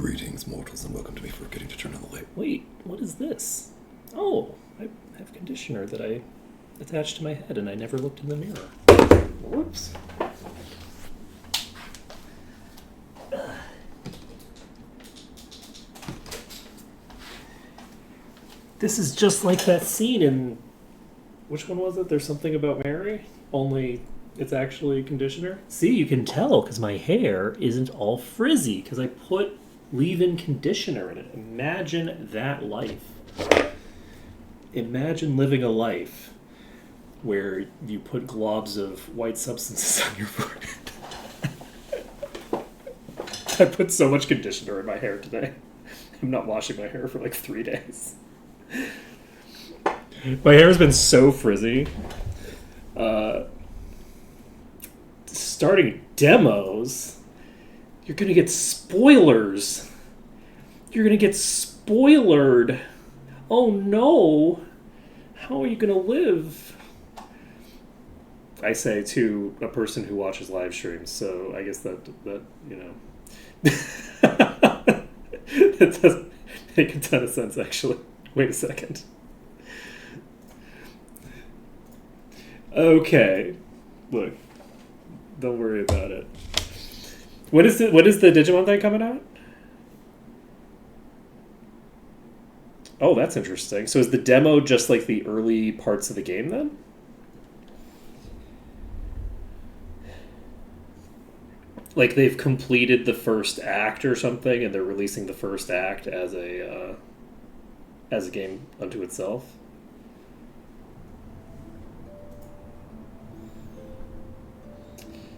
Greetings, mortals, and welcome to me forgetting to turn on the light. Wait, what is this? Oh, I have conditioner that I attached to my head and I never looked in the mirror. Whoops. This is just like that scene in... Which one was it? There's Something About Mary? Only it's actually conditioner. See, you can tell because my hair isn't all frizzy because I put leave-in conditioner in it. Imagine that life. Imagine living a life where you put globs of white substances on your forehead. I put so much conditioner in my hair today. I'm not washing my hair for like 3 days. My hair has been so frizzy. Starting demos, you're gonna get spoilers. You're gonna get spoilered. Oh no! How are you gonna live? I say to a person who watches live streams, so I guess that you know, it doesn't make a ton of sense actually. Wait a second. Okay, look, don't worry about it. What is the Digimon thing coming out? Oh, that's interesting. So is the demo just like the early parts of the game then? Like they've completed the first act or something, and they're releasing the first act as a game unto itself.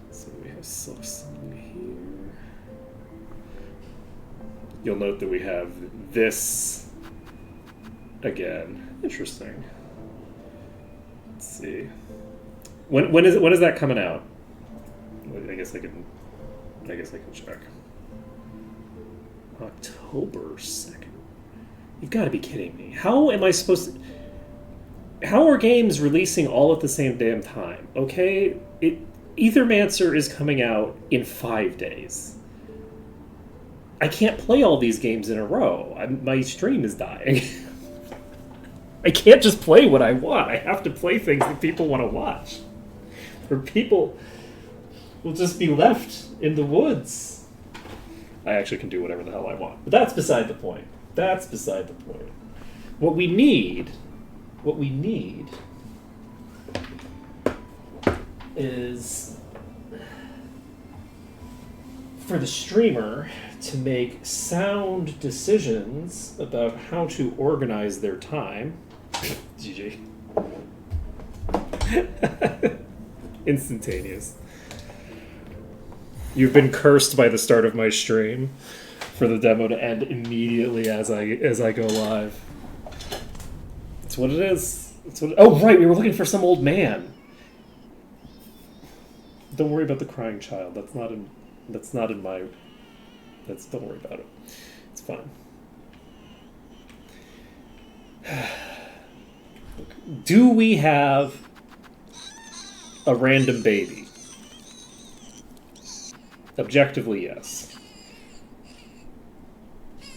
So we have Silksong here. You'll note that we have this again. Interesting. Let's see. When is that coming out? I guess I can check. October 2nd. You've got to be kidding me. How am I supposed to... How are games releasing all at the same damn time? Okay, Ethermancer is coming out in 5 days. I can't play all these games in a row. My stream is dying. I can't just play what I want. I have to play things that people want to watch. Or people will just be left in the woods. I actually can do whatever the hell I want. But that's beside the point. That's beside the point. What we need is for the streamer to make sound decisions about how to organize their time. GG. Instantaneous. You've been cursed by the start of my stream for the demo to end immediately as I go live. That's what it is. Oh right, we were looking for some old man. Don't worry about the crying child. Don't worry about it. It's fine. Do we have a random baby? Objectively, yes.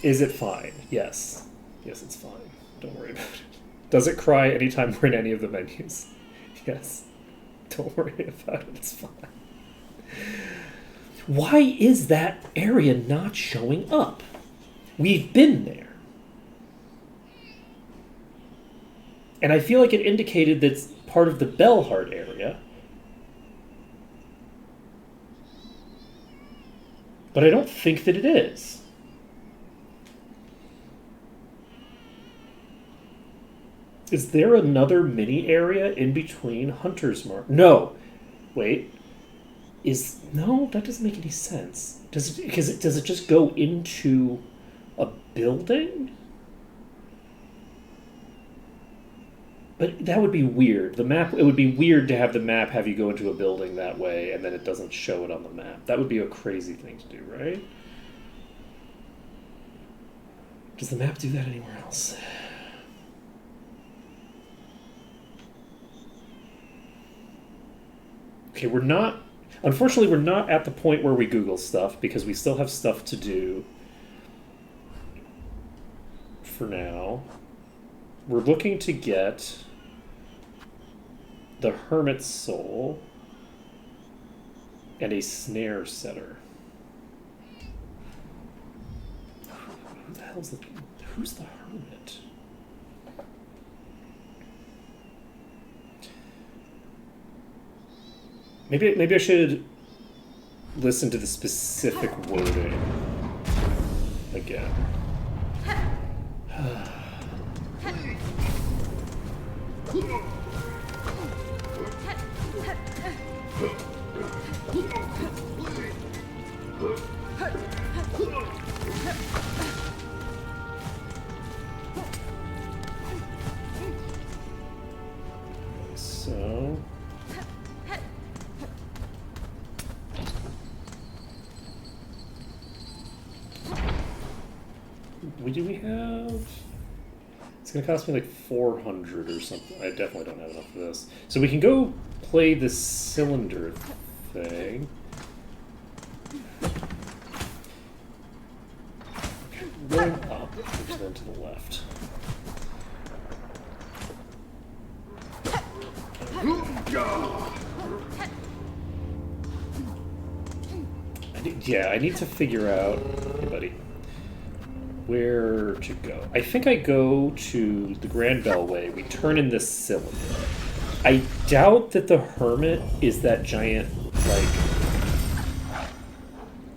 Is it fine? Yes. Yes, it's fine. Don't worry about it. Does it cry anytime we're in any of the menus? Yes. Don't worry about it. It's fine. Why is that area not showing up? We've been there. And I feel like it indicated that's part of the Bellheart area. But I don't think that it is. Is there another mini area in between Hunter's Mark? No. Wait. No, that doesn't make any sense. Does it just go into a building? But that would be weird. It would be weird to have the map have you go into a building that way and then it doesn't show it on the map. That would be a crazy thing to do, right? Does the map do that anywhere else? Okay, unfortunately, we're not at the point where we Google stuff because we still have stuff to do. for now. We're looking to get the Hermit's Soul and a snare setter. Who the hell's who's the Hermit? Maybe I should listen to the specific wording again. So what do we have? It's gonna cost me like 400 or something. I definitely don't have enough for this. So we can go play the cylinder thing. Okay, going up and then to the left. I need to figure out, hey buddy, where to go. I think I go to the Grand Bellway. We turn in this cylinder. I doubt that the Hermit is that giant, like,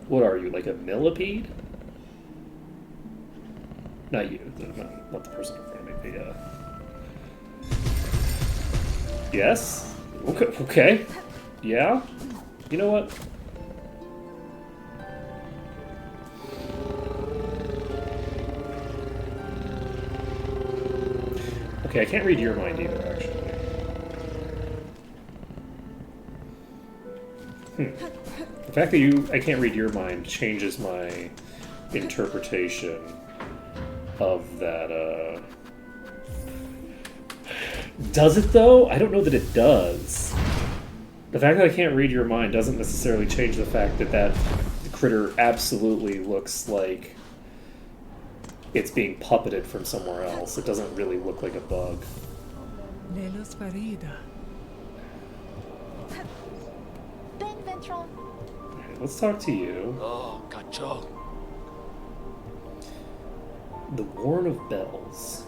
what are you, like a millipede? Not you, not the person in front of me. Yes? Okay. Yeah? You know what? Okay, I can't read your mind either, actually. The fact that I can't read your mind changes my interpretation of that, Does it, though? I don't know that it does. The fact that I can't read your mind doesn't necessarily change the fact that that critter absolutely looks like it's being puppeted from somewhere else. It doesn't really look like a bug. Okay, let's talk to you. The Warren of Bells.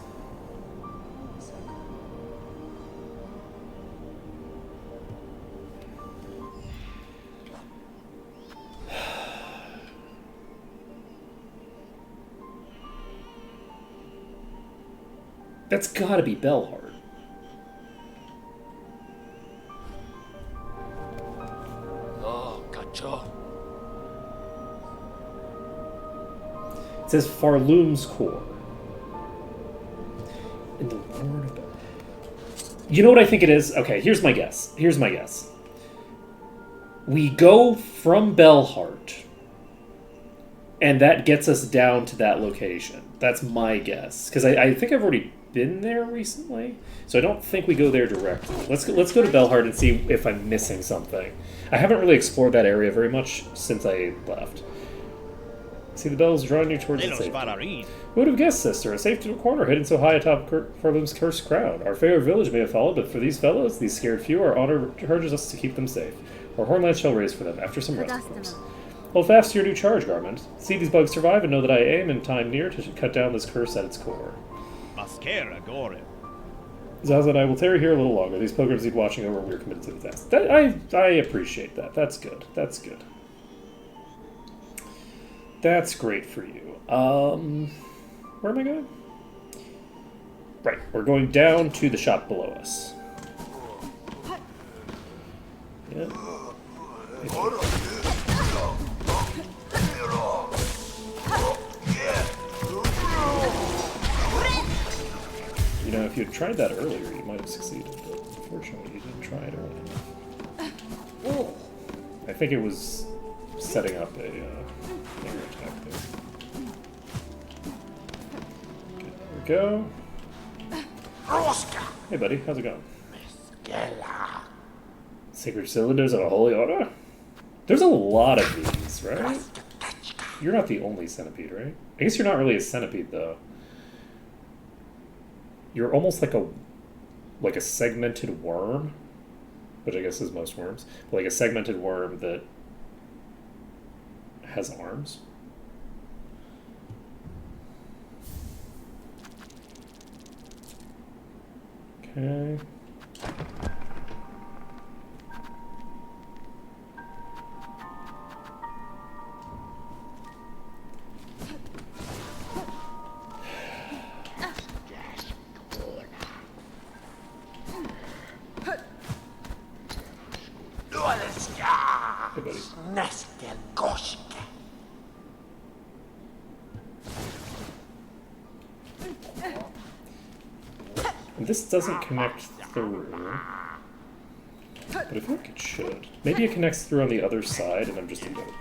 That's gotta be Bellheart. It says Farloom's Core. In the Warren of Bells. You know what I think it is? Okay, here's my guess. We go from Bellheart, and that gets us down to that location. That's my guess. Because I think I've already been there recently, so I don't think we go there directly. Let's go to Bellheart and see if I'm missing something. I haven't really explored that area very much since I left. See the bells drawing you towards the safety. Who would have guessed, sister? A safe little corner hidden so high atop Farloom's cursed crown. Our fair village may have fallen, but for these fellows, these scared few, our honor urges us to keep them safe. Our hornlands shall raise for them after some rest, of course. Hold fast to your new charge, Garment. See these bugs survive and know that I aim in time near to cut down this curse at its core. Zaza and I will tarry here a little longer. These pilgrims need watching over and we are committed to the task. I appreciate that. That's good. That's good. That's great for you. Where am I going? Right, we're going down to the shop below us. Yeah. You know, if you had tried that earlier, you might have succeeded, but unfortunately you didn't try it early enough. I think it was setting up a air attack there. Okay, there we go. Hey buddy, how's it going? Sacred cylinders of a holy order? There's a lot of these, right? You're not the only centipede, right? I guess you're not really a centipede, though. you're almost like a segmented worm, which I guess is most worms, but like a segmented worm that has arms. Okay. Hey, buddy. And this doesn't connect through, but I feel like it should. Maybe it connects through on the other side, and I'm just a dope.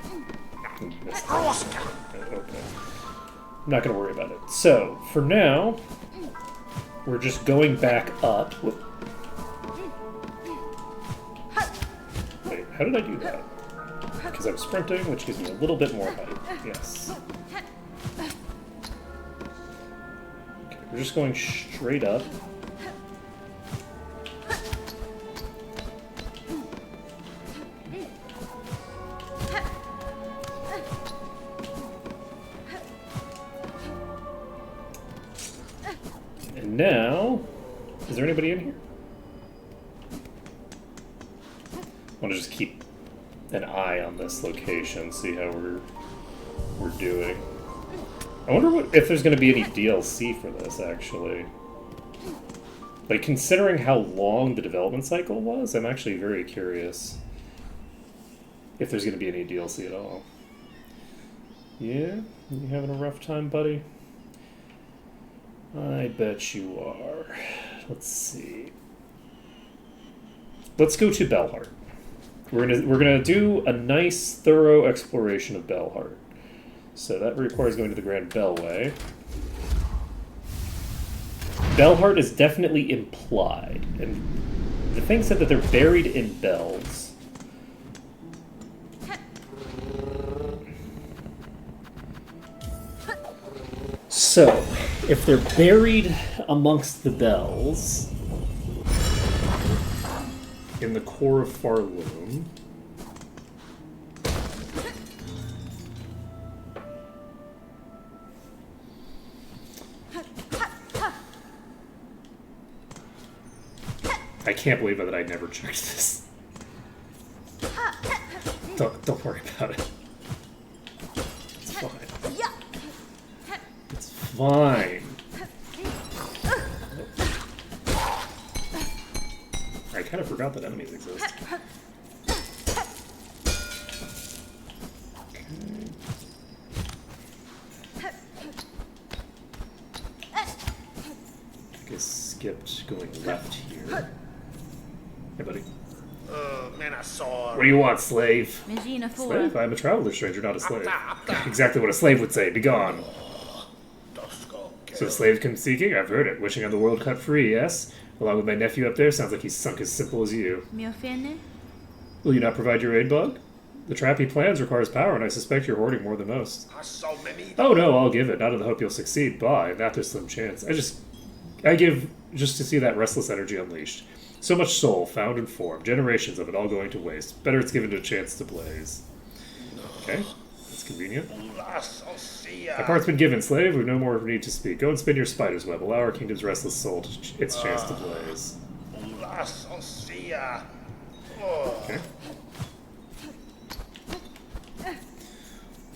Okay. I'm not gonna worry about it. So, for now, we're just going back up with... Wait, how did I do that? Because I'm sprinting, which gives me a little bit more height. Yes. Okay, we're just going straight up. And now, is there anybody in here? I want to just keep an eye on this location, see how we're doing. I wonder if there's going to be any DLC for this, actually. Like, considering how long the development cycle was, I'm actually very curious if there's going to be any DLC at all. Yeah? You having a rough time, buddy? I bet you are. Let's see. Let's go to Belhart. We're gonna do a nice, thorough exploration of Belhart. So that requires going to the Grand Bellway. Belhart is definitely implied, and the thing said that they're buried in bells. So, if they're buried amongst the bells in the core of Farloom, I can't believe that I never checked this. Don't worry about it. It's fine. It's fine. I kind of forgot that enemies exist. Okay. I guess skipped going left here. Hey, buddy. What do you want, slave? Slave? I'm a traveler stranger, not a slave. Exactly what a slave would say. Begone. So slaves come seeking? I've heard it. Wishing on the world cut free, yes? Along with my nephew up there, sounds like he's sunk as simple as you. Will you not provide your aid, Bug? The trap he plans requires power, and I suspect you're hoarding more than most. Oh no, I'll give it. Not in the hope you'll succeed. Bye. Not there's slim chance. I give just to see that restless energy unleashed. So much soul, found and formed. Generations of it all going to waste. Better it's given a chance to blaze. Okay. That's convenient. My part's been given, slave. We've no more need to speak. Go and spin your spider's web. Allow our kingdom's restless soul its chance to blaze. Okay.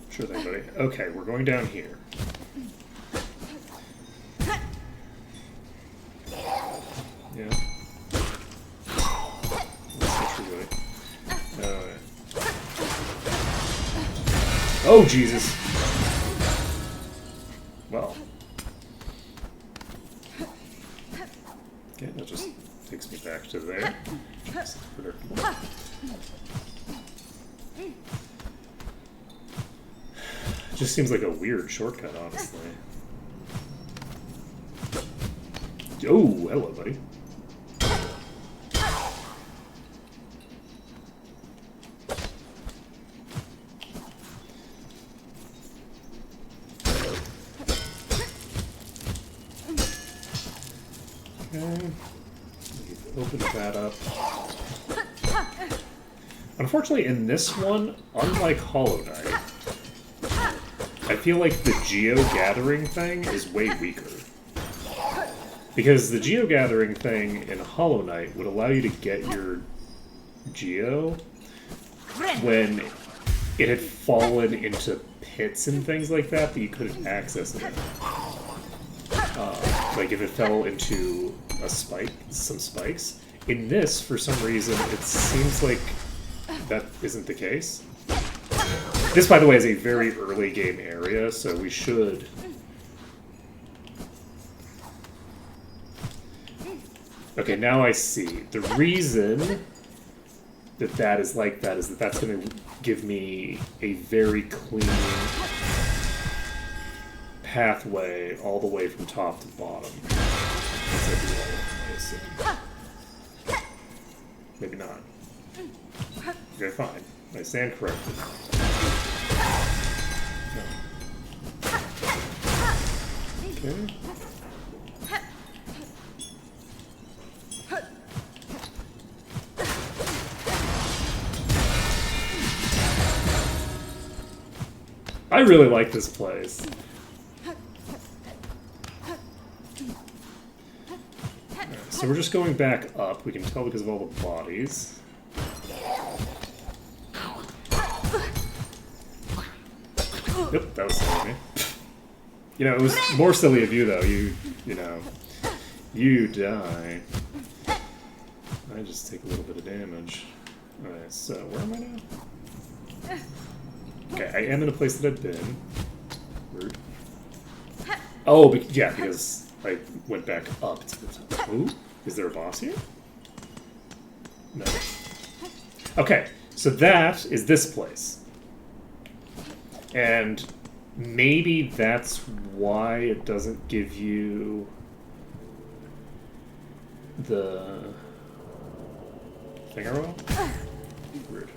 Sure thing, buddy. Okay, we're going down here. Yeah. Oh, Jesus. Well. Okay, that just takes me back to there. It's predictable. Just seems like a weird shortcut, honestly. Oh, hello, buddy. open that up. Unfortunately, in this one, unlike Hollow Knight, I feel like the geo-gathering thing is way weaker. Because the geo-gathering thing in Hollow Knight would allow you to get your geo when it had fallen into pits and things like that you couldn't access it. Like if it fell into some spikes. In this, for some reason, it seems like that isn't the case. This, by the way, is a very early game area, so we should... Okay, now I see. The reason that that is like that is that that's going to give me a very clean pathway all the way from top to bottom. Maybe not. Okay, fine. I stand corrected. No. Okay. I really like this place. So we're just going back up. We can tell because of all the bodies. Yep, that was silly of me. You know, it was more silly of you, though. You know, you die. I just take a little bit of damage. Alright, so where am I now? Okay, I am in a place that I've been. Rude. Oh, yeah, because I went back up to the top. Ooh, is there a boss here? No. Okay, so that is this place. And maybe that's why it doesn't give you the finger roll? Rude.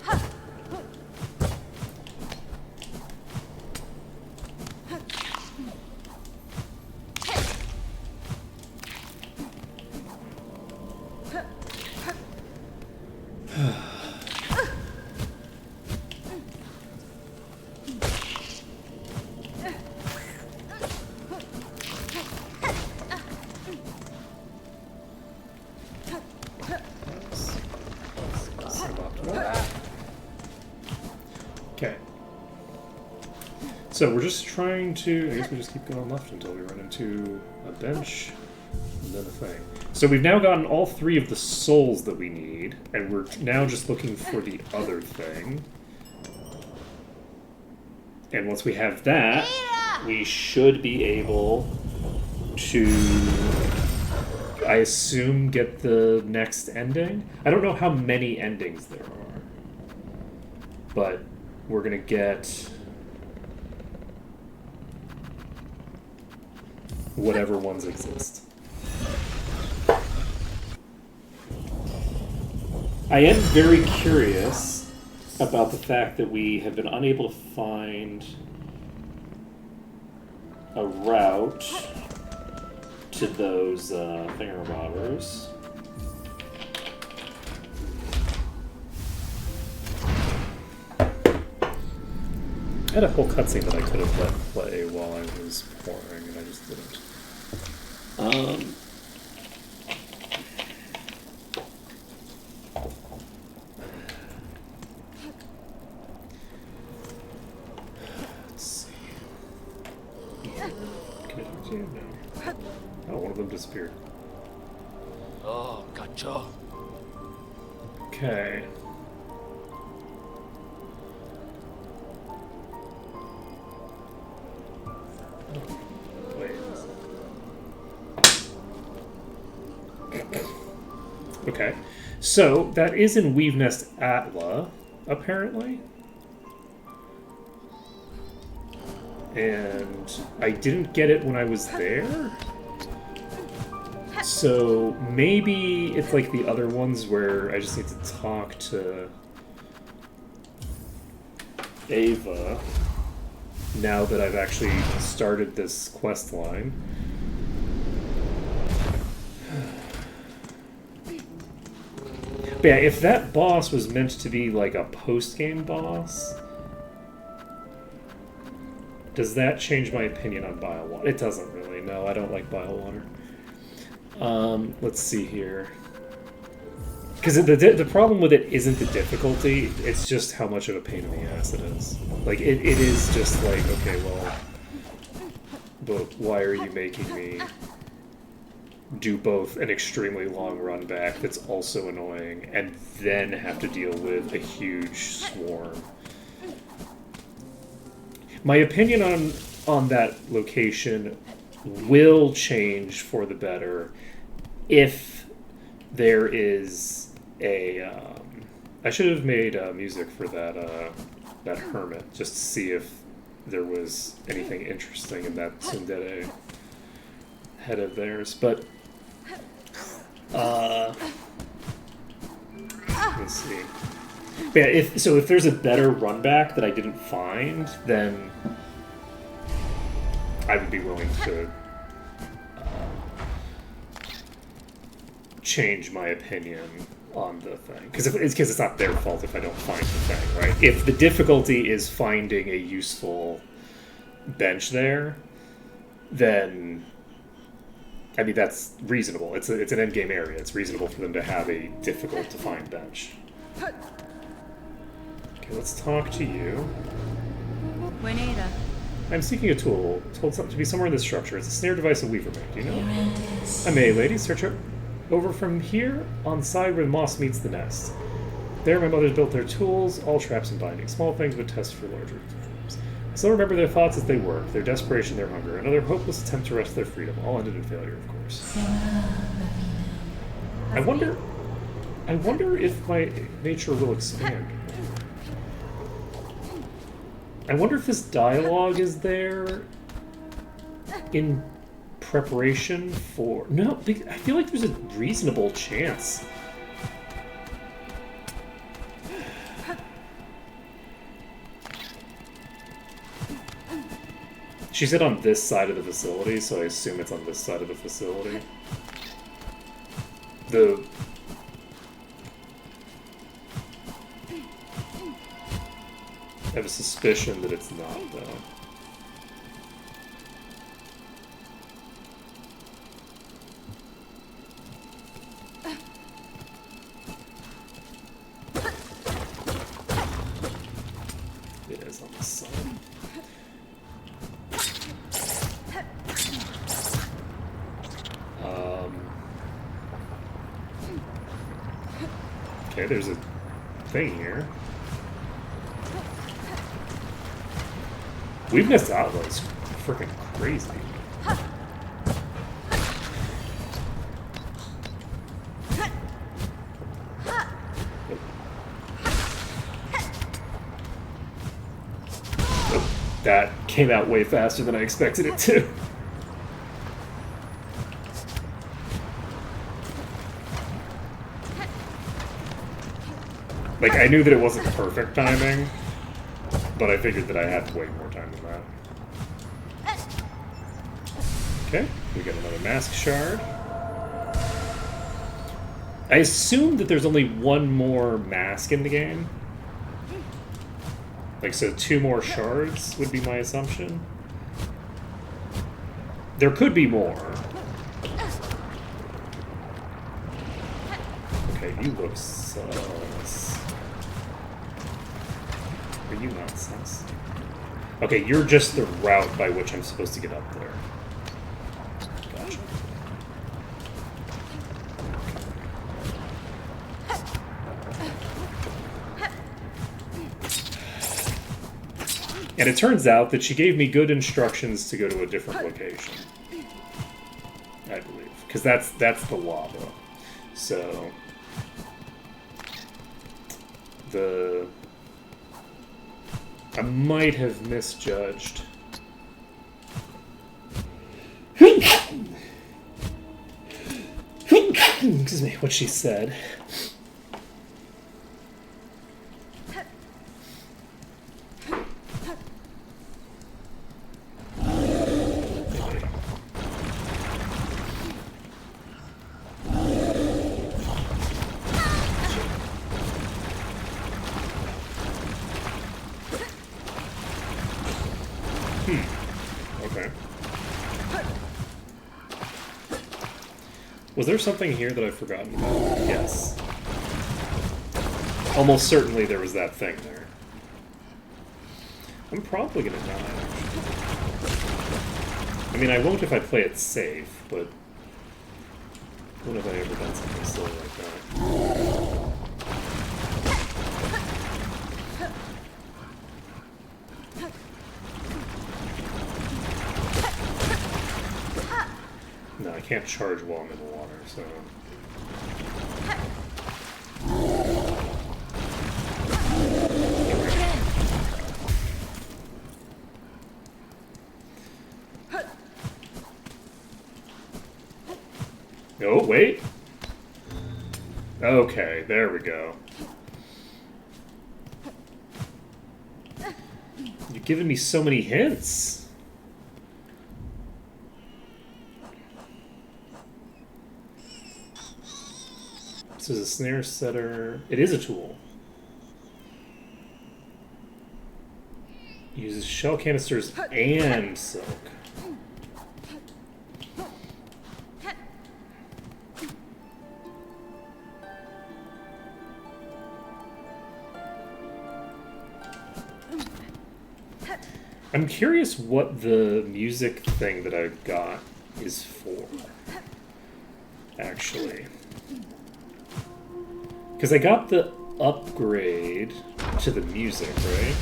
Okay. So we're just trying to... I guess we just keep going left until we run into a bench and then a thing. So we've now gotten all 3 of the souls that we need, and we're now just looking for the other thing. And once we have that, we should be able to, I assume, get the next ending. I don't know how many endings there are, but we're gonna get whatever ones exist. I am very curious about the fact that we have been unable to find a route to those thingamabobbers. I had a whole cutscene that I could have let play while I was pouring, and I just didn't. Let's see. Can I talk to you? No. Oh, one of them disappeared. Oh, gotcha. Okay. Wait. Okay. So, that is in Weave Nest Atla, apparently. And I didn't get it when I was there. So, maybe it's like the other ones where I just need to talk to Ava now that I've actually started this quest line. But yeah, if that boss was meant to be like a post-game boss, does that change my opinion on Biowater? It doesn't really. No, I don't like Biowater. Let's see here. Because the problem with it isn't the difficulty, it's just how much of a pain in the ass it is. Like, it is just like, okay, well, but why are you making me do both an extremely long run back that's also annoying, and then have to deal with a huge swarm? My opinion on that location will change for the better if there is a... I should have made music for that hermit, just to see if there was anything interesting in that tsundere head of theirs, but... let's see. But yeah, if there's a better run back that I didn't find, then I would be willing to change my opinion on the thing, because it's not their fault if I don't find the thing, right? If the difficulty is finding a useful bench there, then I mean that's reasonable. It's an end game area. It's reasonable for them to have a difficult to find bench. Okay, let's talk to you. Juanita. I'm seeking a tool. Told something to be somewhere in this structure. It's a snare device a weaver made. Do you know? I may, lady. Search over from here on the side where the moss meets the nest. There, my mothers built their tools, all traps and bindings. Small things would test for larger forms. I still remember their thoughts as they worked, their desperation, their hunger, another hopeless attempt to wrest their freedom. All ended in failure, of course. I wonder if my nature will expand. I wonder if this dialogue is there in preparation for... No, I feel like there's a reasonable chance. She said on this side of the facility, so I assume it's on this side of the facility. I have a suspicion that it's not, though. It is on the side. Okay, there's a thing here. Weakness to outlaw is freaking crazy. That came out way faster than I expected it to. Like, I knew that it wasn't perfect timing, but I figured that I had way more time than that. Okay, we got another mask shard. I assume that there's only one more mask in the game. Like, so 2 more shards would be my assumption. There could be more. Okay, you look sus. Are you not sus? Okay, you're just the route by which I'm supposed to get up there. Gotcha. And it turns out that she gave me good instructions to go to a different location. I believe. Because that's the lava. So... I might have misjudged. Excuse me, what she said. Was there something here that I've forgotten about? Yes. Almost certainly there was that thing there. I'm probably gonna die, actually. I mean, I won't if I play it safe, but when have I ever done something silly like that? No, I can't charge while I'm in the water, so... Oh, wait. Okay, there we go. You're giving me so many hints. This is a snare setter. It is a tool. Uses shell canisters and silk. I'm curious what the music thing that I've got is for, actually. Because I got the upgrade to the music, right?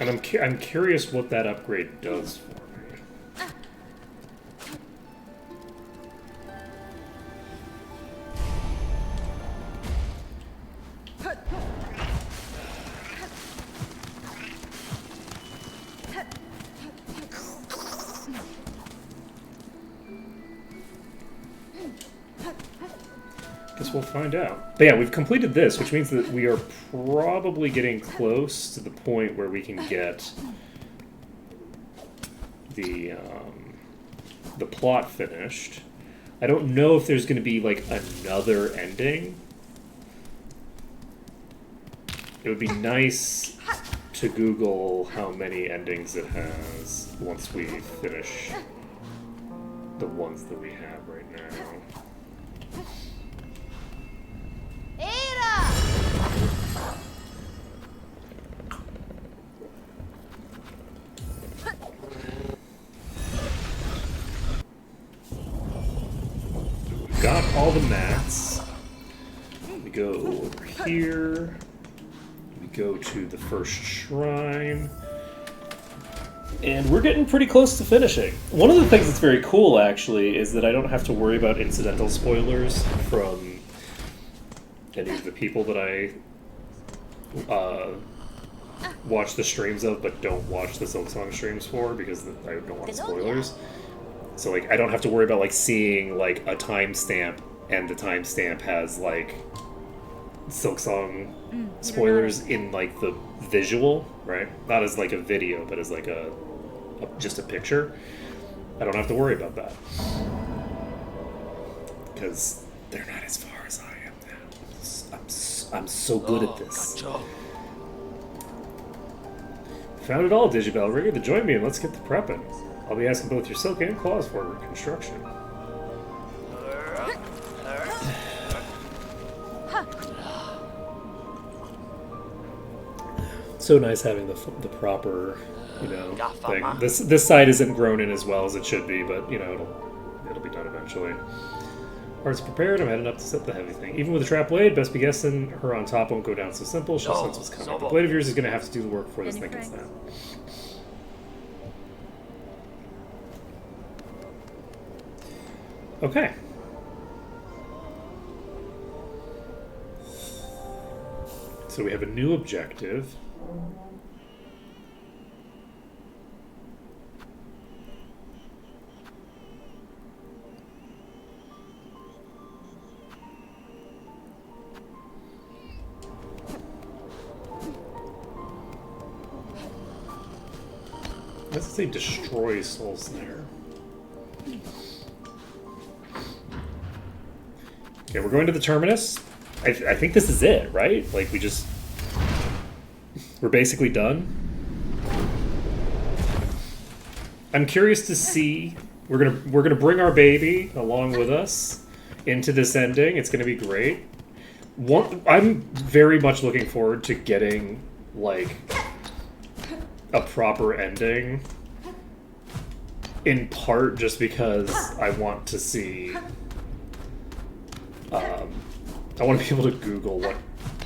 And I'm curious what that upgrade does for me. Guess we'll find out. But yeah, we've completed this, which means that we are probably getting close to the point where we can get the plot finished. I don't know if there's going to be like another ending. It would be nice to Google how many endings it has once we finish the ones that we have right now. Got all the mats. We go over here. We go to the first shrine. And we're getting pretty close to finishing. One of the things that's very cool, actually, is that I don't have to worry about incidental spoilers from any of the people that I watch the streams of, but don't watch the Silksong streams for, because I don't want spoilers. So, like, I don't have to worry about, like, seeing, like, a timestamp, and the timestamp has, like, Silksong spoilers in, like, the visual, right? Not as, like, a video, but as, like, just a picture. I don't have to worry about that. Because they're not as far as I am now. I'm so good at this. Gotcha. Found it all, Digibel. Rigger to join me, and let's get to prepping. I'll be asking both your silk and claws for construction. So nice having the proper, you know, thing. This side isn't grown in as well as it should be, but you know it'll be done eventually. Parts prepared. I'm heading up to set the heavy thing. Even with a trap blade, best be guessing her on top won't go down so simple. She'll sense what's coming. The blade of yours is going to have to do the work for this thing can snap. Okay. So we have a new objective. Let's say destroy Soul Snare. Okay, we're going to the terminus. I think this is it, right? Like, we're basically done. I'm curious to see. We're gonna bring our baby along with us into this ending. It's gonna be great. I'm very much looking forward to getting like a proper ending. In part, just because I want to see. I want to be able to Google what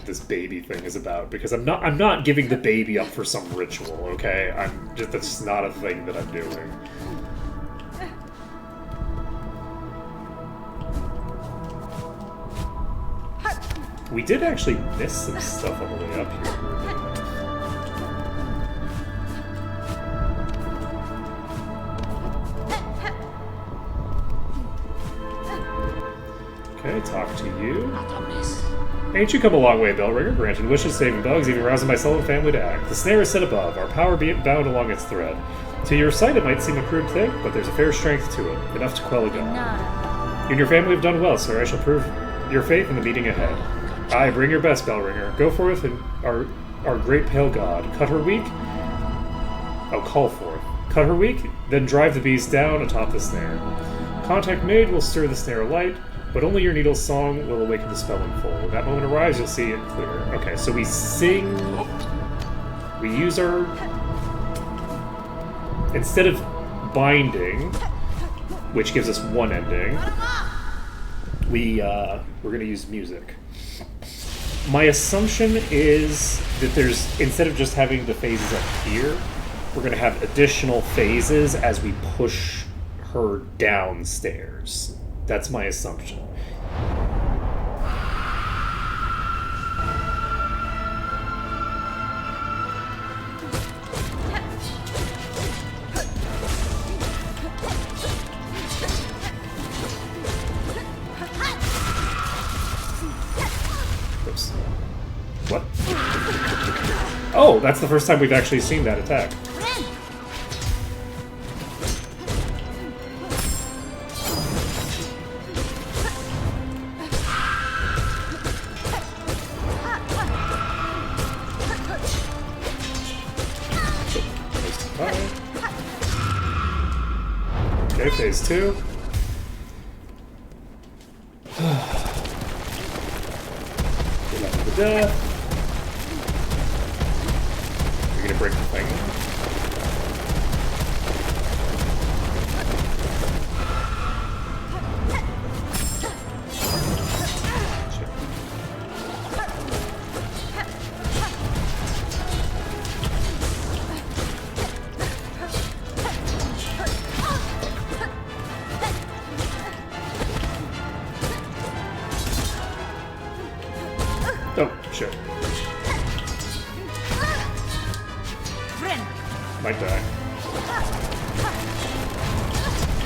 this baby thing is about, because I'm not giving the baby up for some ritual. Okay, that's just not a thing that I'm doing. We did actually miss some stuff on the way up here. Okay, talk to you. Not a miss. Ain't you come a long way, Bellringer? Granted wishes, saving bugs, even rousing my soul and family to act. The snare is set above, our power be it bound along its thread. To your sight it might seem a crude thing, but there's a fair strength to it, enough to quell a god. Nada. You and your family have done well, sir. I shall prove your faith in the meeting ahead. Aye, bring your best, Bellringer. Go forth and our great pale god. Cut her weak. Oh, call forth. Cut her weak, then drive the beast down atop the snare. Contact made will stir the snare alight, but only your needle's song will awaken the spell in full. When that moment arrives, you'll see it clear. Okay, so we sing. We use our. Instead of binding, which gives us one ending, we're gonna use music. My assumption is that instead of just having the phases up here, we're gonna have additional phases as we push her downstairs. That's my assumption. Oops. What? Oh, that's the first time we've actually seen that attack. Okay, phase 2. Get out of the death. You're gonna break the thing. Oh, shit. Might die.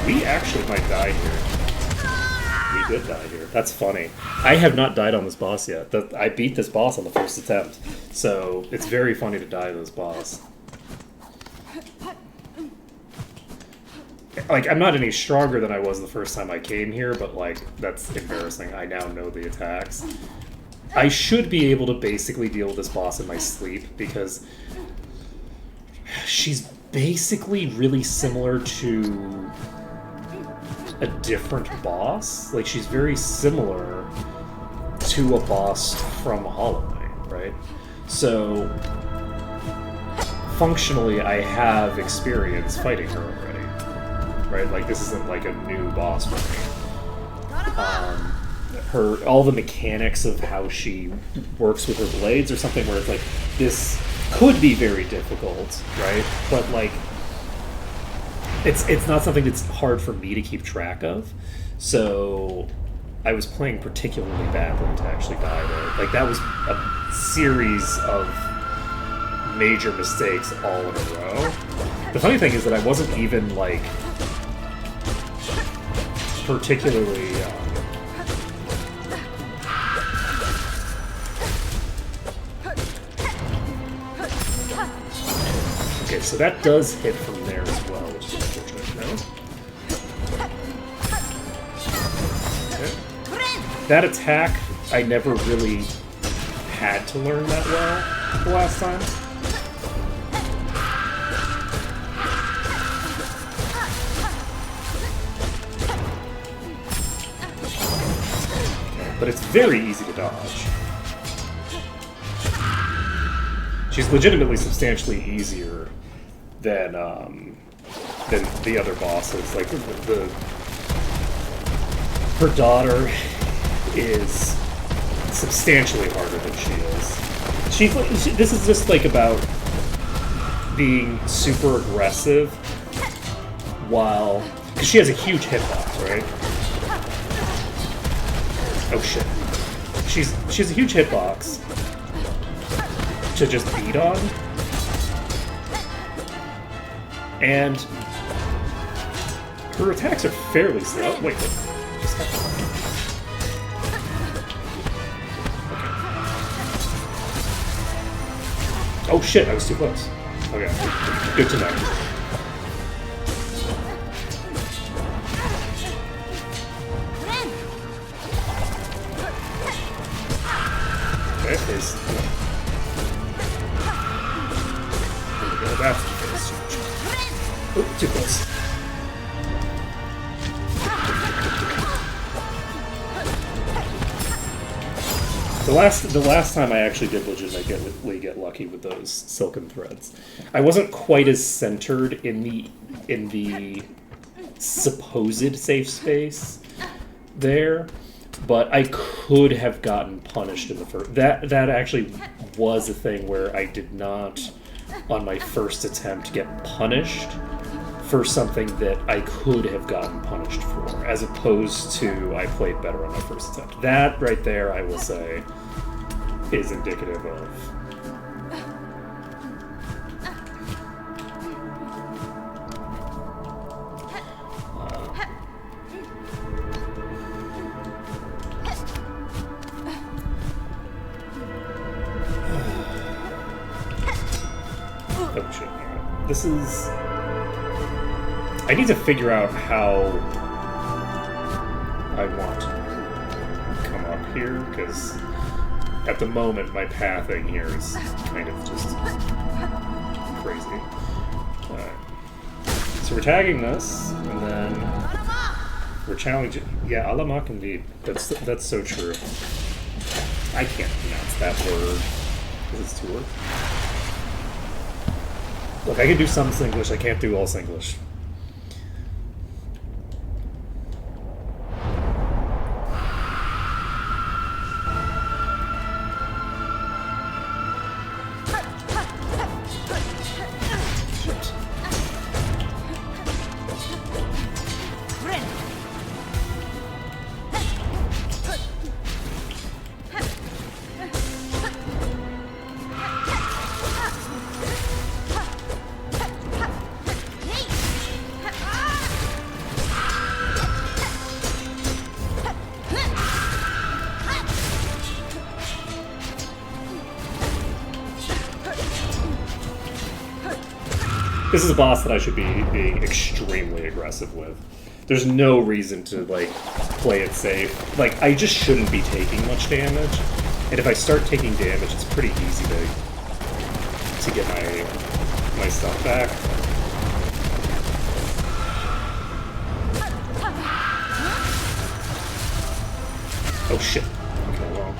We actually might die here. We did die here. That's funny. I have not died on this boss yet. I beat this boss on the first attempt. So, it's very funny to die to this boss. Like, I'm not any stronger than I was the first time I came here, but, like, that's embarrassing. I now know the attacks. I should be able to basically deal with this boss in my sleep, because she's basically really similar to a different boss. Like, she's very similar to a boss from Hollow Knight, right? So, functionally, I have experience fighting her already, right? Like, this isn't like a new boss for me. All the mechanics of how she works with her blades or something where it's like, this could be very difficult, right? But like, it's not something that's hard for me to keep track of. So I was playing particularly badly to actually die there. Like, that was a series of major mistakes all in a row. The funny thing is that I wasn't even like particularly okay, so that does hit from there as well, which is unfortunate. No? Okay. That attack, I never really had to learn that well the last time. but it's very easy to dodge. She's legitimately substantially easier than the other bosses. Like her daughter is substantially harder than she is. This is just like about being super aggressive while, because she has a huge hitbox, right? Oh shit. She has a huge hitbox to just beat on. And her attacks are fairly slow. Wait, just have to... Okay. Oh shit, I was too close. Okay, good to know. That is... That's oh, too close. The last time I actually did legitimately get lucky with those silken threads, I wasn't quite as centered in the supposed safe space there, but I could have gotten punished in the first. That actually was a thing where I did not, on my first attempt, get punished for something that I could have gotten punished for, as opposed to I played better on my first attempt. That right there, I will say, is indicative of oh shit. This is... I need to figure out how I want to come up here, because at the moment my pathing here is kind of just crazy. Alright. So we're tagging this, and then we're challenging... Yeah, Alamak indeed. That's so true. I can't pronounce that word. Is it 2 words? Look, I can do some Singlish, I can't do all Singlish. This is a boss that I should be being extremely aggressive with. There's no reason to, like, play it safe. Like, I just shouldn't be taking much damage. And if I start taking damage, it's pretty easy to get my stuff back. Oh shit. Okay, well.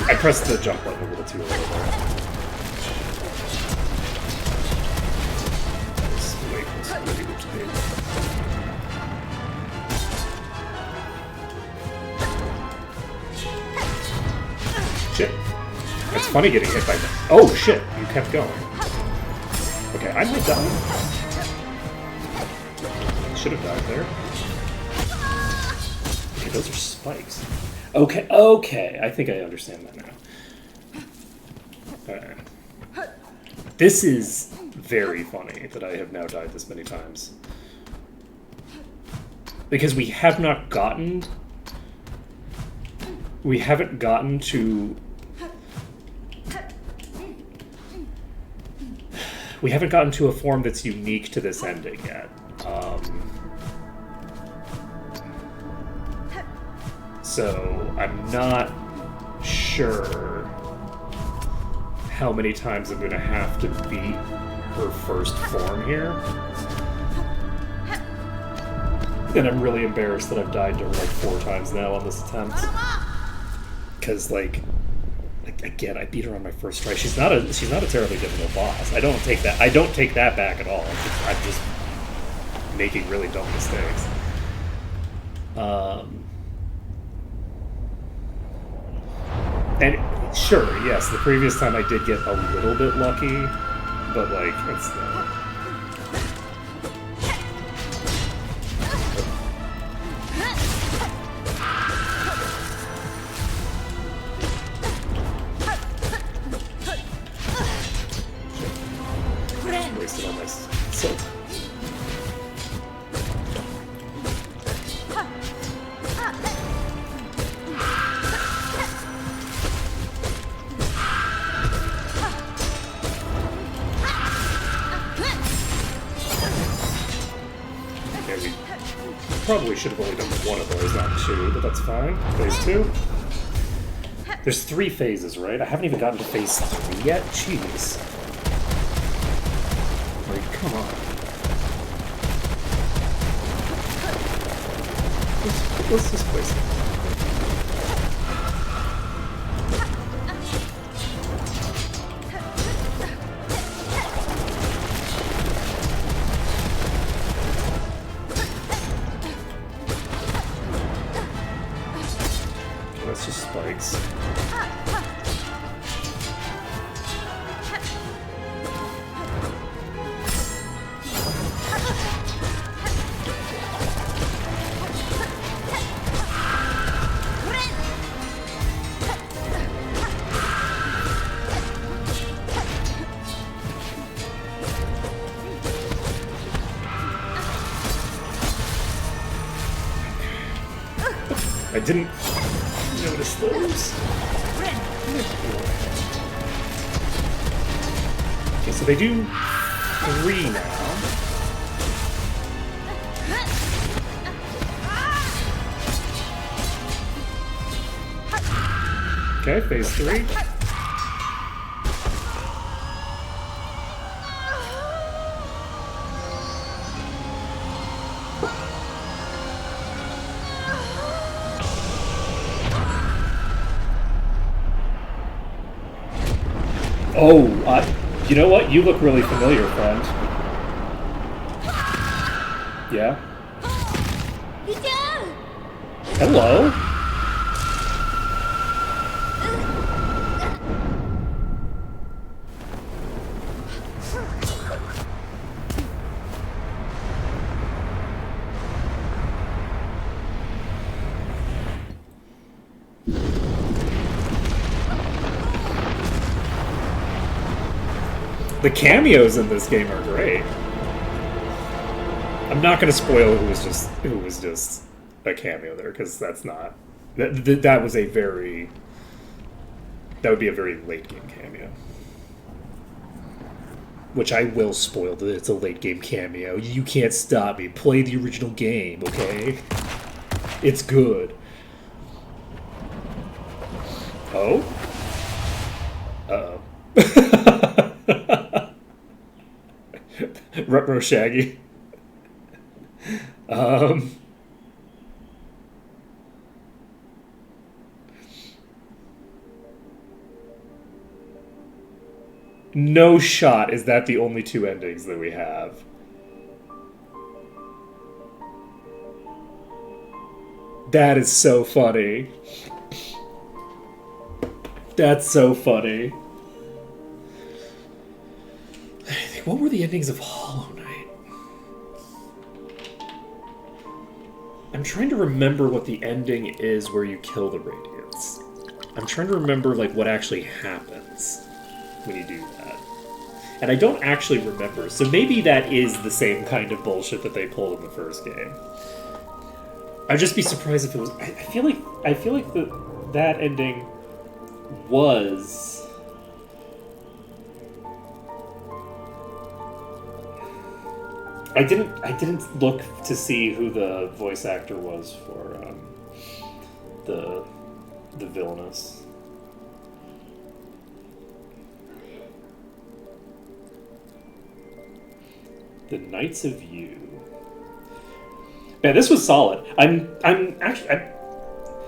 I pressed the jump button a little too early there. Shit. It's funny getting hit by that. Oh shit, you kept going. Okay, I might die. Should have died there. Okay, those are spikes. Okay, I think I understand that now. Alright. This is very funny that I have now died this many times. Because we haven't gotten to... We haven't gotten to a form that's unique to this ending yet. So I'm not sure how many times I'm going to have to beat her first form here. And I'm really embarrassed that I've died to her like 4 times now on this attempt. Because like again, I beat her on my first try. She's not a terribly difficult boss. I don't take that back at all. I'm just making really dumb mistakes. And sure, yes, the previous time I did get a little bit lucky, but like it's wasted all my soul. Probably should have only done one of those, not 2, but that's fine. Phase 2. There's 3 phases, right? I haven't even gotten to phase 3 yet? Jeez. Like, come on. Let's just place it. That's just spikes. I didn't notice those. Okay, so they do 3 now. Okay, phase 3. Oh, you know what? You look really familiar, friend. Yeah? Hello? The cameos in this game are great. I'm not going to spoil who was just a cameo there, because that's not that was a very that would be a very late game cameo. Which I will spoil that it's a late game cameo. You can't stop me. Play the original game, okay? It's good. Oh? Uh-oh. Retro Shaggy. No shot is that the only 2 endings that we have. That is so funny. That's so funny. What were the endings of Hollow Knight? I'm trying to remember what the ending is where you kill the Radiants. I'm trying to remember like what actually happens when you do that. And I don't actually remember, so maybe that is the same kind of bullshit that they pulled in the first game. I'd just be surprised if it was. I feel like that ending was. I didn't look to see who the voice actor was for the villainous. The Knights of Yew. Man, this was solid. I'm actually,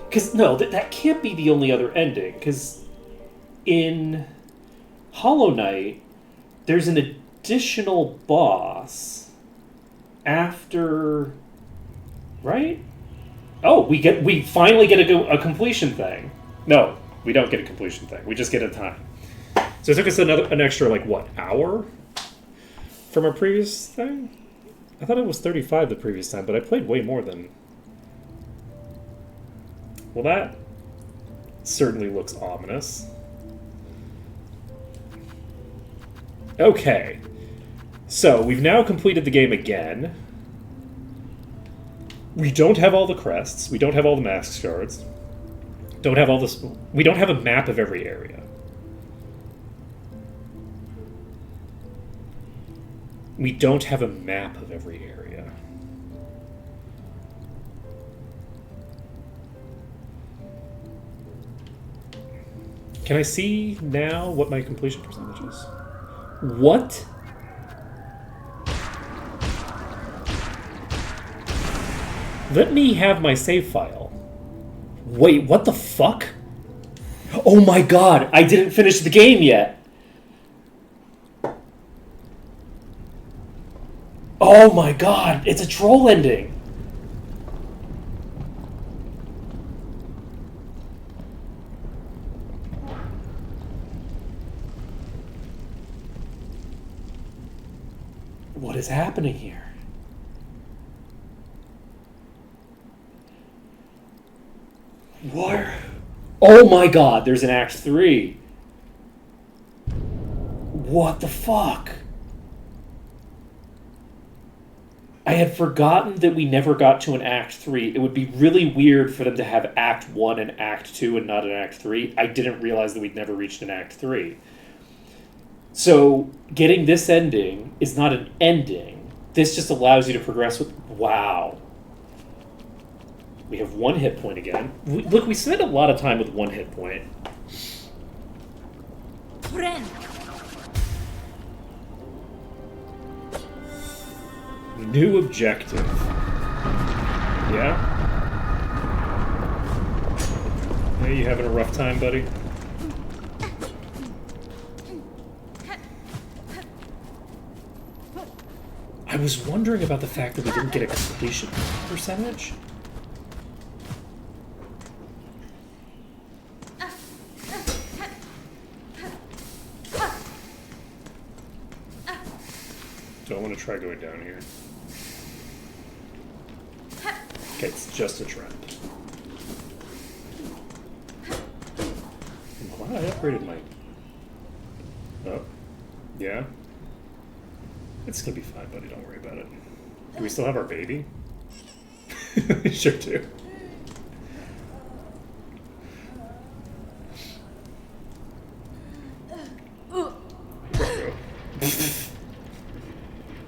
because no, that can't be the only other ending. Because in Hollow Knight, there's an additional boss after, right? Oh, we finally get a completion thing. No, we don't get a completion thing. We just get a time. So it took us an extra, like, what, hour from our previous thing? I thought it was 35 the previous time, but I played way more than... Well, that certainly looks ominous. Okay. So, we've now completed the game again. We don't have all the crests. We don't have all the mask shards. Don't have all this... We don't have a map of every area. We don't have a map of every area. Can I see now what my completion percentage is? What? Let me have my save file. Wait, what the fuck? Oh my god, I didn't finish the game yet! Oh my god, it's a troll ending! What is happening here? What? Oh my god, there's an Act 3. What the fuck? I had forgotten that we never got to an Act 3. It would be really weird for them to have Act 1 and Act 2 and not an Act 3. I didn't realize that we'd never reached an Act 3. So, getting this ending is not an ending. This just allows you to progress with... Wow. We have 1 hit point again. Look, we spent a lot of time with 1 hit point. Friend. New objective. Yeah? Hey, you having a rough time, buddy? I was wondering about the fact that we didn't get a completion percentage. Do I want to try going down here? Okay, it's just a trap. I'm glad I upgraded my... Oh. Yeah? It's gonna be fine, buddy. Don't worry about it. Do we still have our baby? Sure do.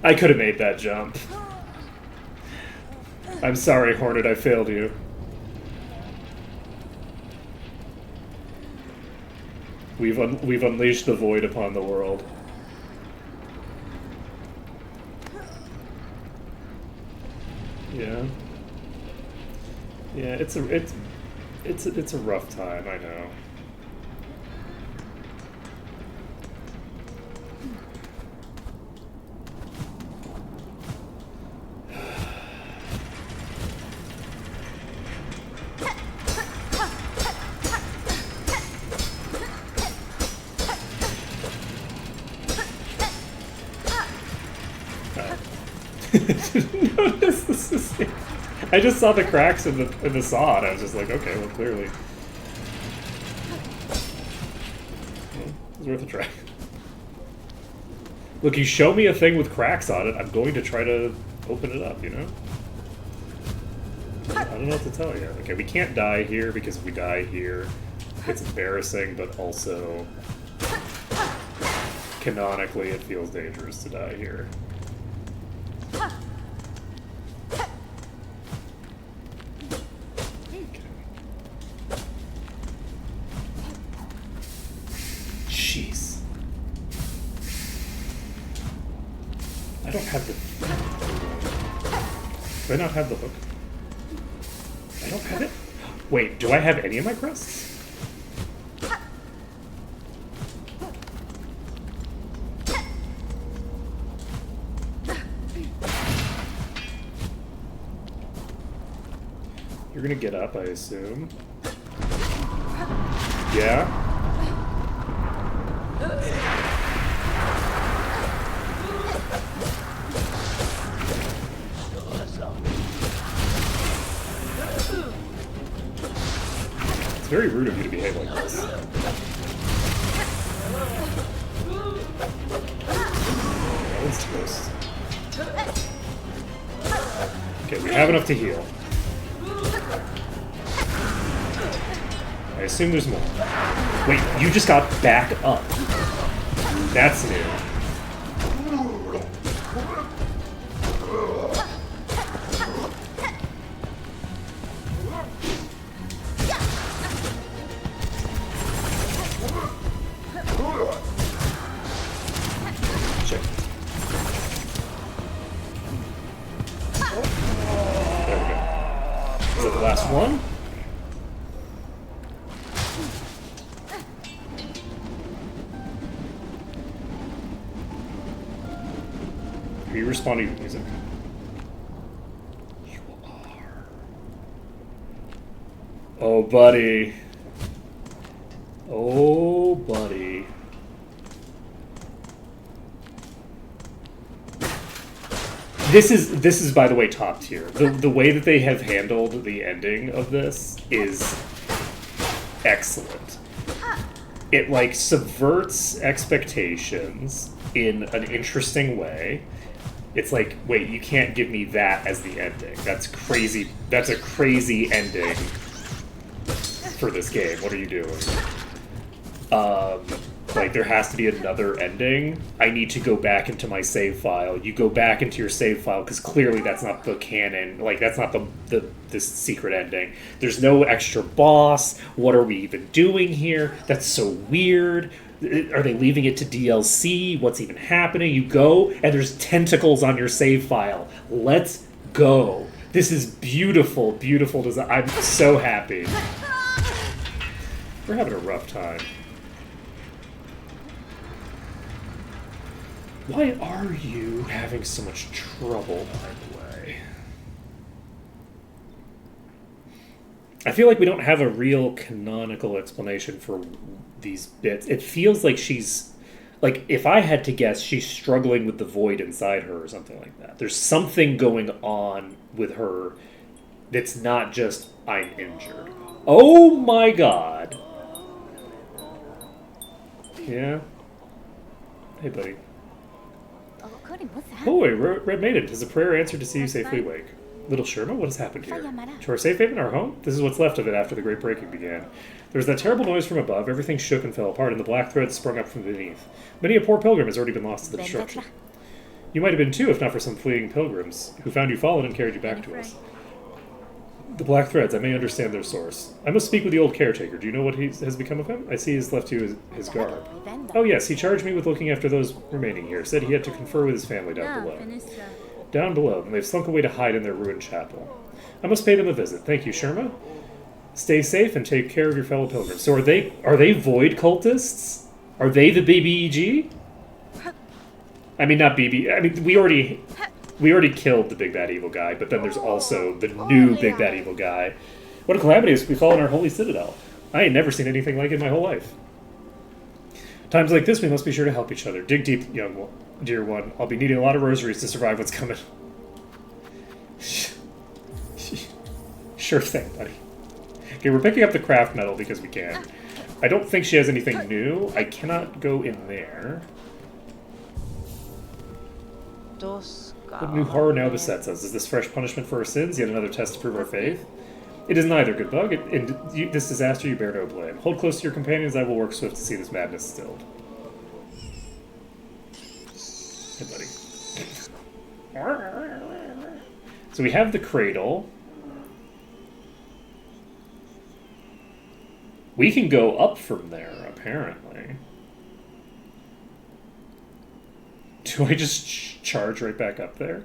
I could have made that jump. I'm sorry, Hornet, I failed you. We've unleashed the void upon the world. Yeah. Yeah, it's a rough time, I know. Notice this is... I just saw the cracks in the saw, and I was just like, okay, well, clearly, well, it's worth a try. Look, you show me a thing with cracks on it, I'm going to try to open it up, you know? I don't know what to tell you. Okay, we can't die here, because if we die here, it's embarrassing, but also, canonically, it feels dangerous to die here. Jeez. I don't have the... Do I not have the hook? I don't have it? Wait, do I have any of my crests? You're gonna get up, I assume. Yeah? It's very rude of you to behave like this. That one's close. Okay, we have enough to heal. I assume there's more. Wait, you just got back up. That's new. Check. There we go. Is that the last one? Are you responding to music? You are. Oh, buddy. Oh, buddy. This is by the way top tier. The way that they have handled the ending of this is excellent. It like subverts expectations in an interesting way. It's like, wait, you can't give me that as the ending. That's crazy. That's a crazy ending for this game. What are you doing? Like, there has to be another ending. I need to go back into my save file. You go back into your save file, because clearly that's not the canon. Like, that's not the secret ending. There's no extra boss. What are we even doing here? That's so weird. Are they leaving it to DLC? What's even happening? You go, and there's tentacles on your save file. Let's go. This is beautiful, beautiful design. I'm so happy. We're having a rough time. Why are you having so much trouble, by the way? I feel like we don't have a real canonical explanation for these bits. It feels like she's... Like, if I had to guess, she's struggling with the void inside her or something like that. There's something going on with her that's not just, I'm injured. Oh my god! Yeah? Hey, buddy. Oh, Red Maiden, has a prayer answered to see you safely awake. Little Sherma, what has happened here? To our safe haven, our home? This is what's left of it after the Great Breaking began. There was that terrible noise from above, everything shook and fell apart, and the black threads sprung up from beneath. Many a poor pilgrim has already been lost to the destruction. You might have been too, if not for some fleeing pilgrims, who found you fallen and carried you back to us. The black threads, I may understand their source. I must speak with the old caretaker. Do you know what has become of him? I see he's left you his garb. Oh yes, he charged me with looking after those remaining here. Said he had to confer with his family down below. Down below, and they've slunk away to hide in their ruined chapel. I must pay them a visit. Thank you, Sherma. Stay safe and take care of your fellow pilgrims. So are they void cultists? Are they the BBEG? I mean, not BB. I mean, we already killed the big bad evil guy, but then there's also the new big bad evil guy. What a calamity has befallen our holy citadel. I ain't never seen anything like it in my whole life. Times like this, we must be sure to help each other. Dig deep, dear one. I'll be needing a lot of rosaries to survive what's coming. Sure thing, buddy. Okay, we're picking up the craft metal because we can. I don't think she has anything new. I cannot go in there. What new horror now besets us? Is this fresh punishment for our sins? Yet another test to prove our faith? It is neither, good bug. In this disaster you bear no blame. Hold close to your companions, I will work swift to see this madness stilled. Hey, buddy. So we have the cradle. We can go up from there, apparently. Do I just charge right back up there?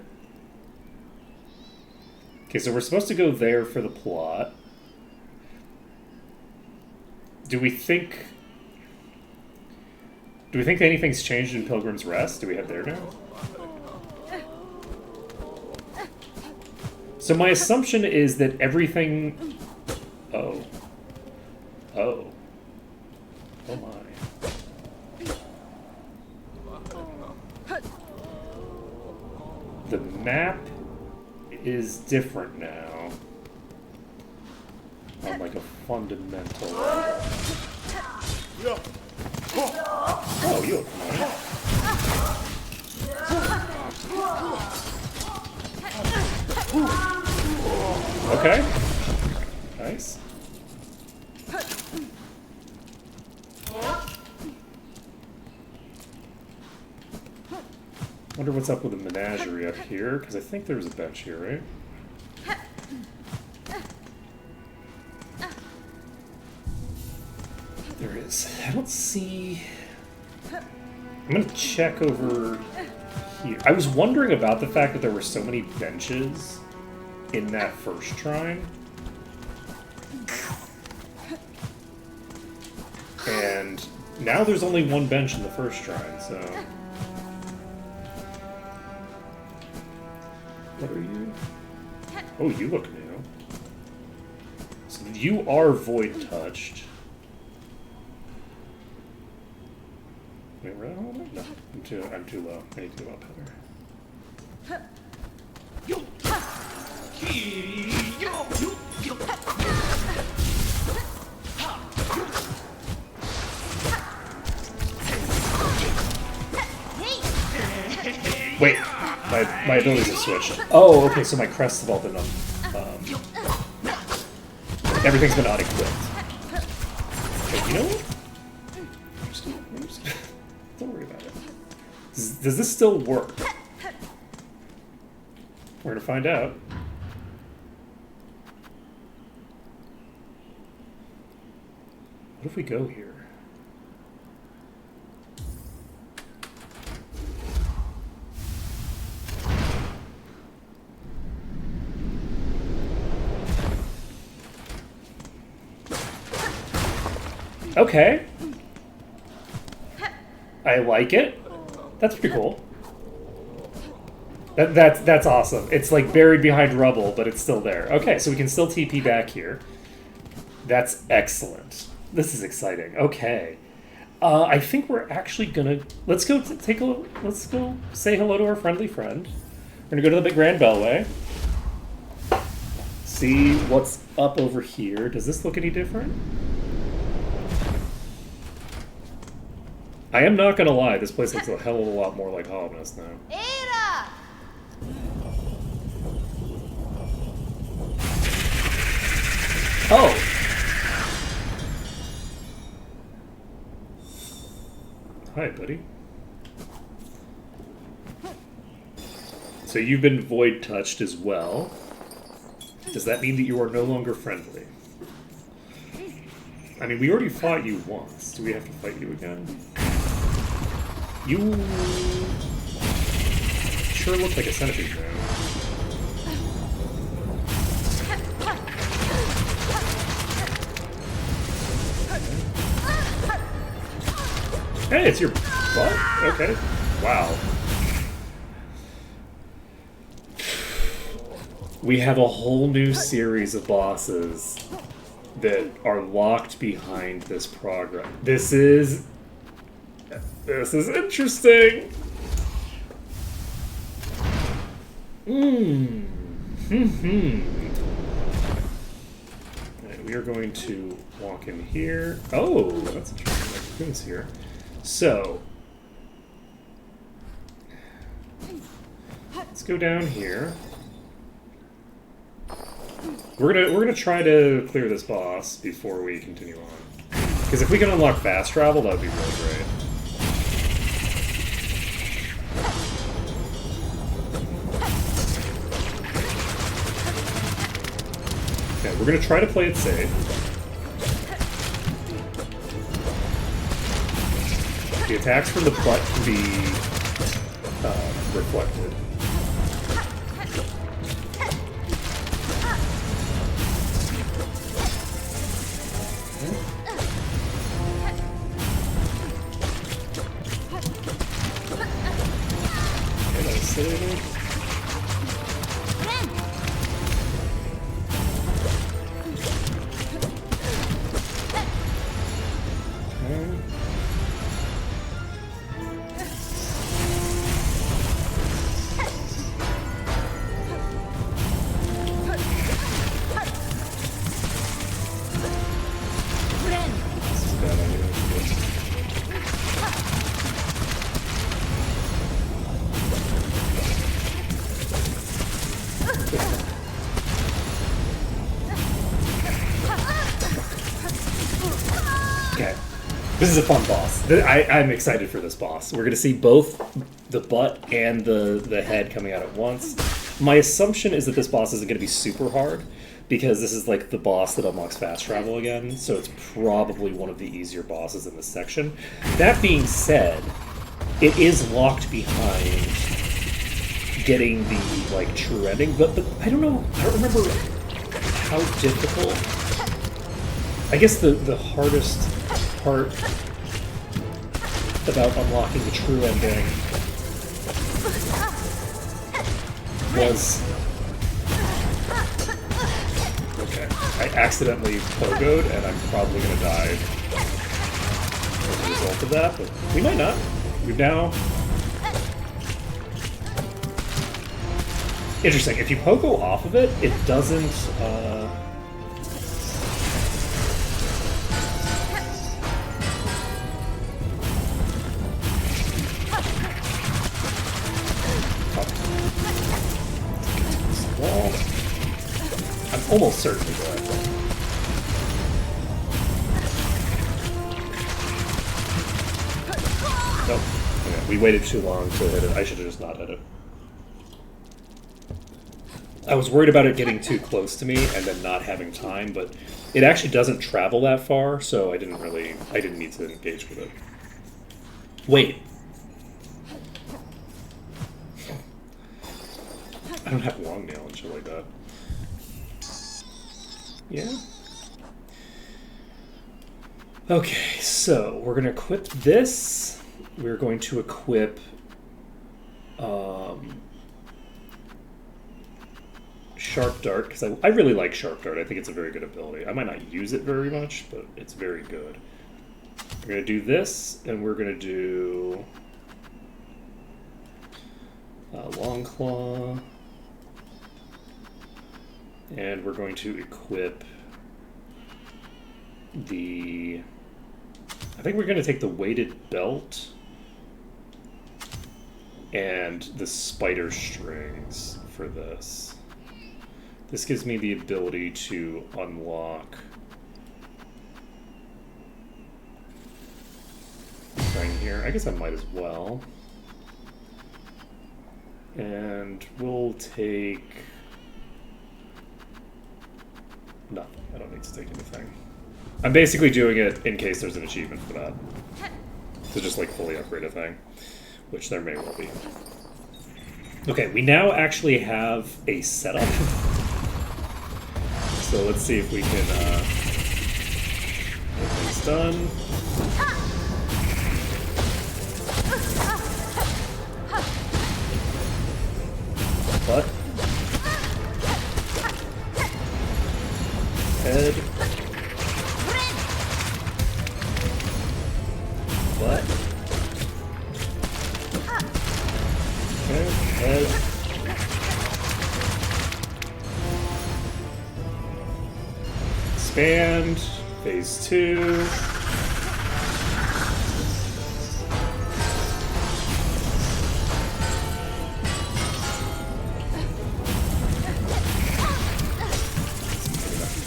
Okay, so we're supposed to go there for the plot. Do we think anything's changed in Pilgrim's Rest? Do we head there now? So my assumption is that everything... Oh. Oh. Oh my. The map is different now. On like a fundamental... Oh, you look nice. Okay. Nice. Wonder what's up with the menagerie up here, because I think there's a bench here, right? There is. I don't see... I'm gonna check over here. I was wondering about the fact that there were so many benches in that first shrine. And now there's only one bench in the first shrine, so... What are you? Oh, you look new. So you are void touched. Wait, really? No, I'm too low. I need to go up better. Wait, my abilities have switched. Oh, okay, so my crests have all been everything's been unequipped. Okay, you know what? Don't worry about it. Does this still work? We're gonna find out. What if we go here? Okay. I like it. That's pretty cool. That's awesome. It's like buried behind rubble, but it's still there. Okay, so we can still TP back here. That's excellent. This is exciting. Okay. I think we're actually gonna... Let's go let's go say hello to our friendly friend. We're gonna go to the Big Grand Bellway. See what's up over here. Does this look any different? I am not gonna lie, this place looks a hell of a lot more like Hobbiness now. Ada! Oh! Hi, buddy. So you've been void touched as well. Does that mean that you are no longer friendly? I mean, we already fought you once. Do we have to fight you again? You sure look like a centipede now. Hey, it's your butt? Okay. Wow. We have a whole new series of bosses that are locked behind this progress. This is interesting. Alright, we are going to walk in here. Oh, that's interesting. Raccoon's here. So let's go down here. We're gonna try to clear this boss before we continue on. Because if we can unlock fast travel, that would be really great. Okay, we're gonna try to play it safe. The attacks from the butt can be reflected. This is a fun boss. I'm excited for this boss. We're going to see both the butt and the head coming out at once. My assumption is that this boss isn't going to be super hard, because this is like the boss that unlocks fast travel again, so it's probably one of the easier bosses in this section. That being said, it is locked behind getting the like true ending, but I don't know. I don't remember how difficult. I guess the hardest part about unlocking the true ending was... Okay, I accidentally pogoed, and I'm probably going to die as a result of that, but we might not. We've now... Interesting, if you pogo off of it, it doesn't... I'm almost certain to go after it. Nope. Okay, we waited too long to hit it. I should have just not hit it. I was worried about it getting too close to me and then not having time, but it actually doesn't travel that far, so I didn't need to engage with it. Wait. I don't have long nail and shit like that. Yeah? Okay, so we're going to equip this. We're going to equip Sharp Dart, because I really like Sharp Dart. I think it's a very good ability. I might not use it very much, but it's very good. We're going to do this, and we're going to do Long Claw. And we're going to equip the... I think we're going to take the weighted belt and the spider strings for this. This gives me the ability to unlock thing here. I guess I might as well. And we'll take... Nothing. I don't need to take anything. I'm basically doing it in case there's an achievement for that. To just like fully upgrade a thing. Which there may well be. Okay, we now actually have a setup. So let's see if we can get things done. Butt. Head. Butt. Okay, head. Expand. Phase 2.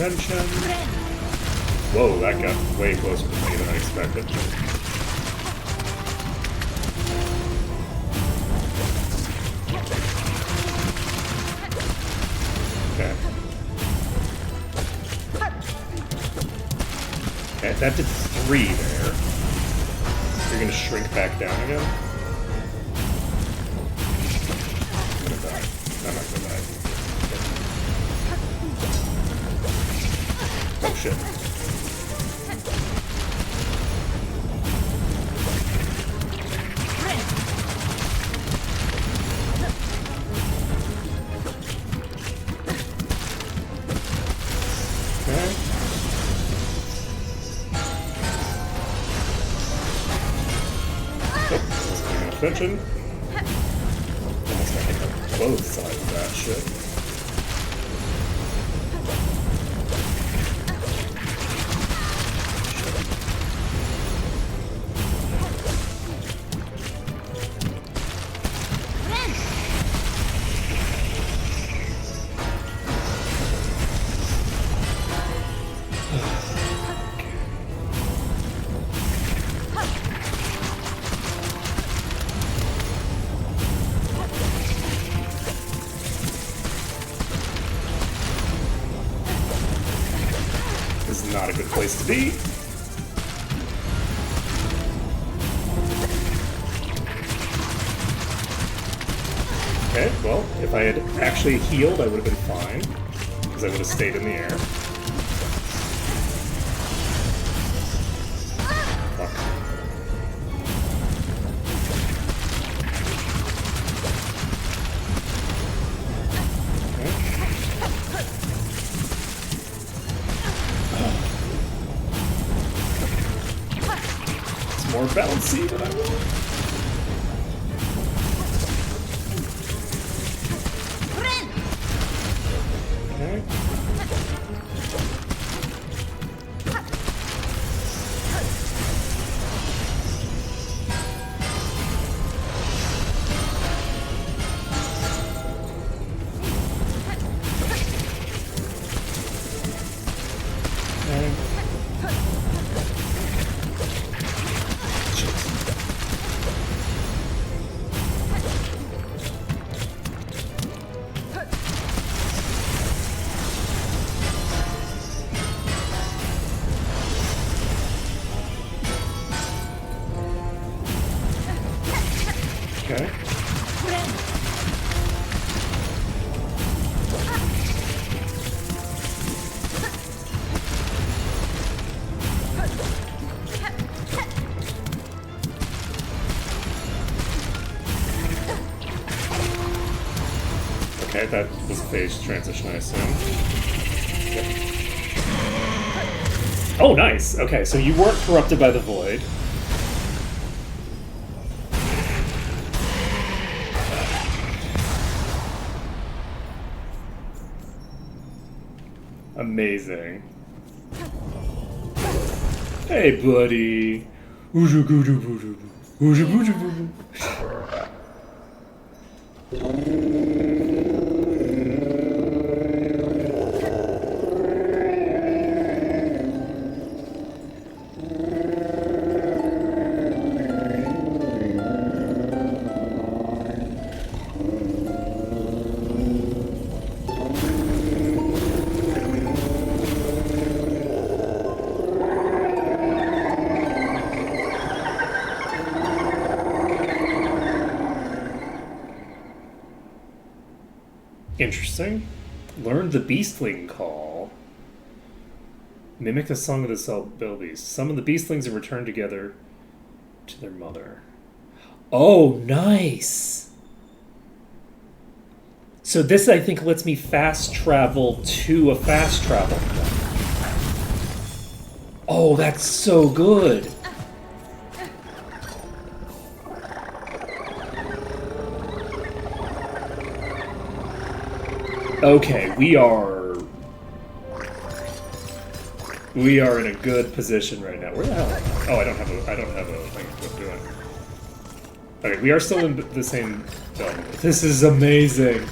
Attention. Whoa, that got way closer to me than I expected. Okay. Okay, that did 3 there. You're gonna shrink back down again? I'm gonna die. I'm not gonna die. Oh shit. Okay. Oh, wasn't paying attention. Almost got hit on both sides of that shit. This is not a good place to be. Okay, well, if I had actually healed, I would have been fine. Because I would have stayed in the air. Fuck. It's more bouncy than I want. Okay. Okay. Okay, that was a phase transition, I assume. Yep. Oh, nice! Okay, so you weren't corrupted by the void. Amazing. Hey, buddy. Interesting. Learn the Beastling call. Mimic the song of the Selbilbies. Summon the Beastlings and return together to their mother. Oh, nice! So this, I think, lets me fast travel to a fast travel point. Oh, that's so good! Okay, we are in a good position right now. Where the hell? Oh, I don't have a thing to do it. Okay, we are still in the same building. This is amazing.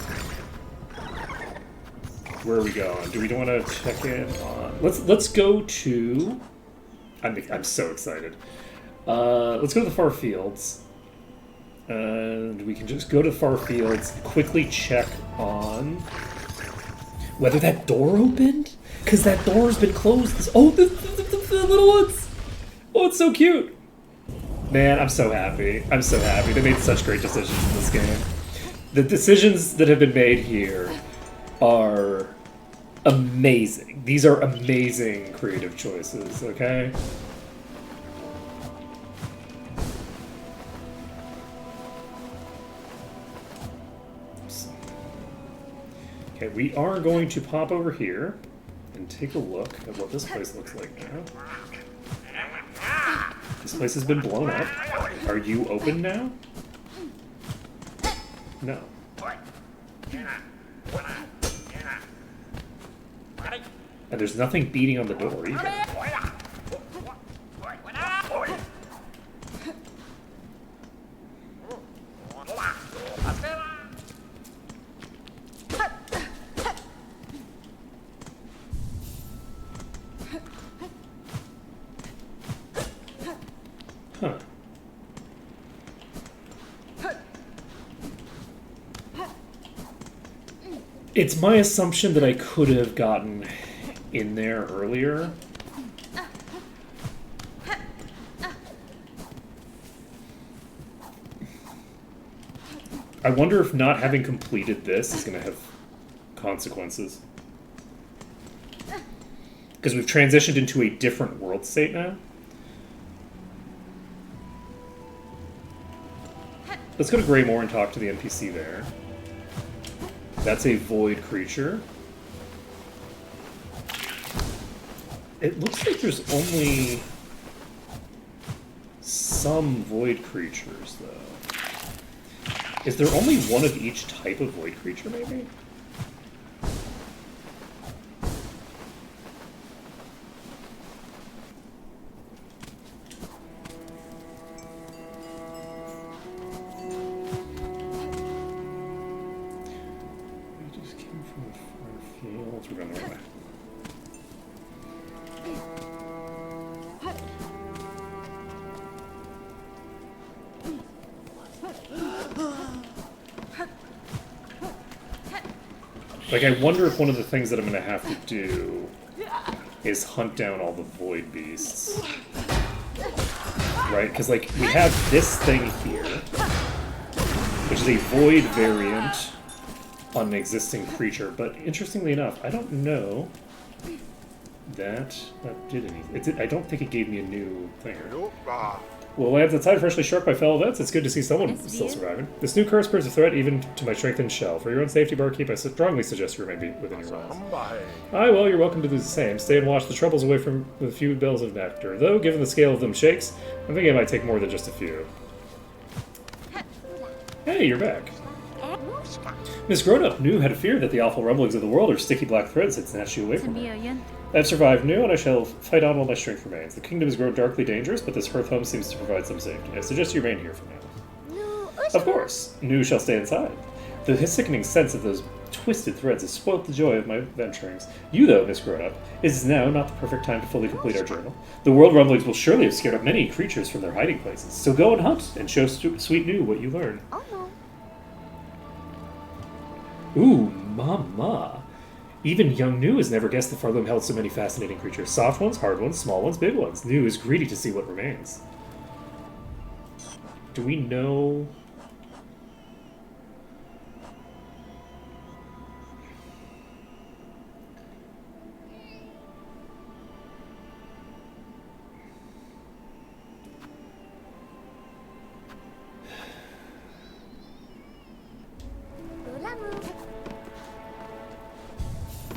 Where are we going? Do we want to check in on? Let's go to. I'm so excited. Let's go to the Far Fields. And we can just go to Far Fields, quickly check on whether that door opened? Because that door's been closed. Oh, the little ones! Oh, it's so cute! Man, I'm so happy. I'm so happy. They made such great decisions in this game. The decisions that have been made here are amazing. These are amazing creative choices, okay? Okay, we are going to pop over here and take a look at what this place looks like now. This place has been blown up. Are you open now? No. And there's nothing beating on the door either. Huh. It's my assumption that I could have gotten in there earlier, I wonder if not having completed this is going to have consequences. Because we've transitioned into a different world state now. Let's go to Greymoor and talk to the NPC there. That's a void creature. It looks like there's only some void creatures, though. Is there only one of each type of void creature, maybe? We just came from the far fields. We're going the right way. Like, I wonder if one of the things that I'm going to have to do is hunt down all the void beasts. Right? Because, like, we have this thing here, which is a void variant on an existing creature. But interestingly enough, I don't know that did anything. I don't think it gave me a new thing. Well, lands outside freshly struck by fellow vets. It's good to see someone still surviving. This new curse poses a threat even to my strengthened shell. For your own safety, barkeep, I strongly suggest you remain within your walls. Aye, well, you're welcome to do the same. Stay and watch the troubles away from the few bells of nectar. Though, given the scale of them shakes, I'm thinking it might take more than just a few. Hey, you're back. Miss Grownup knew had a fear that the awful rumblings of the world are sticky black threads that snatch you away from her. I've survived new, and I shall fight on while my strength remains. The kingdom has grown darkly dangerous, but this hearth home seems to provide some safety. I suggest you remain here for now. Of course, Nu shall stay inside. The sickening sense of those twisted threads has spoilt the joy of my venturings. You, though, Miss Grownup, it is now not the perfect time to fully complete our journal. The world rumblings will surely have scared up many creatures from their hiding places, so go and hunt, and show sweet Nu what you learn. Ooh, mama. Even young Nu has never guessed the Farloom held so many fascinating creatures. Soft ones, hard ones, small ones, big ones. Nu is greedy to see what remains. Do we know...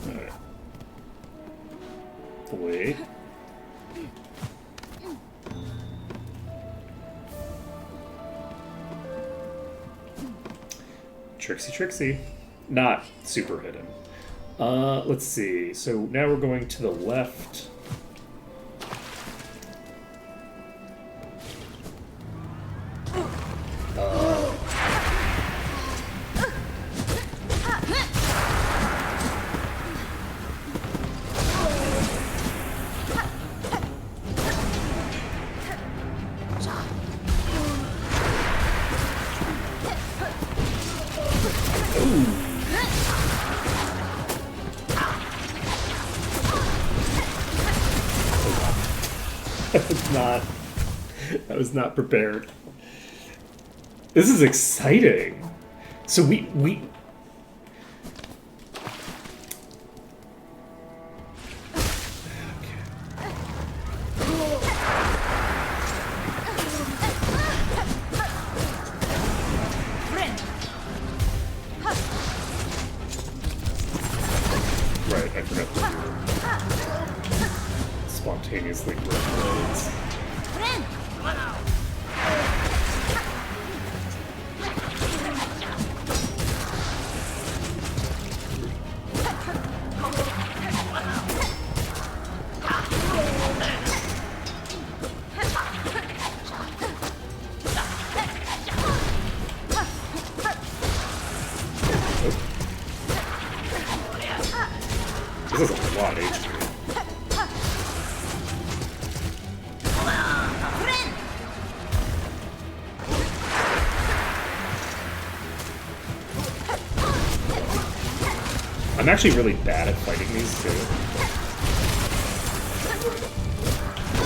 Alright. Wait. Trixie. Not super hidden. Let's see. So now we're going to the left. I was not prepared. This is exciting. So we right, I forgot to spontaneously break blades. This is a lot of HP. I'm actually really bad at fighting these too.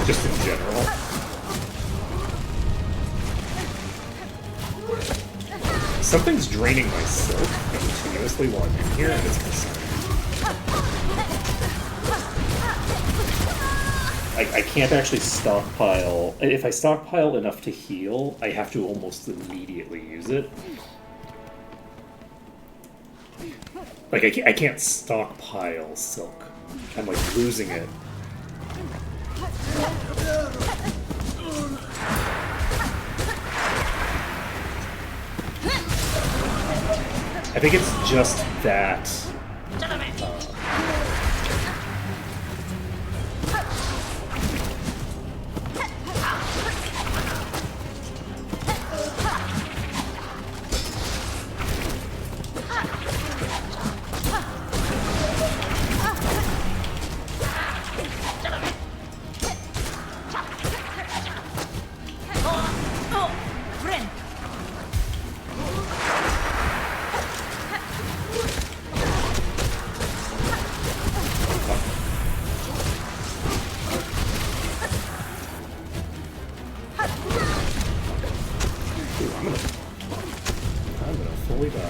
Just in general. Something's draining my silk continuously while I'm in here, and it's concerning. I can't actually stockpile. If I stockpile enough to heal, I have to almost immediately use it. Like, I can't stockpile silk. I'm, like, losing it. I think it's just that... I'm gonna fully die.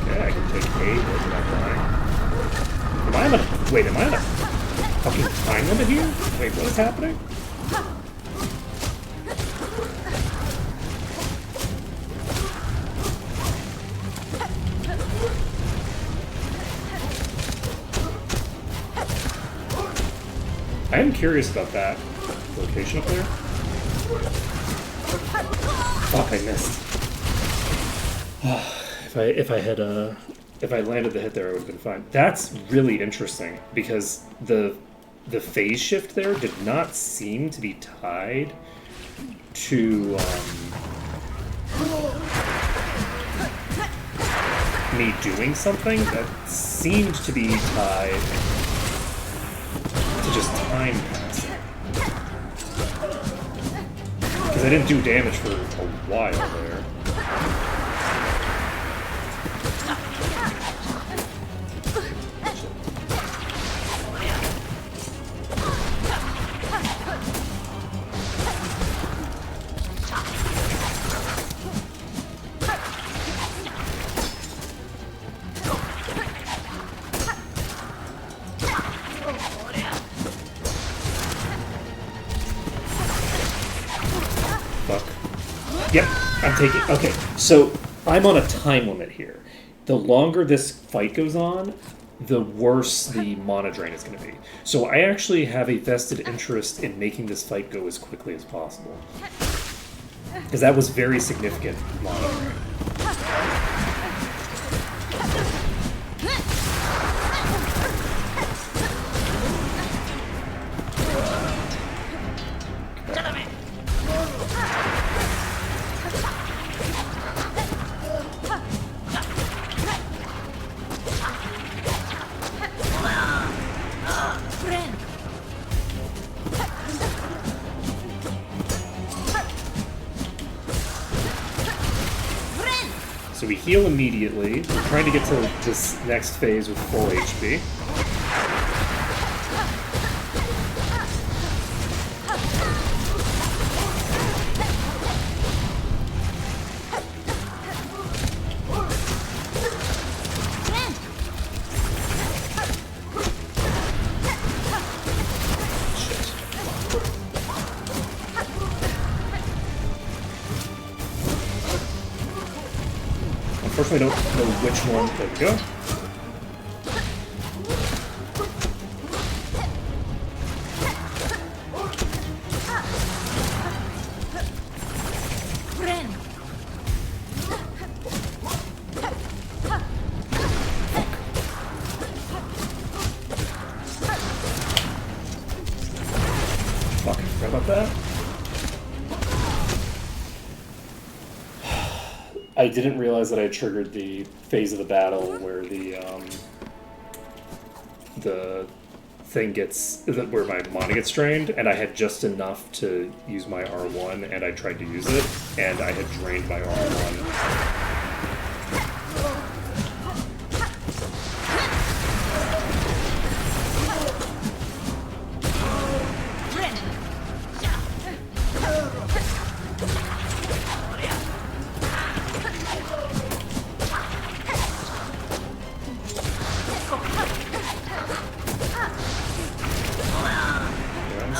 Okay, I can take 8 without dying. Wait, am I on a fucking time limit here? Wait, what is happening? I am curious about that location up there. Fuck, I missed. If I landed the hit there, I would have been fine. That's really interesting because the phase shift there did not seem to be tied to me doing something. That seemed to be tied to just time passing. Because I didn't do damage for a while there. Yep, I'm taking... Okay, so I'm on a time limit here. The longer this fight goes on, the worse the mana drain is going to be. So I actually have a vested interest in making this fight go as quickly as possible. Because that was very significant mana drain. So we heal immediately. We're trying to get to this next phase with full HP. Unfortunately, I don't know which one. There we go. Fuck, I forgot about that. I didn't realize that I triggered the phase of the battle where the thing where my mana gets drained, and I had just enough to use my R1, and I tried to use it, and I had drained my R1.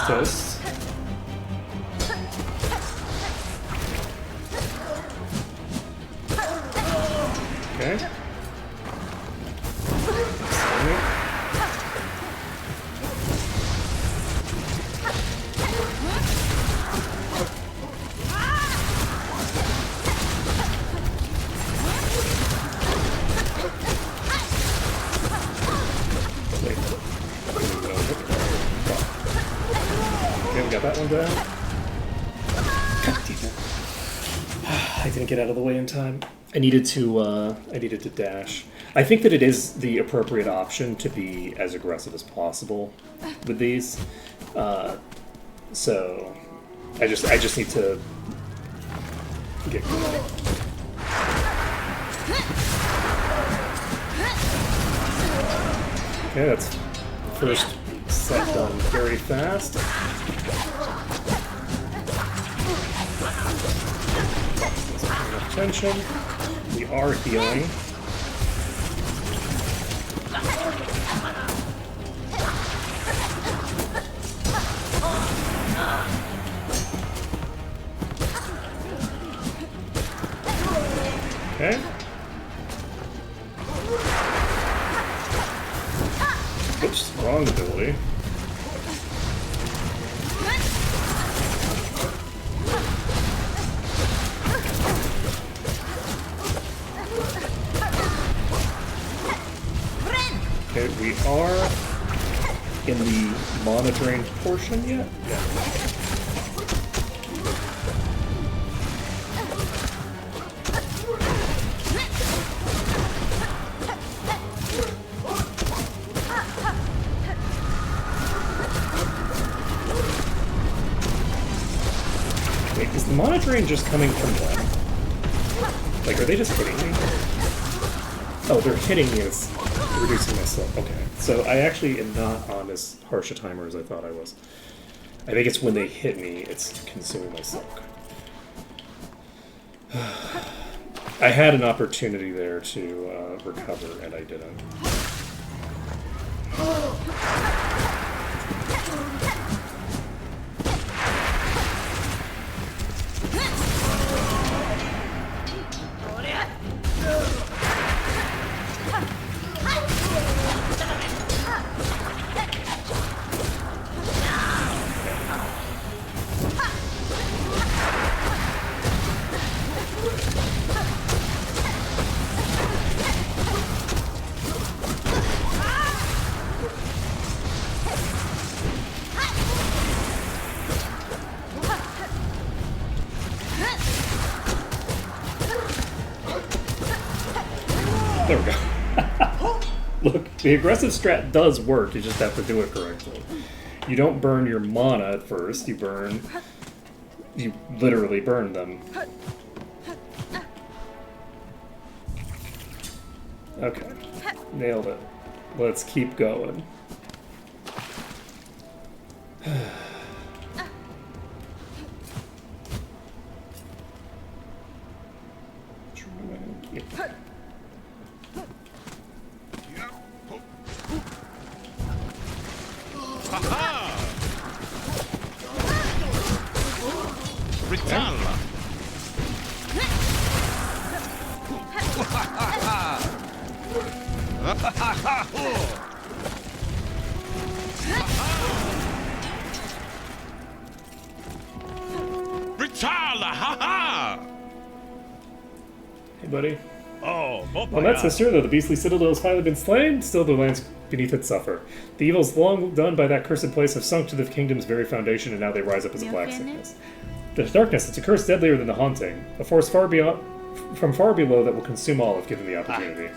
Toast. Okay. Got that one down. I didn't get out of the way in time. I needed to dash. I think that it is the appropriate option to be as aggressive as possible with these. So I just need to get going. Okay, that's first set done very fast. Attention. We are healing. Okay. Oops, wrong ability. Okay, we are in the mana drained portion yet? Yeah. Wait, is the mana drain just coming from them? Like, are they just hitting me? Oh, they're hitting me as reducing my silk. Okay, so I actually am not on as harsh a timer as I thought I was. I think it's when they hit me, it's consuming my silk. I had an opportunity there to recover, and I didn't. There we go. Look, the aggressive strat does work, you just have to do it correctly. You don't burn your mana at first, you literally burn them. Okay, nailed it. Let's keep going. Hey, buddy. Oh, On that sister, though the beastly citadel has finally been slain, still the lands beneath it suffer. The evils long done by that cursed place have sunk to the kingdom's very foundation, and now they rise up as a black sickness. The darkness, it's a curse deadlier than the haunting, a force far beyond, from far below that will consume all if given the opportunity.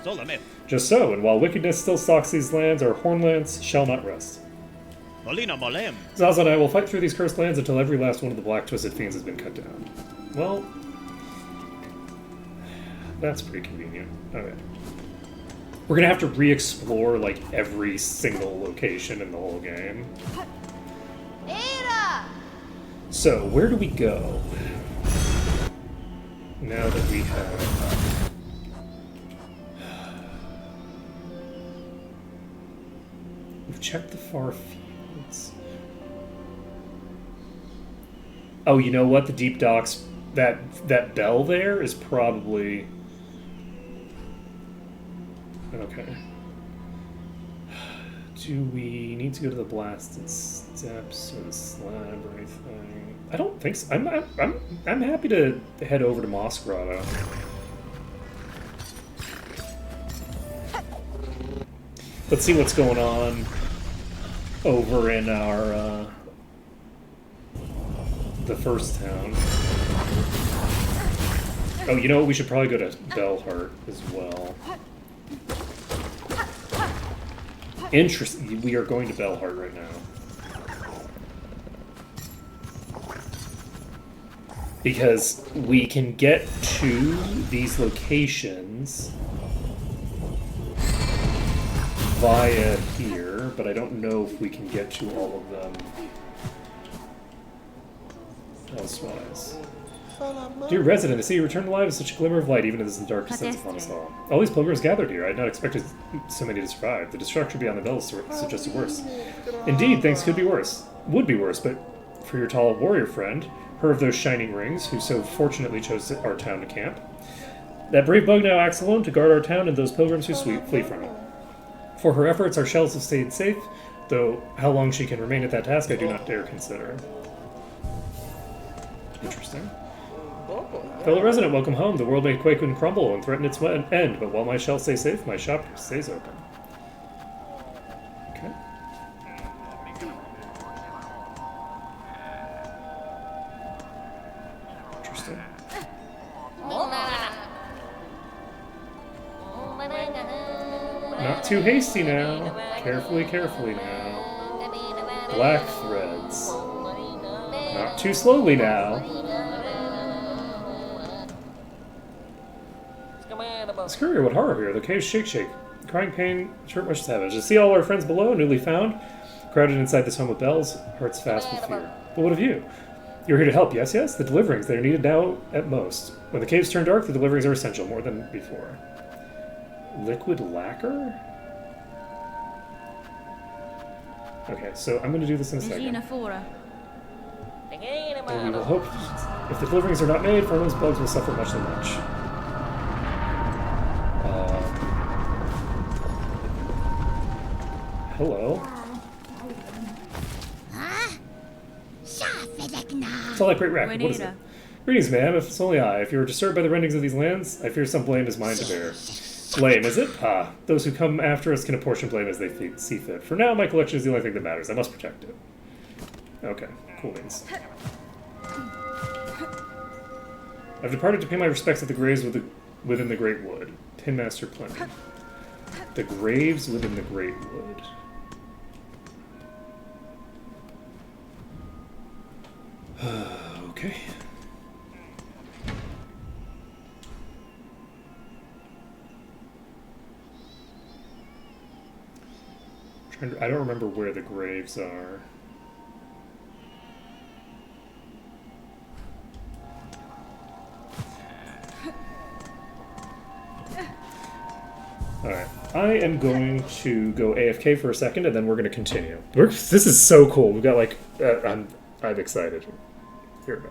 Just so, and while wickedness still stalks these lands, our hornlands shall not rest. Molina Molem. Zaza and I will fight through these cursed lands until every last one of the Black Twisted Fiends has been cut down. Well, that's pretty convenient. Okay. We're gonna have to re-explore, like, every single location in the whole game. Ada! So, where do we go? Now that we have... We've checked the far fields. Oh, you know what? The deep docks, that bell there is probably... Okay. Do we need to go to the blasted steps or the slab or anything? I don't think so. I'm happy to head over to Moss Grotto. Let's see what's going on over in our the first town. Oh, you know what? We should probably go to Bellheart as well. Interesting. We are going to Bellheart right now. Because we can get to these locations via here, but I don't know if we can get to all of them elsewise. Dear resident, I see you returned alive with such a glimmer of light, even as the dark descends upon us all. All these pilgrims gathered here. I had not expected so many to survive. The destruction beyond the bells suggested worse. Indeed, things could be worse. Would be worse, but for your tall warrior friend, her of those shining rings, who so fortunately chose our town to camp, that brave bug now acts alone to guard our town and those pilgrims who flee from it. For her efforts, our shells have stayed safe, though how long she can remain at that task I do not dare consider. Interesting. Fellow resident, welcome home. The world may quake and crumble and threaten its end, but while my shell stays safe, my shop stays open. Okay. Interesting. Not too hasty now. Carefully, carefully now. Black threads. Not too slowly now. Scurry, what horror here. The caves shake. Crying pain, short much savage. To see all our friends below, newly found, crowded inside this home of bells, hearts fast with fear. But what of you? You're here to help, yes? The deliverings, they are needed now at most. When the caves turn dark, the deliverings are essential, more than before. Liquid lacquer? Okay, so I'm going to do this in a second. And we will hope, if the deliverings are not made, Fernland's bugs will suffer much too much. Hello. Tell that great racket. What is it? Greetings, ma'am. If it's only I. If you are disturbed by the rendings of these lands, I fear some blame is mine to bear. Blame, is it? Ah, those who come after us can apportion blame as they see fit. For now, my collection is the only thing that matters. I must protect it. Okay, cool beans. I've departed to pay my respects at the graves within the Great Wood. Pinmaster Plenty. The graves within the Great Wood. Okay. I don't remember where the graves are. Alright, I am going to go AFK for a second, and then we're going to continue. This is so cool. We've got, like, I'm excited. Here we go.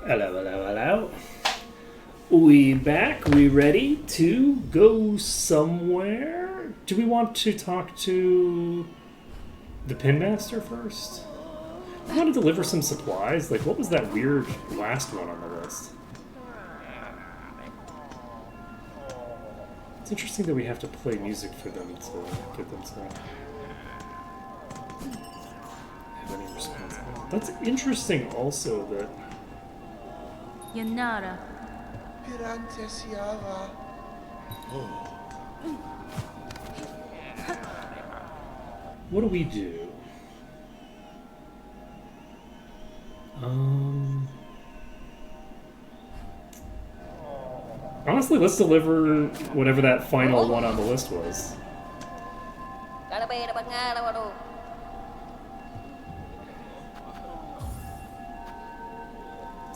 Hello, hello, hello. We back. We ready to go somewhere? Do we want to talk to the Pinmaster first? I want to deliver some supplies. Like, what was that weird last one on the list? It's interesting that we have to play music for them to get them to have any response. That's interesting also that... Yanara. What do we do? Honestly, let's deliver whatever that final one on the list was.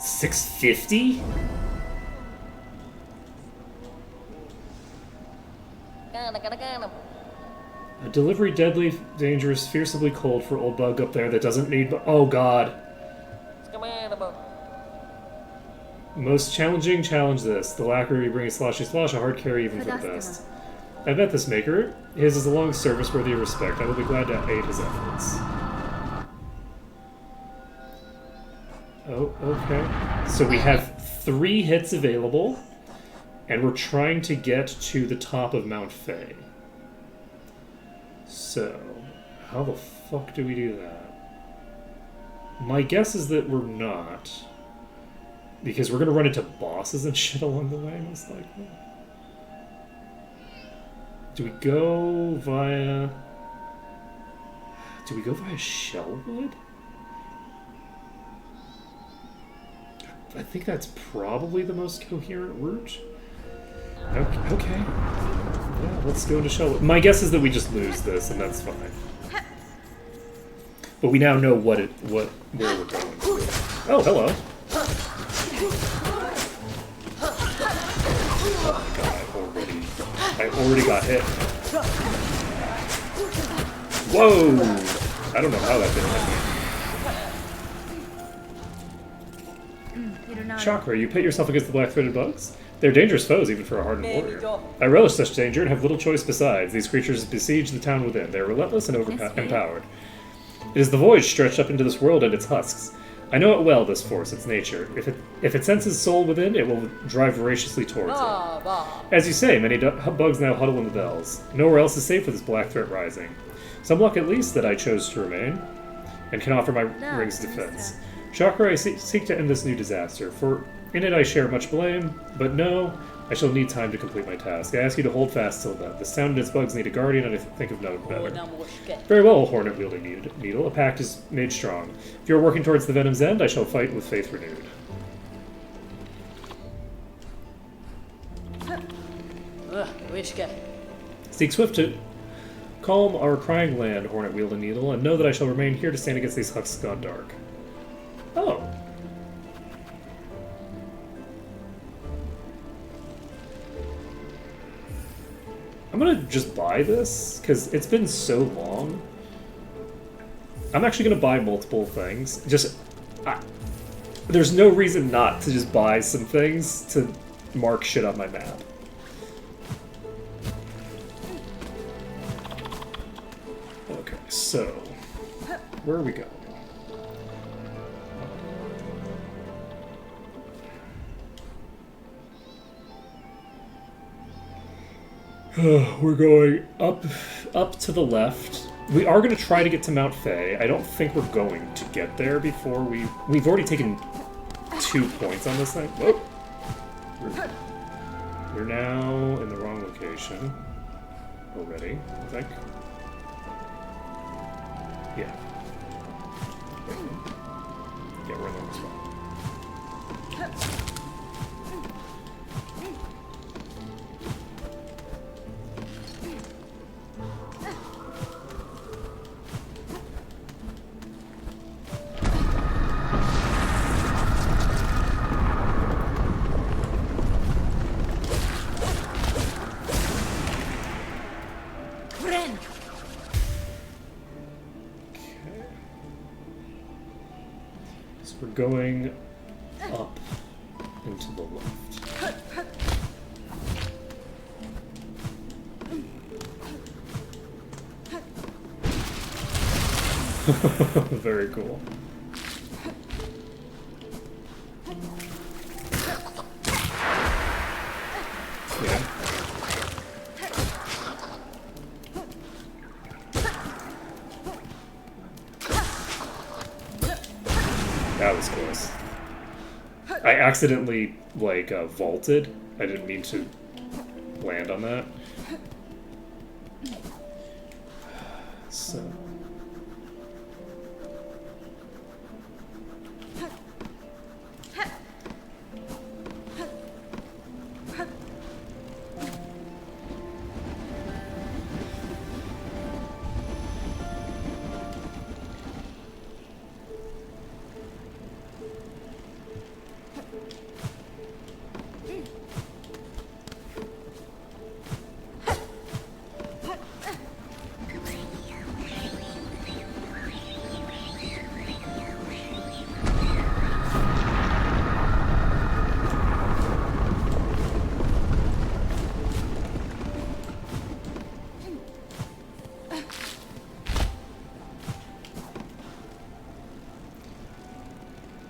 650? A delivery deadly, dangerous, fiercely cold for old bug up there that doesn't need... Oh god. Most challenging, challenge this. The lacquer you bring a sloshy slosh, a hard carry even for the best. I bet this maker. His is a long service worthy of respect. I will be glad to aid his efforts. Oh, okay. So we have 3 hits available, and we're trying to get to the top of Mount Fay. So, how the fuck do we do that? My guess is that we're not. Because we're going to run into bosses and shit along the way, most likely. Do we go via... Do we go via Shellwood? I think that's probably the most coherent route. Okay. Yeah, let's go into Shellwood. My guess is that we just lose this, and that's fine. But we now know where we're going. Oh, hello. Oh my god, I already got hit. Whoa! I don't know how that didn't hit me. Chakra, you pit yourself against the black-throated bugs? They're dangerous foes, even for a hardened warrior. I relish such danger and have little choice besides. These creatures besiege the town within. They are relentless and empowered. It is the void stretched up into this world and its husks. I know it well, this force, its nature. If it senses soul within, it will drive voraciously towards it. As you say, many bugs now huddle in the bells. Nowhere else is safe for this black threat rising. Some luck at least that I chose to remain, and can offer my ring's defense. Chakra, I seek to end this new disaster, for in it I share much blame, but no, I shall need time to complete my task. I ask you to hold fast till then. This town and its bugs need a guardian, and I think of none better. Very well, Hornet-wielding Needle. A pact is made strong. If you are working towards the Venom's end, I shall fight with faith renewed. Seek swift to calm our crying land, Hornet-wielding Needle, and know that I shall remain here to stand against these husks gone dark. Oh. I'm gonna just buy this, because it's been so long. I'm actually gonna buy multiple things. There's no reason not to just buy some things to mark shit on my map. Okay, so... where are we going? We're going up to the left. We are going to try to get to Mount Fay. I don't think we're going to get there before we've already taken 2 points on this thing. Whoa. We're now in the wrong location already, I think. Yeah. Yeah, we're in the wrong spot. Going up and to the left. Very cool. Yeah. That was close. I accidentally, like, vaulted. I didn't mean to land on that. So...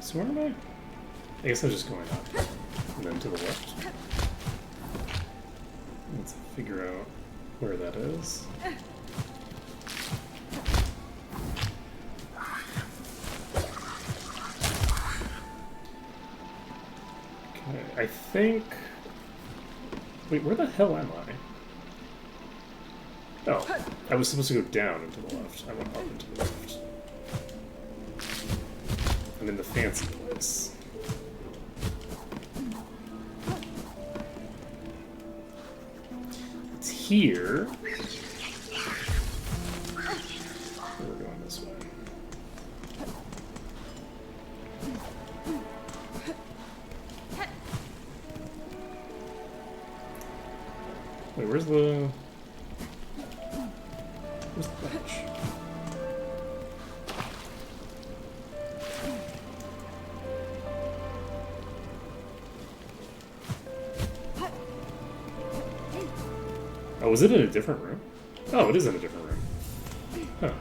So where am I? I guess I'm just going up. And then to the left. Let's figure out where that is. Okay, I think... Wait, where the hell am I? Oh, I was supposed to go down and to the left. I went up and to the left. I'm in the fancy place. It's here. We're going this way. Wait, where's the bench? Oh, was it in a different room? Oh, it is in a different room. Huh.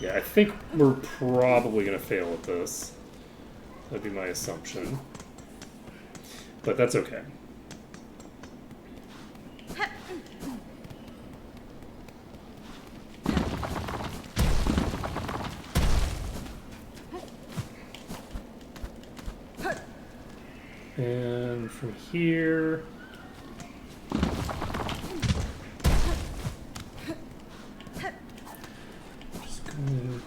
Yeah, I think we're probably gonna fail at this. That'd be my assumption. But that's okay. And from here... Just gonna...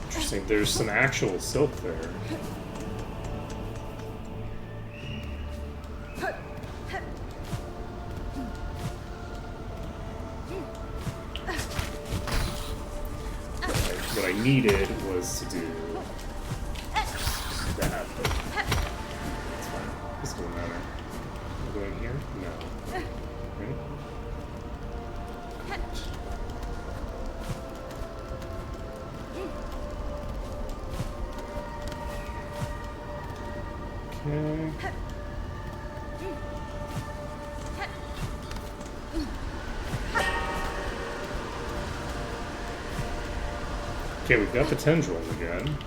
Interesting, there's some actual silk there. What I needed was to do that. It's fine. This doesn't matter. Am I going here? No. Right? Okay. Okay, we've got the tendrils again.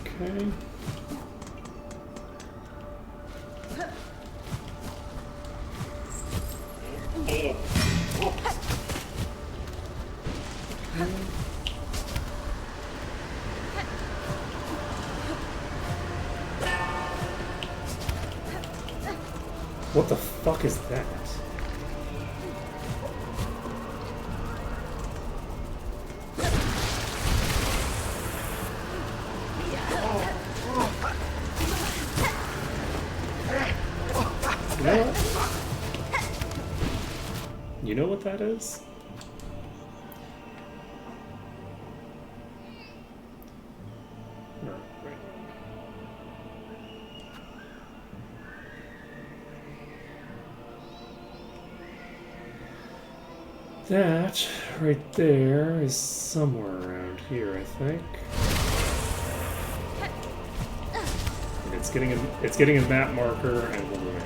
Okay. What the fuck is that? You know what? You know what that is? No, right. That right there is somewhere around here, I think. And it's getting a map marker, and we're moving on.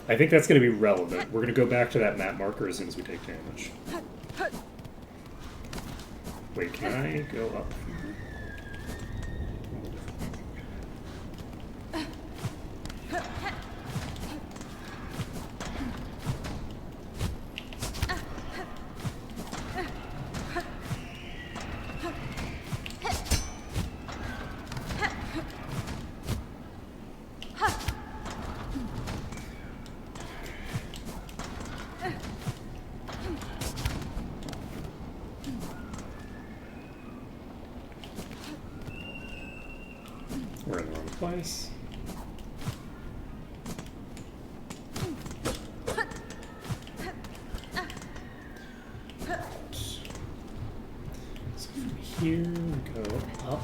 I think that's going to be relevant. We're going to go back to that map marker as soon as we take damage. Wait, can I go up? We're in the wrong place. So from here we go up.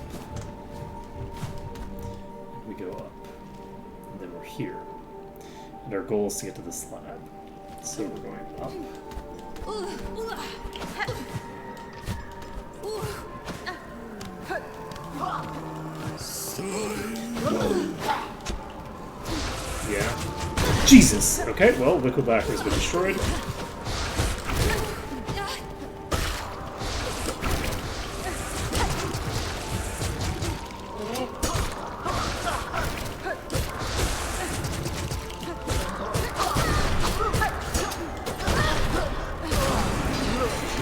And we go up. And then we're here. And our goal is to get to the slab. So we're going up. Yeah. Jesus! Okay, well, Liquidback has been destroyed.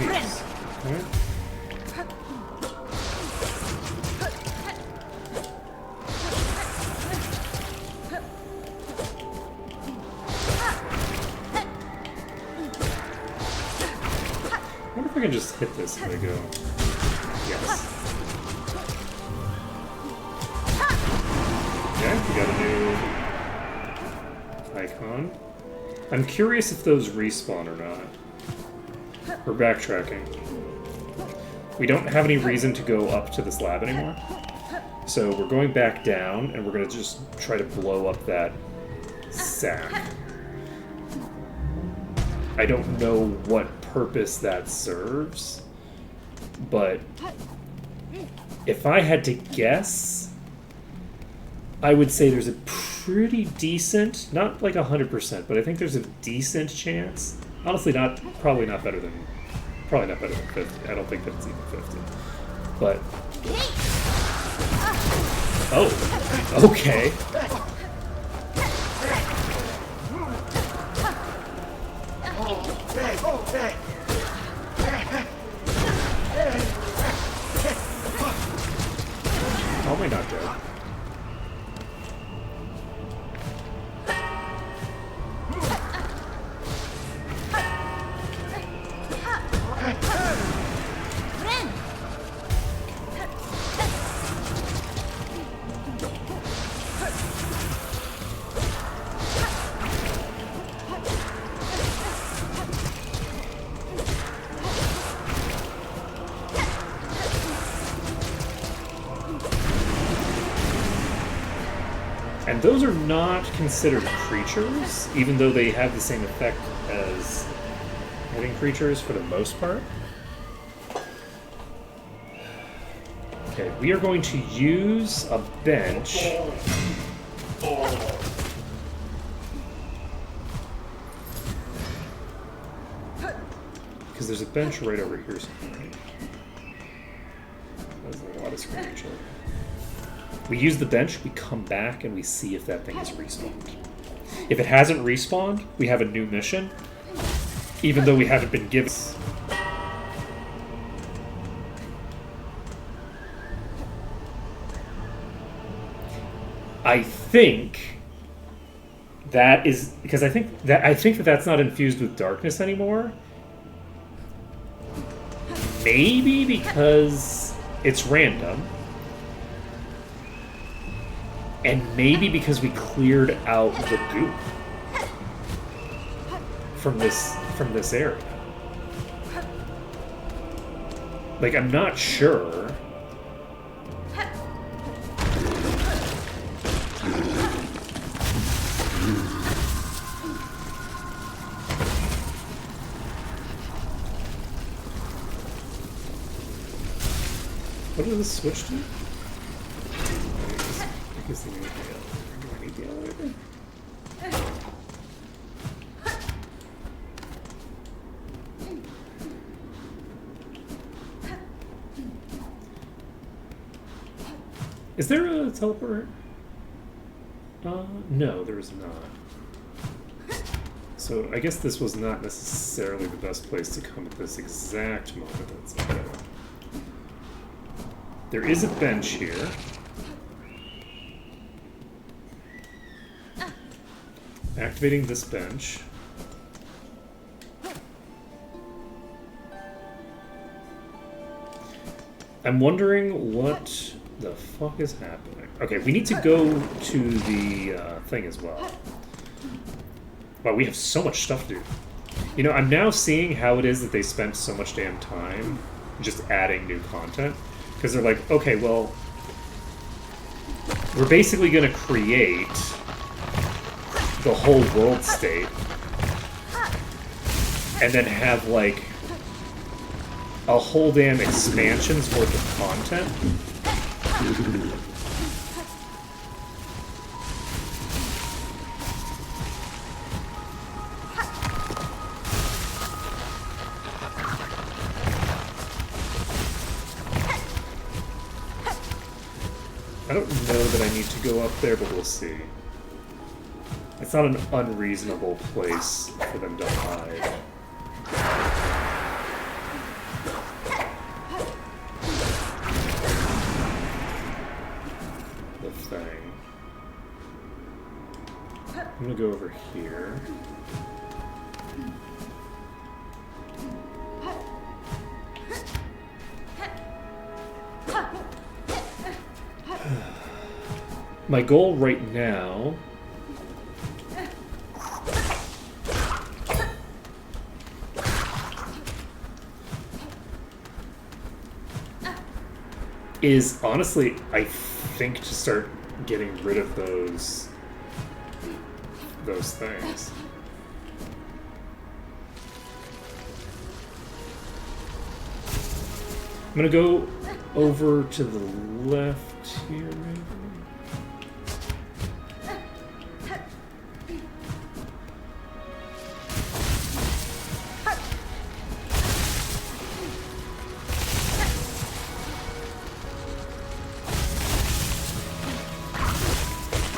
Jeez. Okay. I wonder if I can just hit this if I go. Yes. Okay, we got a new icon. I'm curious if those respawn or not. We're backtracking. We don't have any reason to go up to this lab anymore. So we're going back down, and we're going to just try to blow up that sack. I don't know what purpose that serves, but if I had to guess, I would say there's a pretty decent, not like 100%, but I think there's a decent chance. Honestly, probably not better than 50. I don't think that it's even 50. But oh, okay. How am I not dead? And those are not considered creatures, even though they have the same effect as hitting creatures for the most part. Okay, we are going to use a bench. Because there's a bench right over here somewhere. There's a lot of screamage. We use the bench, we come back, and we see if that thing has respawned. If it hasn't respawned, we have a new mission, even though we haven't been given. I think that is because I think that that's not infused with darkness anymore. Maybe because it's random. And maybe because we cleared out the goop from this area. Like, I'm not sure. What did this switch to? I guess they need the elevator. Do I need the elevator? Is there a teleport? No, there is not. So I guess this was not necessarily the best place to come at this exact moment. That's okay. There is a bench here. Activating this bench. I'm wondering what the fuck is happening. Okay, we need to go to the thing as well. Wow, we have so much stuff to do. You know, I'm now seeing how it is that they spent so much damn time just adding new content. Because they're like, okay, well, we're basically going to create the whole world state and then have, like, a whole damn expansion's worth of content. I don't know that I need to go up there, but we'll see. It's not an unreasonable place for them to hide. The thing. I'm gonna go over here. My goal right now is honestly, I think, to start getting rid of those things. I'm gonna go over to the left here, maybe.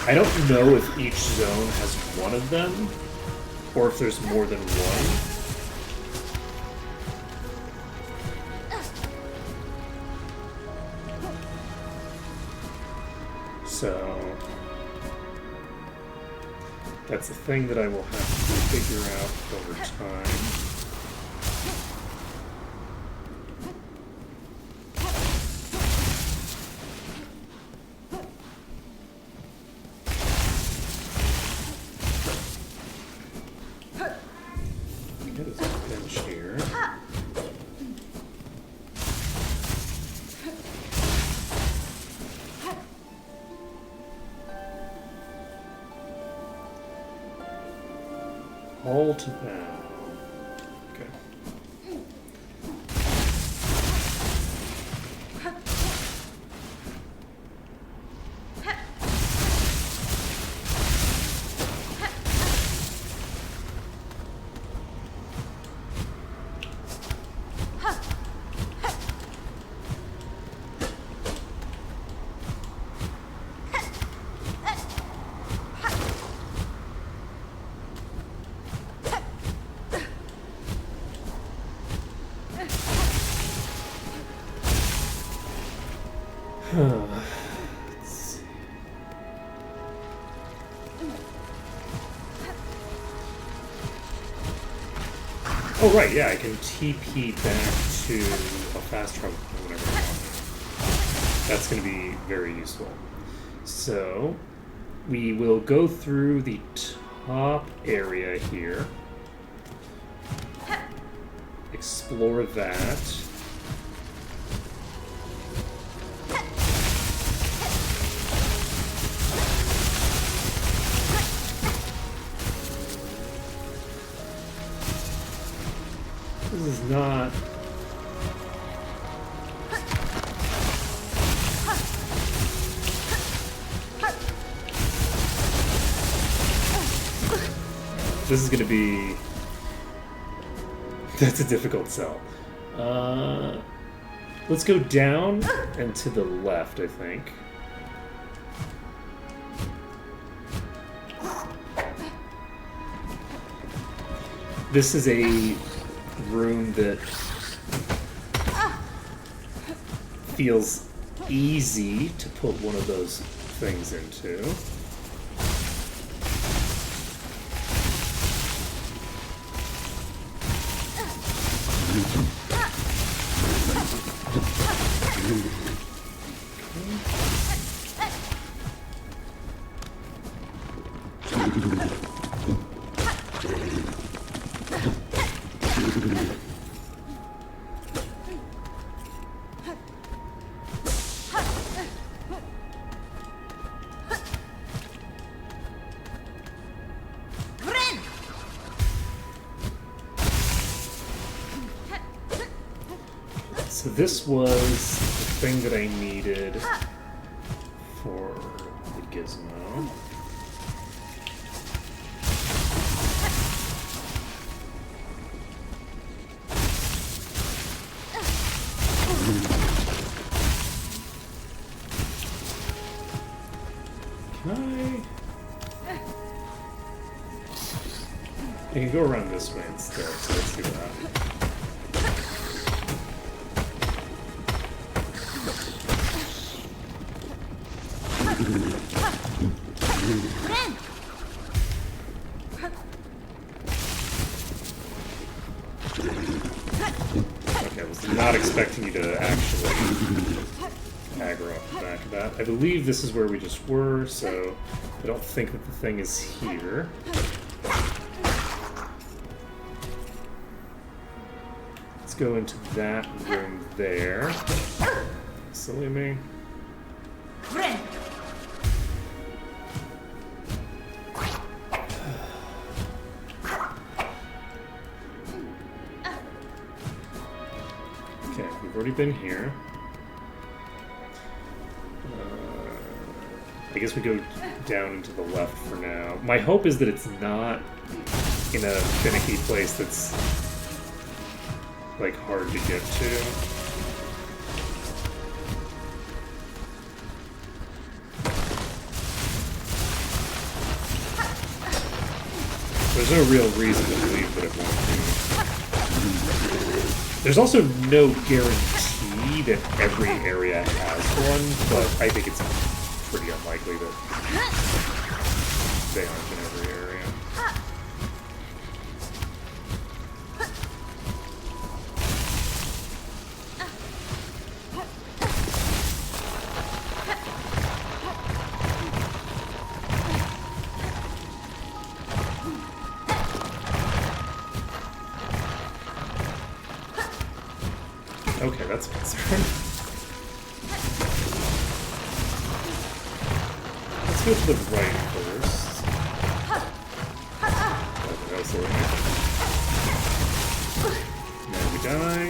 I don't know if each zone has one of them, or if there's more than one. So that's a thing that I will have to figure out over time. All to now. Okay. Let's see. Oh, right, yeah, I can TP back to a fast travel whenever I want. That's going to be very useful. So, we will go through the top area here. Explore that. This is not... This is going to be... That's a difficult sell. Let's go down and to the left, I think. This is a room that feels easy to put one of those things into. So this was the thing that I needed for the gizmo. Can I can go around this way instead, so let's do that. Okay, I was not expecting you to actually aggro off the back of that. I believe this is where we just were, so I don't think that the thing is here. Let's go into that room there. Silly me. Okay, we've already been here. I guess we go down and to the left for now. My hope is that it's not in a finicky place that's like hard to get to. There's no real reason to believe that it won't be. There's also no guarantee that every area has one, but I think it's pretty unlikely that they aren't in every area. Okay, that's a concern. Let's go to the right first. That was now we die.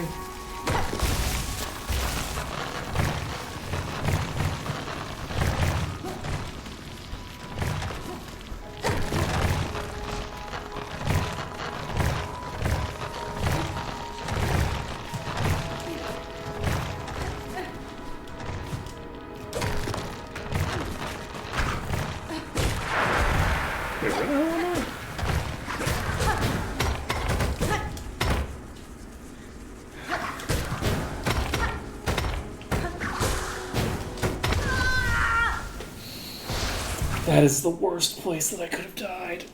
That is the worst place that I could have died.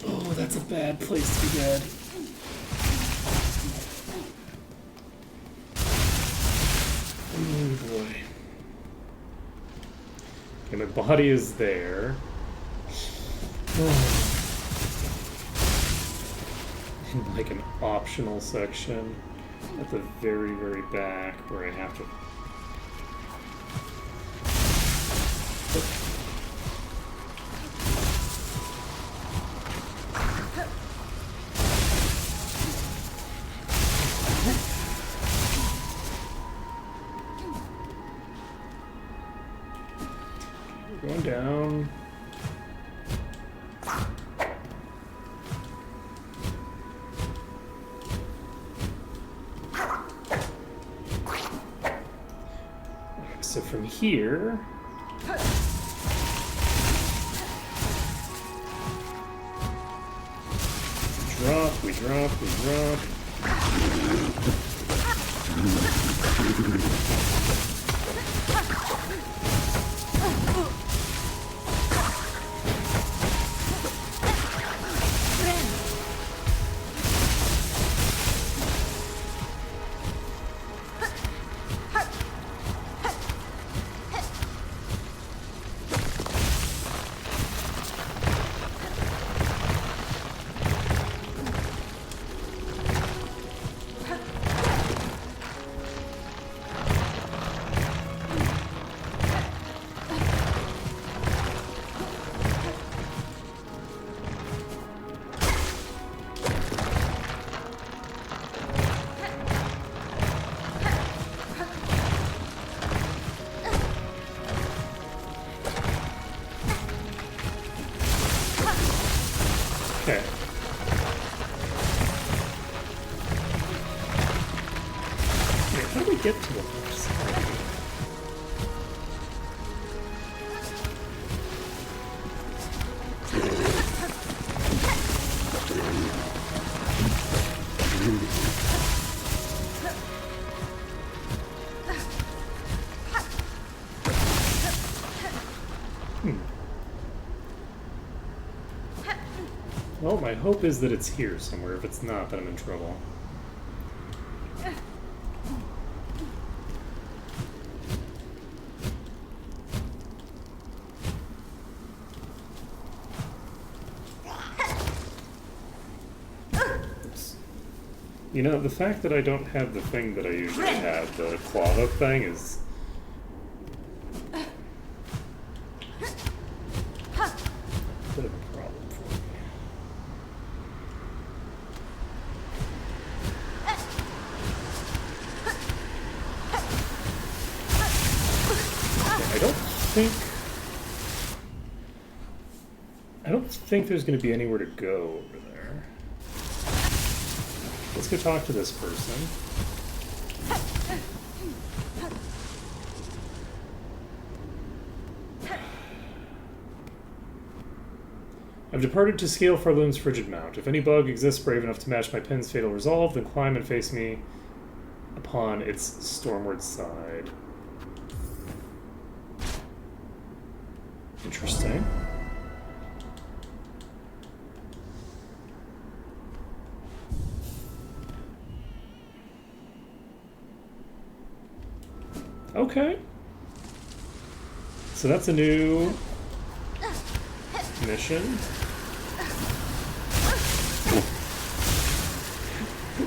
Oh, that's a bad place to be dead. Okay, my body is there. In like an optional section at the very, very back where I have to. We're going down. So from here, we drop. Okay. Wait, how do we get to the other side? Well, my hope is that it's here somewhere. If it's not, then I'm in trouble. Oops. You know, the fact that I don't have the thing that I usually have, the claw hook thing, is... a bit of a problem for me. I don't think there's going to be anywhere to go over there. Let's go talk to this person. I've departed to scale Farloon's frigid mount. If any bug exists brave enough to match my pen's fatal resolve, then climb and face me upon its stormward side. Interesting. Okay. So that's a new mission.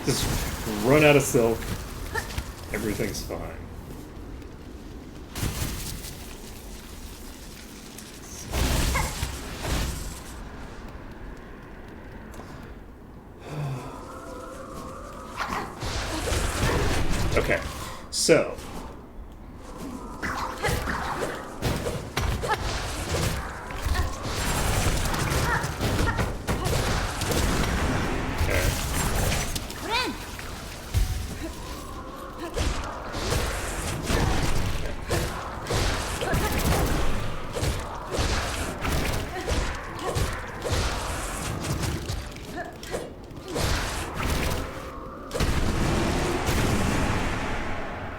Just run out of silk. Everything's fine. Okay, so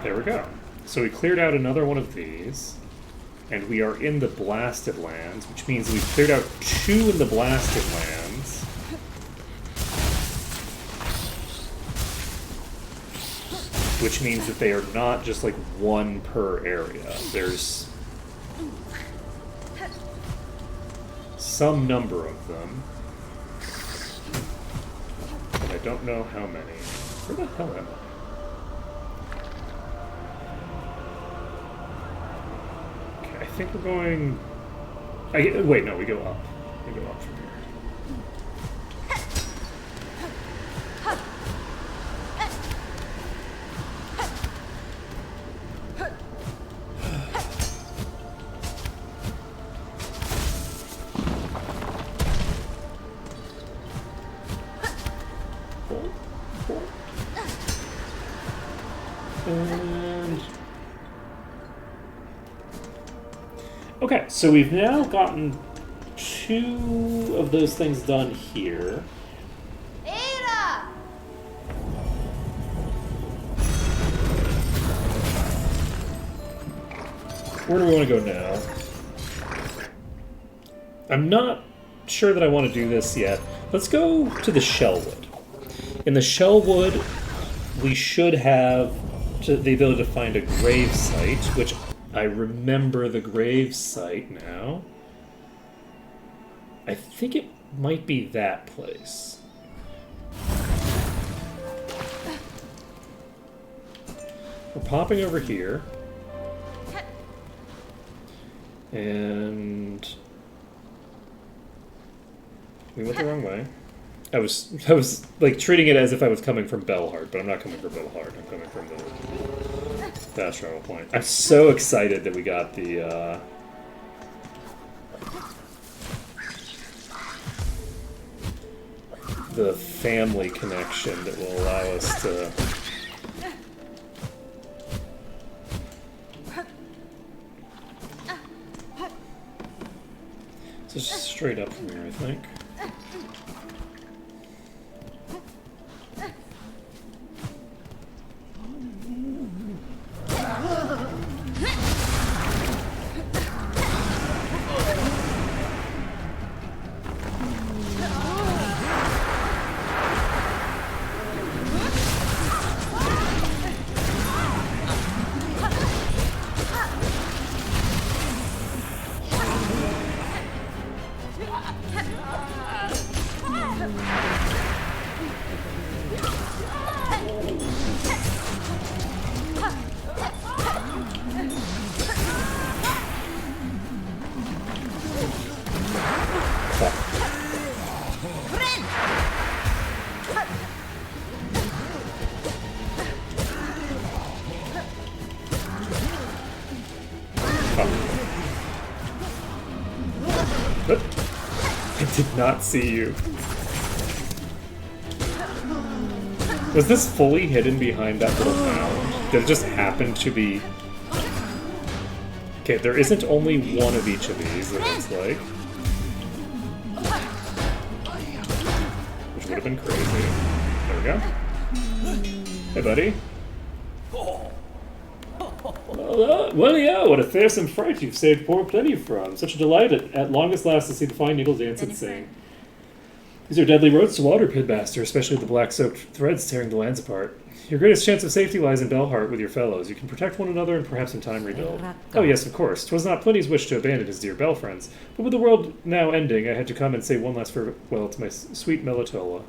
there we go. So we cleared out another one of these, and we are in the Blasted Lands, which means we've cleared out 2 in the Blasted Lands. Which means that they are not just like 1 per area. There's some number of them. But I don't know how many. Where the hell am I? Okay, I think we're going... wait, no, we go up. We go up from here. And... okay, so we've now gotten 2 of those things done here. Ada! Where do we want to go now? I'm not sure that I want to do this yet. Let's go to the Shellwood. In the Shellwood, we should have the ability to find a grave site, which I remember the grave site now. I think it might be that place. We're popping over here. And we went the wrong way. I was like treating it as if I was coming from Belhard, but I'm not coming from Belhard. I'm coming from the fast travel point. I'm so excited that we got the family connection that will allow us to just straight up from here, I think. I did not see you. Was this fully hidden behind that little mound? Did it just happen to be... okay, there isn't only one of each of these, it looks like. Which would have been crazy. There we go. Hey, buddy. Well, yeah, what a fearsome fright you've saved poor Plenty from. Such a delight at longest last to see the fine needle dance and sing. These are deadly roads to water, Pitmaster, especially the black-soaked threads tearing the lands apart. Your greatest chance of safety lies in Belhart with your fellows. You can protect one another and perhaps in time rebuild. Oh yes, of course. 'Twas not Plenty's wish to abandon his dear Bell friends, but with the world now ending, I had to come and say one last farewell to my sweet Melitola.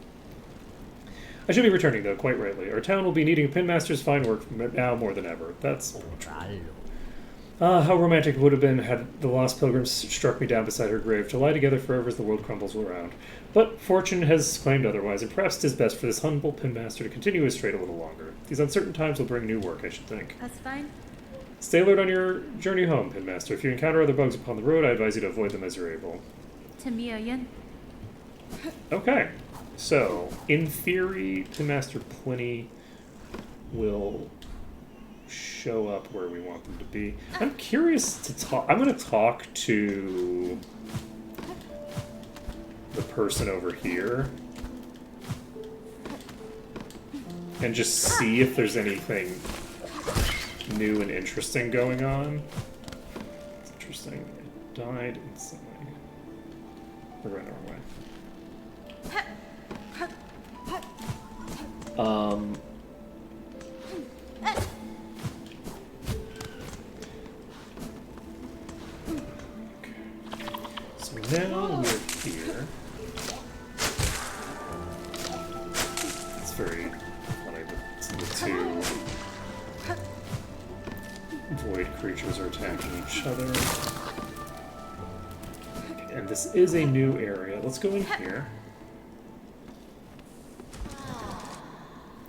I should be returning, though, quite rightly. Our town will be needing a Pinmaster's fine work now more than ever. That's... how romantic it would have been had the lost pilgrims struck me down beside her grave, to lie together forever as the world crumbles around. But fortune has claimed otherwise, and perhaps 'tis best for this humble Pinmaster to continue his trade a little longer. These uncertain times will bring new work, I should think. That's fine. Stay alert on your journey home, Pinmaster. If you encounter other bugs upon the road, I advise you to avoid them as you're able. Okay. So, in theory, Pinmaster Plenty will show up where we want them to be. I'm curious to talk... I'm going to talk to the person over here and just see if there's anything new and interesting going on. It's interesting. It died instantly. We're going the wrong way. So now we void creatures are attacking each other. And this is a new area. Let's go in here.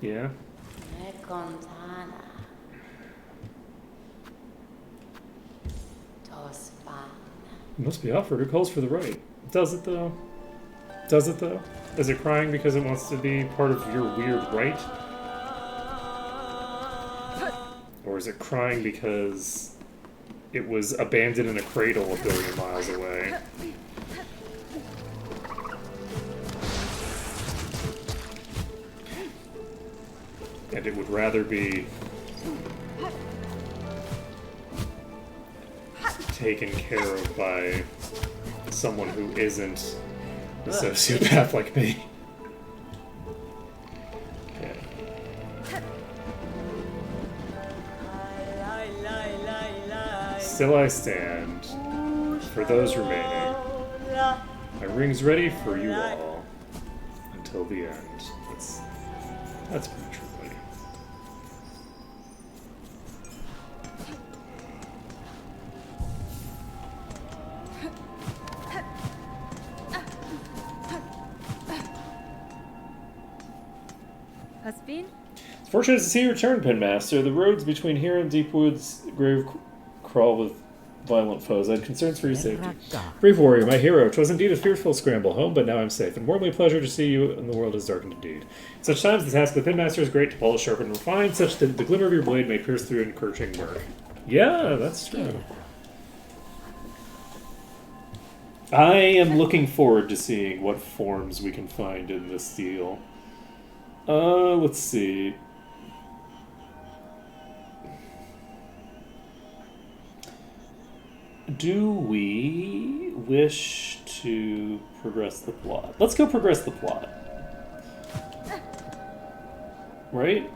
Yeah. Recontana. Tospan. It must be offered. It calls for the right. Does it though? Does it though? Is it crying because it wants to be part of your weird right? Or is it crying because it was abandoned in a cradle a billion miles away? And it would rather be taken care of by someone who isn't a sociopath like me. Okay. Still I stand. For those remaining, my ring's ready for you all until the end. That's pretty true, buddy. Husband? It's fortunate to see you return, Pinmaster. The roads between here and Deepwood's grave crawl with violent foes. I had concerns for your safety. Brave warrior, my hero, 'twas indeed a fearful scramble home, but now I'm safe, and warmly pleasure to see you, and the world is darkened indeed. In such times, the task of the Pinmaster is great to polish, sharpen, and refine, such that the glimmer of your blade may pierce through encroaching murk. Yeah, that's true. I am looking forward to seeing what forms we can find in this deal. Let's see. Do we wish to progress the plot? Let's go progress the plot. Right?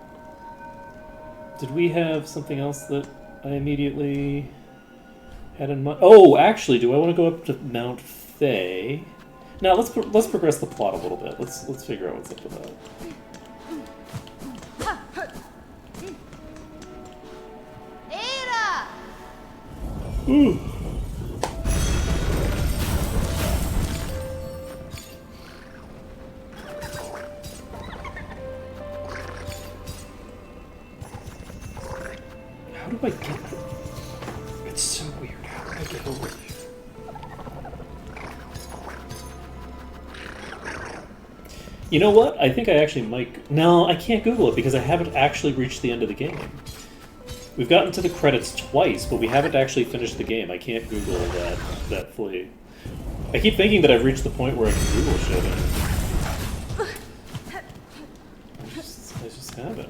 Did we have something else that I immediately had in mind? Oh, actually, do I want to go up to Mount Fae? Now let's progress the plot a little bit. Let's figure out what's up with that. Ada! Ooh. How do I get there? It's so weird. How do I get over there? You know what? I think I actually might... No, I can't Google it because I haven't actually reached the end of the game. We've gotten to the credits twice, but we haven't actually finished the game. I can't Google that flea. I keep thinking that I've reached the point where I can Google shit, and I just haven't.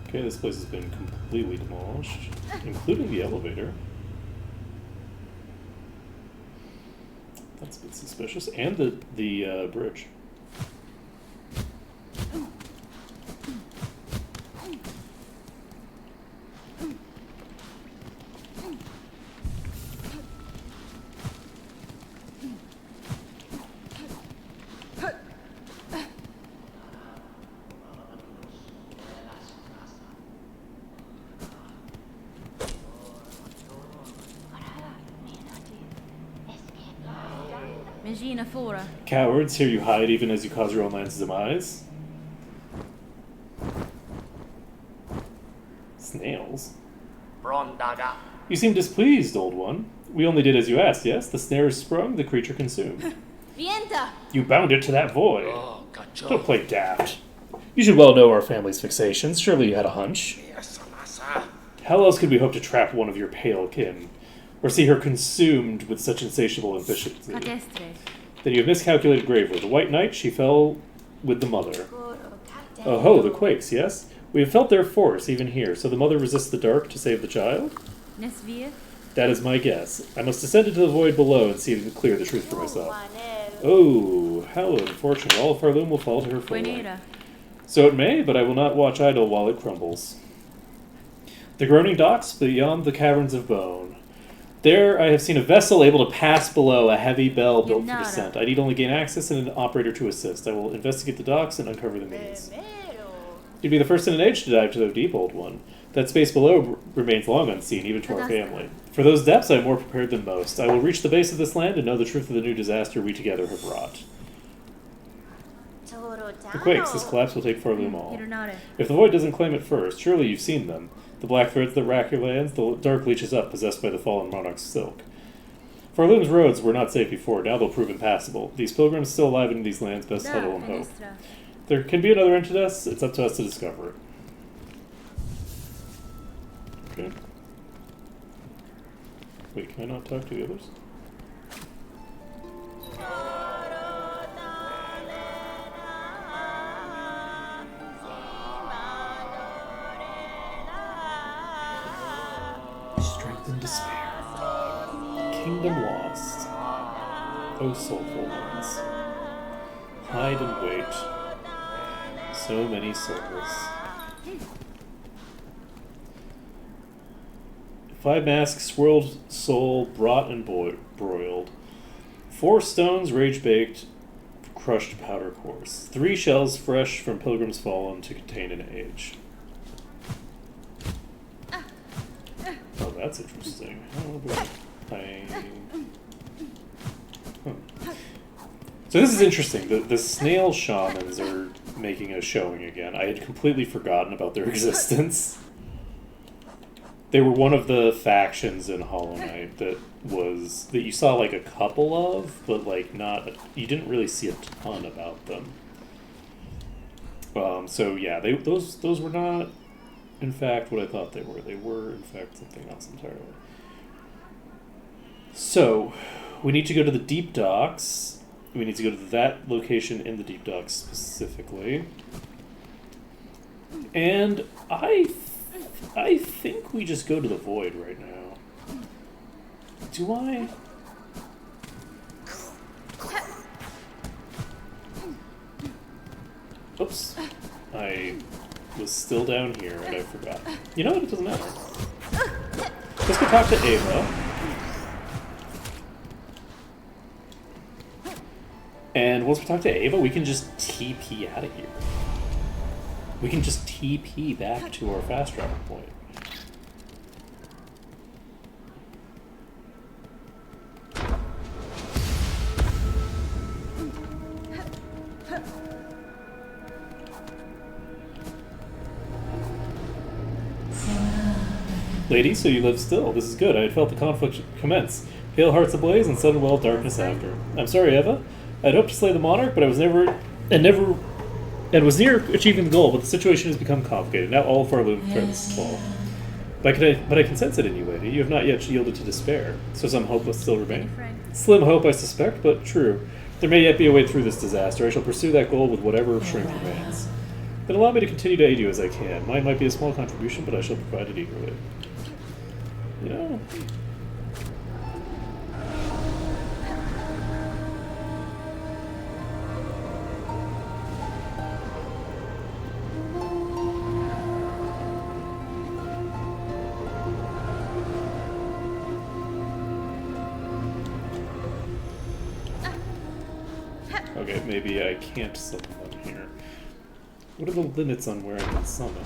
Okay, this place has been completely demolished, including the elevator. That's a bit suspicious. And the bridge. Regina Fora. Cowards, here you hide even as you cause your own land's demise. Snails? Brondaga. You seem displeased, old one. We only did as you asked, yes? The snare is sprung, the creature consumed. Vienta! You bound it to that void. Oh, Don't gacho. play daft. You should well know our family's fixations. Surely you had a hunch. Yes, massa. How else could we hope to trap one of your pale kin? Or see her consumed with such insatiable ambition? Cadestre. Then you have miscalculated gravely. The White Knight, she fell with the mother. Oh ho, the Quakes, yes? We have felt their force, even here. So the mother resists the dark to save the child? Nesvir. That is my guess. I must descend into the void below and see to clear the truth for myself. Oh, how unfortunate. All of Farloom will fall to her full length. Buenera. So it may, but I will not watch idle while it crumbles. The groaning docks beyond the caverns of bone. There, I have seen a vessel able to pass below a heavy bell built for Yunara. descent. I need only gain access and an operator to assist. I will investigate the docks and uncover the means. You'd be the first in an age to dive to the deep, old one. That space below remains long unseen, even to our family. For those depths, I am more prepared than most. I will reach the base of this land and know the truth of the new disaster we together have wrought. The quakes, this collapse will take Farloom all. Hironare. If the Void doesn't claim it first, surely you've seen them. The black threads that rack your lands, the dark leeches up, possessed by the fallen monarch's silk. Farloom's roads were not safe before, now they'll prove impassable. These pilgrims still alive in these lands best Da, huddle and hope. Fenistra. There can be another end to this, it's up to us to discover it. Okay. Wait, can I not talk to the others? Strength and despair. Kingdom lost. O soulful ones. Hide and wait. So many souls. 5 masks, swirled soul, brought and broiled. 4 stones, rage baked, crushed powder coarse. 3 shells fresh from pilgrims fallen to contain an age. Oh, that's interesting. Oh, boy. So this is interesting. The snail shamans are making a showing again. I had completely forgotten about their existence. They were one of the factions in Hollow Knight that you saw like a couple of, but like you didn't really see a ton about them. So yeah, those were not, in fact, what I thought they were. They were, in fact, something else entirely. So we need to go to the Deep Docks. We need to go to that location in the Deep Docks specifically. And I think we just go to the Void right now. Do I? Oops. I was still down here and I forgot. You know what? It doesn't matter. Let's go talk to Ava. And once we talk to Ava, we can just TP out of here. We can just TP back to our fast travel point. Lady, so you live still. This is good. I had felt the conflict commence. Pale hearts ablaze and sudden well darkness after. I'm sorry, Eva. I'd hoped to slay the monarch, but I was never was near achieving the goal, but the situation has become complicated. Now all of our threats fall. But I can sense it in you, lady. You have not yet yielded to despair, so some hope will still remain. Slim hope, I suspect, but true. There may yet be a way through this disaster. I shall pursue that goal with whatever strength remains. Then allow me to continue to aid you as I can. Mine might be a small contribution, but I shall provide it eagerly. You know... Okay, maybe I can't summon them here. What are the limits on where I can summon?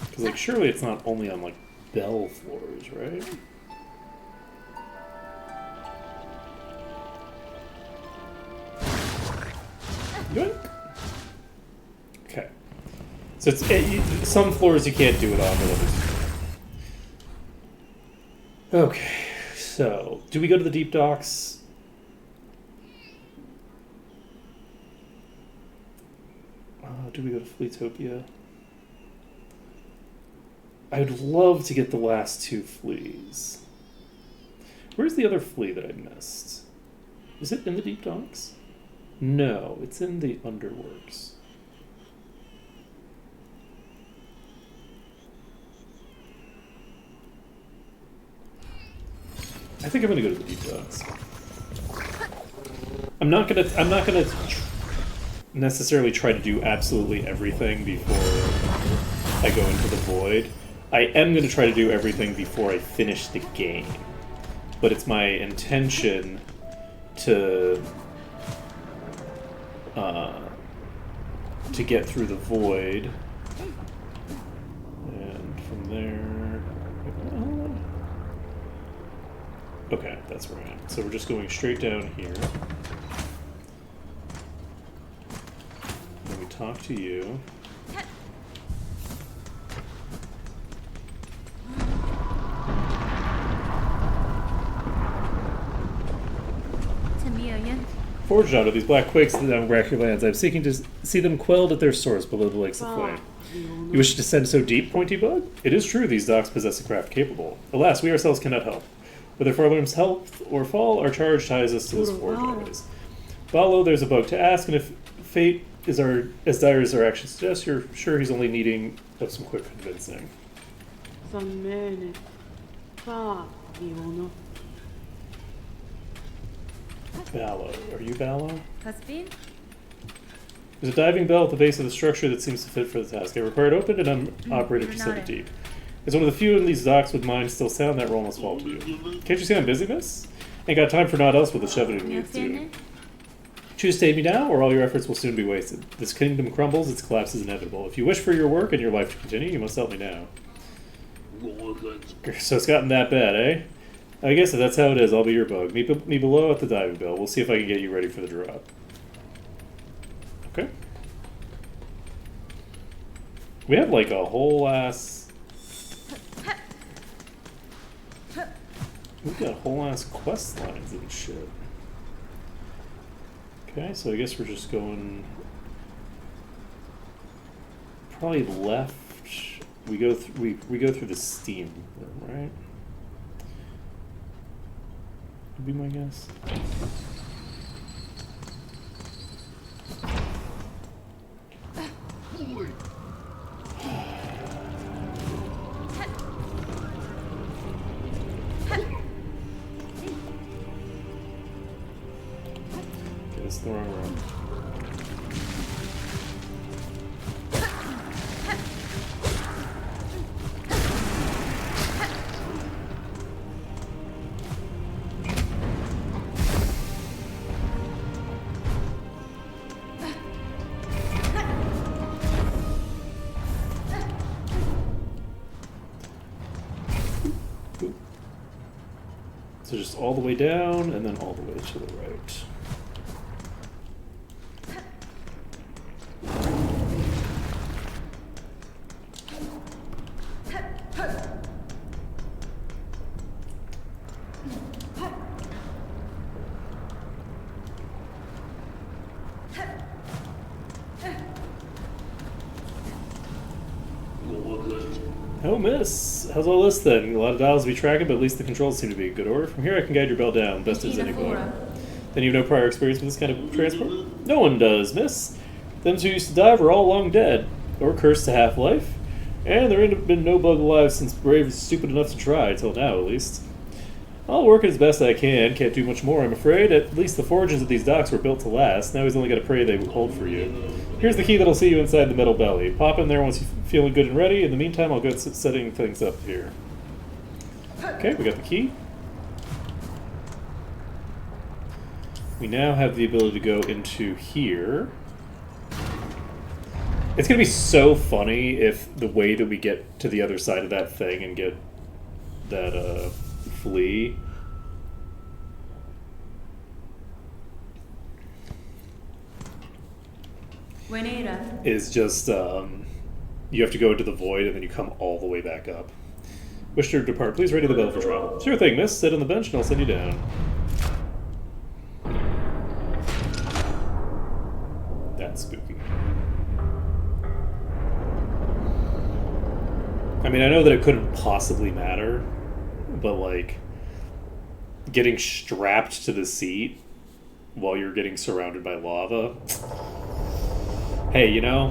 Because, like, surely it's not only on, like, bell floors, right? Yoink. Okay. So it's some floors you can't do it on, but others. Okay. So, do we go to the Deep Docks? Do we go to Fleetopia? I would love to get the last 2 fleas. Where's the other flea that I missed? Is it in the Deep Docks? No, it's in the Underworks. I think I'm gonna go to the deep docks. I'm not gonna necessarily try to do absolutely everything before I go into the void. I am gonna try to do everything before I finish the game, but it's my intention to get through the void, and from there. Okay, that's where I am. So we're just going straight down here. Then we talk to you. Tamilian. Forged out of these black quakes that now rack your lands, I'm seeking to see them quelled at their source below the lakes of flame. You wish to descend so deep, Pointy Bug? It is true these docks possess a craft capable. Alas, we ourselves cannot help. Whether Farlam's health or fall, our charge ties us to this forge always. Follow, there's a bug to ask, and if fate is as dire as our actions suggest, you're sure he's only needing of some quick convincing. Ballo. Are you Ballo? Caspin. There's a diving bell at the base of the structure that seems to fit for the task. I require it opened and unoperated to send it deep. As one of the few in these docks with minds still sound, that role must fall to you. Can't you see I'm busy, miss? Ain't got time for naught else with the shoving needs to do. Choose to aid me now, or all your efforts will soon be wasted. This kingdom crumbles, its collapse is inevitable. If you wish for your work and your life to continue, you must help me now. So it's gotten that bad, eh? I guess if that's how it is, I'll be your bug. Meet me below at the diving bell. We'll see if I can get you ready for the drop. Okay. We have like a whole ass... We've got whole ass quest lines and shit. Okay, so I guess we're just going... Probably left. We go through the steam room, right? Would be my guess. Okay, this is the wrong room. So just all the way down, and then all the way to the right. Oh, miss. How's all this then? A lot of dials to be tracking, but at least the controls seem to be in good order. From here I can guide your bell down, best as any blower. Then you have no prior experience with this kind of transport? No one does, miss. Them who used to dive are all long dead, or cursed to half-life. And there ain't been no bug alive since Brave is stupid enough to try, till now at least. I'll work as best I can, can't do much more I'm afraid. At least the forges of these docks were built to last, now he's only got to pray they hold for you. Here's the key that'll see you inside the metal belly. Pop in there once you're feeling good and ready. In the meantime, I'll go setting things up here. Okay, we got the key. We now have the ability to go into here. It's going to be so funny if the way that we get to the other side of that thing and get that flea is just you have to go into the void and then you come all the way back up. Wish to depart, please ready the bell for travel. Sure thing, miss. Sit on the bench and I'll send you down. That's spooky. I mean, I know that it couldn't possibly matter, but like getting strapped to the seat while you're getting surrounded by lava. Hey, you know,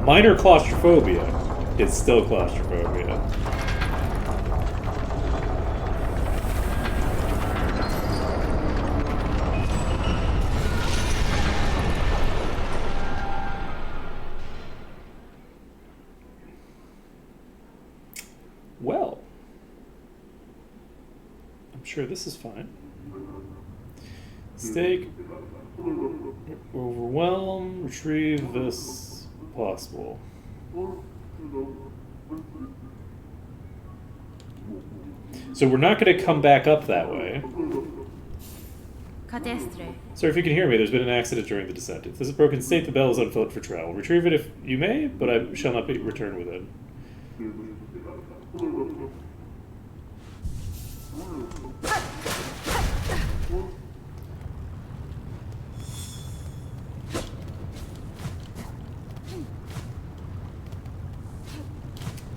minor claustrophobia is still claustrophobia. I'm sure this is fine. Stake. Overwhelm. Retrieve this possible. So we're not going to come back up that way. Catastre. Sir, if you can hear me, there's been an accident during the descent. If this is a broken state, the bell is unfit for travel. Retrieve it if you may, but I shall not be returned with it.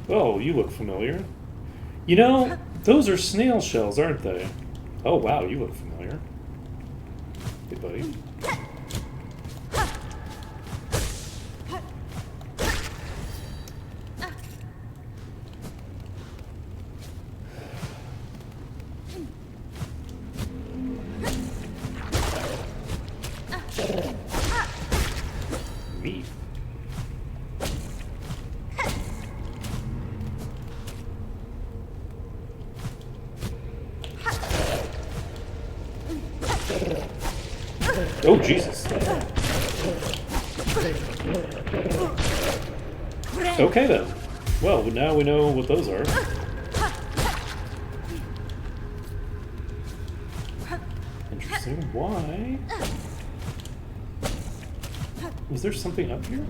Oh, you look familiar. You know, those are snail shells, aren't they? Oh, wow, you look familiar. Hey, buddy. Meat. Oh, Jesus. Okay, then. Well, now we know what those are. Interesting. Why? Was there something up here?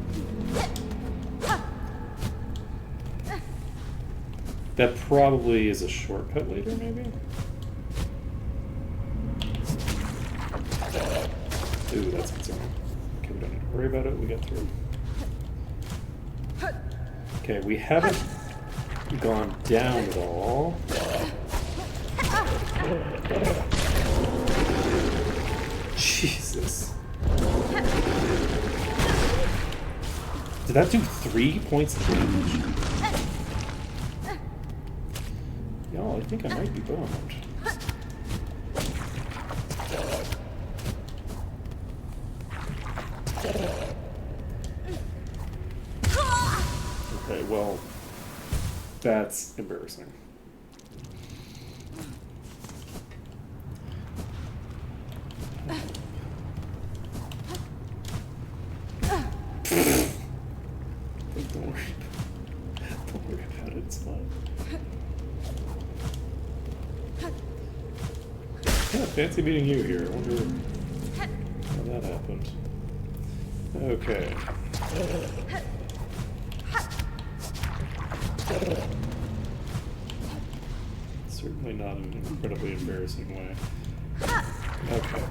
That probably is a shortcut later, maybe? Ooh, that's concerning. Okay, we don't need to worry about it. We got through. Okay, we haven't gone down at all. Jesus. Did that do 3 points of damage? Y'all, I think I might be bummed. Okay, well, that's embarrassing. Don't worry. Don't worry about it, it's fine. Yeah, fancy meeting you here. I wonder how that happened. Okay. Certainly not in an incredibly embarrassing way. Okay,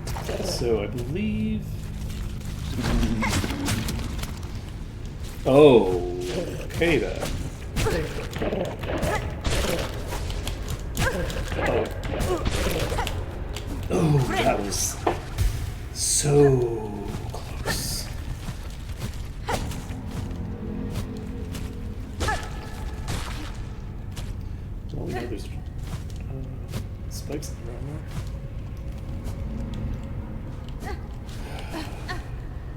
so I believe... Oh, okay then. Oh. Oh, that was so close. Well, we know there's spikes around there.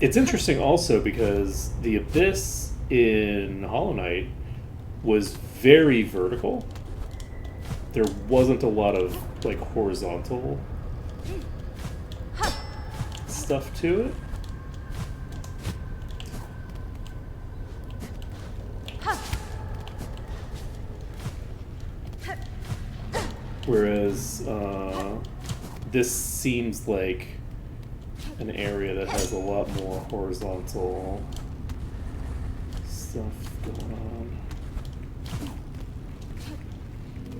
It's interesting also because the Abyss in Hollow Knight was very vertical. There wasn't a lot of like horizontal stuff to it. Whereas this seems like an area that has a lot more horizontal stuff going on.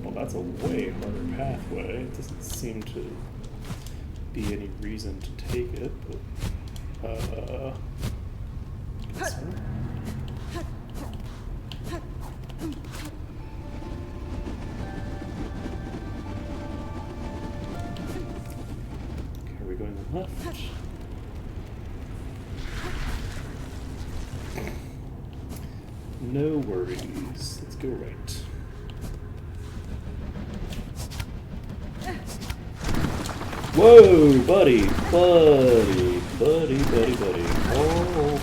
Well, that's a way harder pathway. It doesn't seem to be any reason to take it, but guess so. Okay, are we going left? No worries. Let's go right. Whoa, buddy. Calm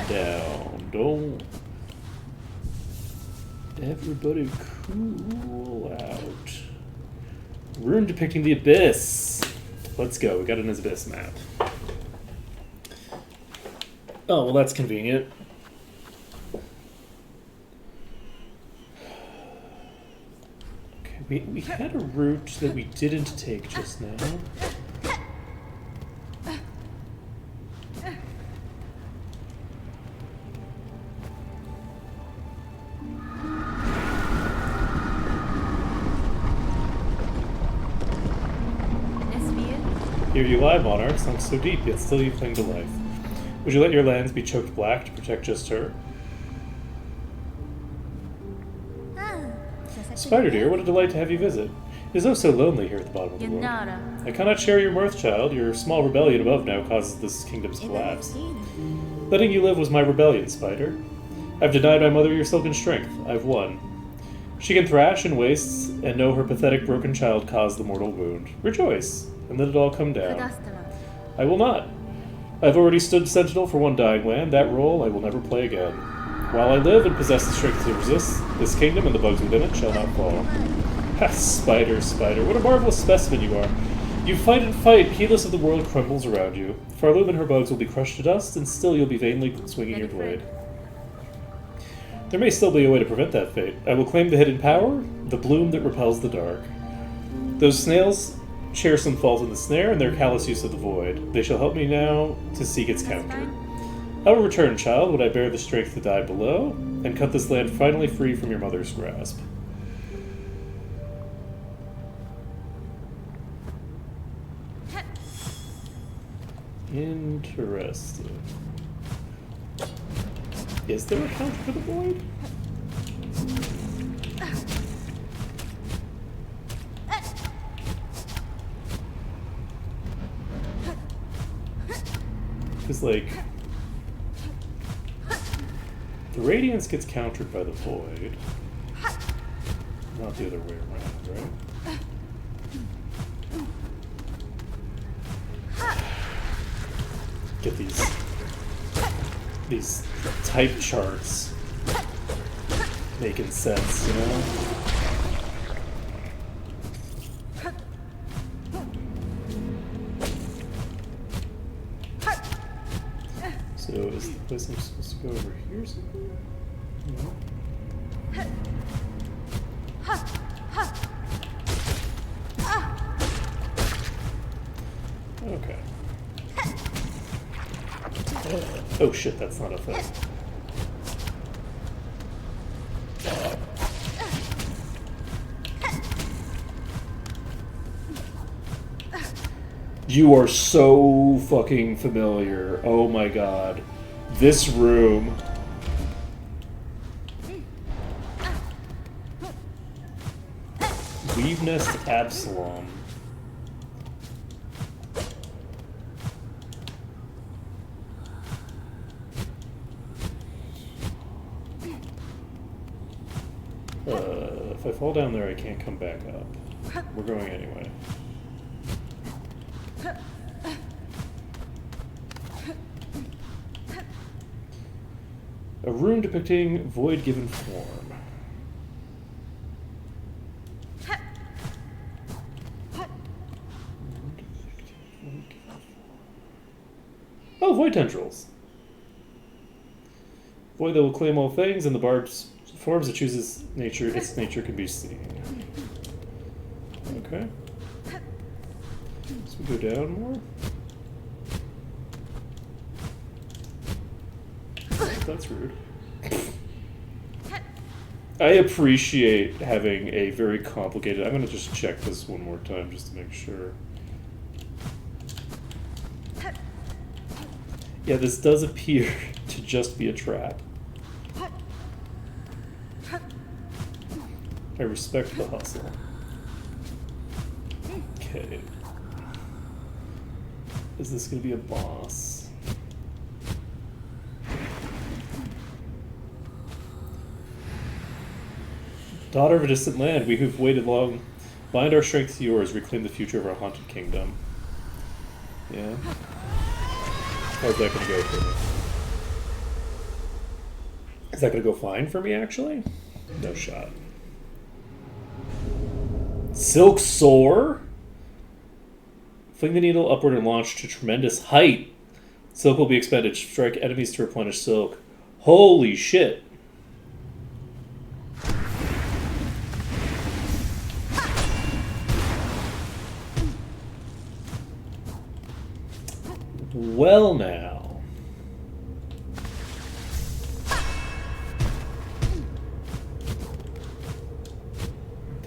down. Don't. Everybody cool out. Rune depicting the abyss. Let's go. We got an abyss map. Oh, well, that's convenient. Okay, we had a route that we didn't take just now. Nesvir. Here you lie, monarch, sunk so deep, yet still you cling to life. Would you let your lands be choked black to protect just her? Spider dear, what a delight to have you visit. It is oh so lonely here at the bottom of the world. Yanara. I cannot share your mirth, child. Your small rebellion above now causes this kingdom's collapse. Letting you live was my rebellion, Spider. I've denied my mother your silken strength. I've won. She can thrash and wastes, and know her pathetic broken child caused the mortal wound. Rejoice, and let it all come down. Kadastala. I will not. I've already stood sentinel for one dying land. That role I will never play again. While I live and possess the strength to resist, this kingdom and the bugs within it shall not fall. Ha, Spider, Spider, what a marvelous specimen you are. You fight and fight, heedless of the world crumbles around you. Farloom and her bugs will be crushed to dust, and still you'll be vainly swinging your blade. There may still be a way to prevent that fate. I will claim the hidden power, the bloom that repels the dark. Those snails share some fault in the snare and their callous use of the void. They shall help me now to seek its counter. I will return, child, when I bear the strength to die below, and cut this land finally free from your mother's grasp. Interesting. Is there a counter for the void? Because, like, the radiance gets countered by the void, not the other way around, right? Get these type charts making sense, you know? So is the place I'm supposed to go over here somewhere? No. Okay. Oh shit, that's not a thing. You are so fucking familiar. Oh my god. This room. Weave Nest Absalom. If I fall down there, I can't come back up. We're going anyway. A rune depicting void given form. Oh, void tendrils. Void that will claim all things, and the barb's forms it chooses nature, its nature can be seen. Okay. So we go down more. Oh, that's rude. I appreciate having a very complicated... I'm going to just check this one more time just to make sure. Yeah, this does appear to just be a trap. I respect the hustle. Okay. Is this going to be a boss? Daughter of a distant land, we who've waited long, bind our strength to yours, reclaim the future of our haunted kingdom. Yeah. How's that going to go for me? Is that going to go fine for me, actually? No shot. Silk Soar? Fling the needle upward and launch to tremendous height. Silk will be expended. Strike enemies to replenish silk. Holy shit. Well now.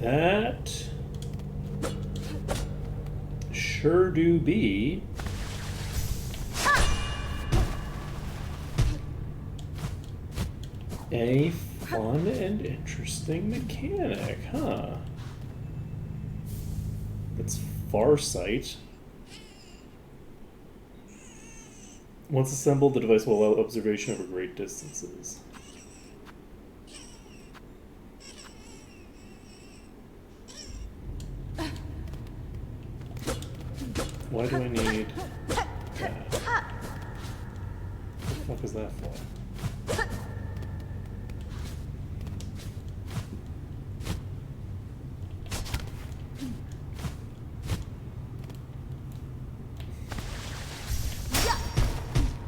That sure do be a fun and interesting mechanic, huh? It's Farsight. Once assembled, the device will allow observation over great distances. Why do I need that? What the fuck is that for?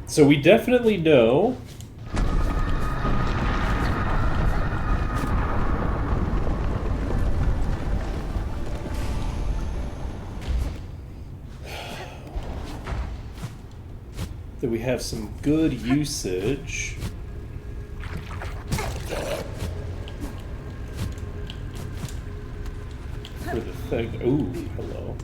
So we definitely know that we have some good usage for the thing. Ooh, hello.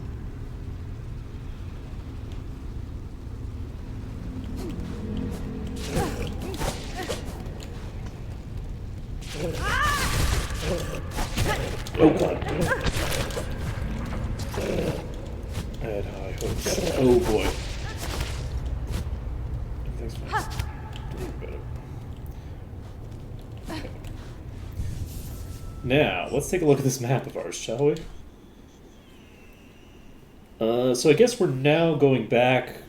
Oh god. I had high hopes. Oh boy. Everything's fine. Don't worry about it. Okay. Now, let's take a look at this map of ours, shall we? So I guess we're now going back...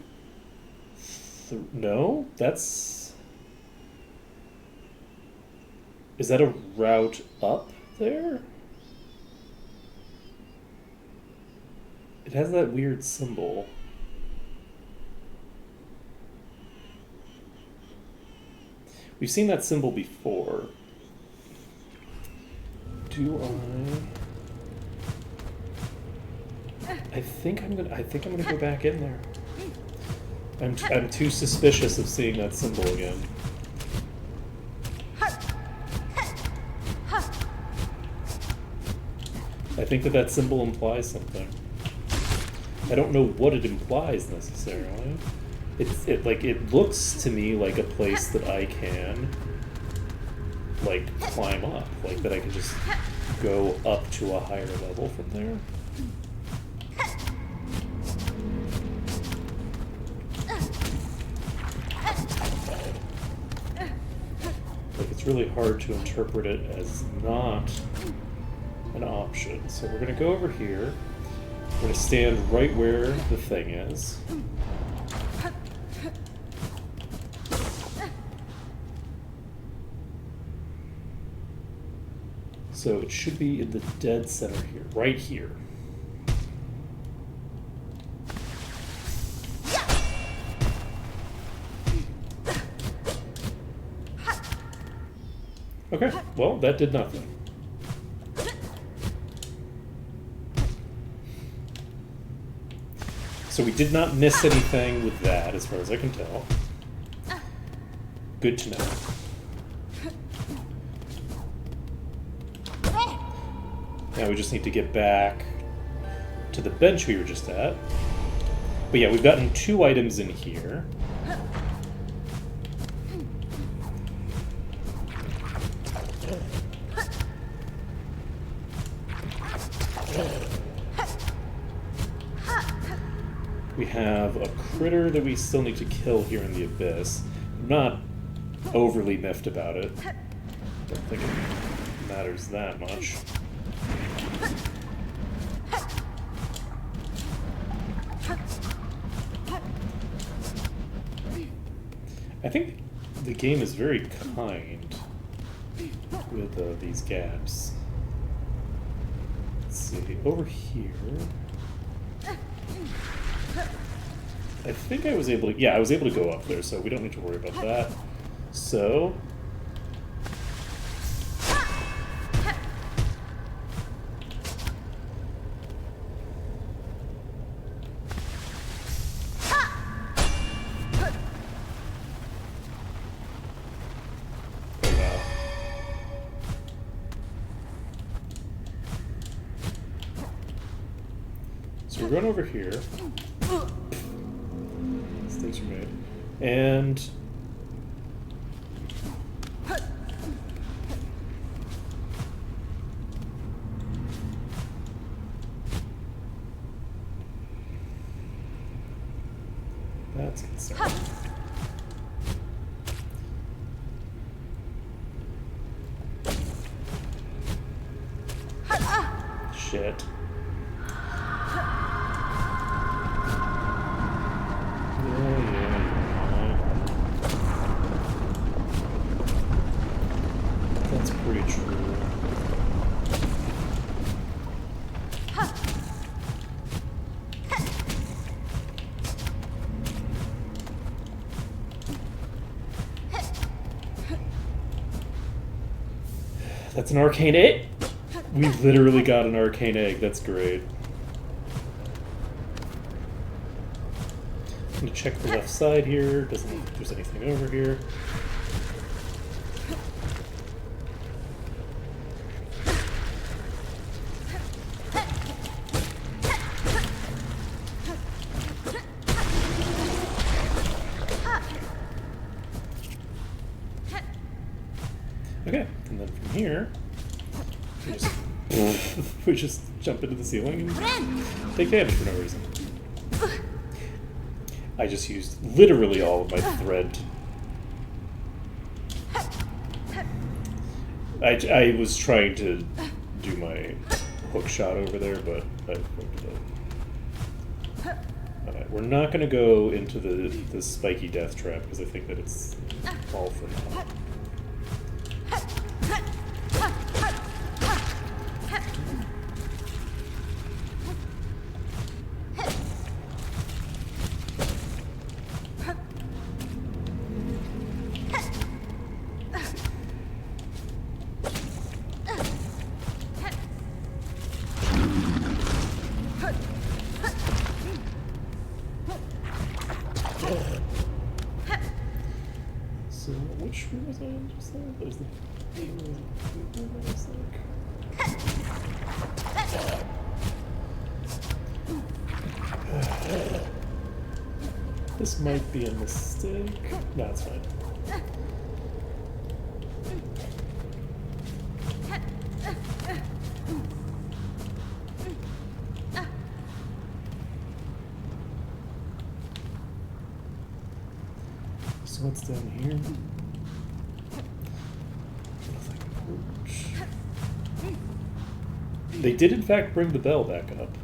No? That's... Is that a route up there? It has that weird symbol. We've seen that symbol before. Do I think I'm gonna go back in there. I'm too suspicious of seeing that symbol again. I think that symbol implies something. I don't know what it implies necessarily. It looks to me like a place that I can climb up, that I can just go up to a higher level from there. It's really hard to interpret it as not an option. So we're going to go over here. We're going to stand right where the thing is. So it should be in the dead center here, right here. Okay, well, that did nothing. So we did not miss anything with that, as far as I can tell. Good to know. Now we just need to get back to the bench we were just at. But yeah, we've gotten 2 items in here. We have a critter that we still need to kill here in the Abyss. I'm not overly miffed about it. Don't think it matters that much. I think the game is very kind with these gaps. Let's see. Over here. I think I was able to. Yeah, I was able to go up there, so we don't need to worry about that. So. Oh, wow. So we run over here. Mistakes were made. And that's concerning. Shit. That's pretty true. That's an arcane egg? We literally got an arcane egg. That's great. I'm gonna check the left side here. Doesn't look like there's anything over here. Okay, and then from here, we just jump into the ceiling and take damage for no reason. I just used literally all of my thread. I was trying to do my hook shot over there, but I fucked it up. Alright, we're not going to go into the spiky death trap because I think that it's all for now. So, which room was I in just now? There's the This might be a mistake. No, it's fine. So what's down here? Looks like a porch. They did in fact bring the bell back up.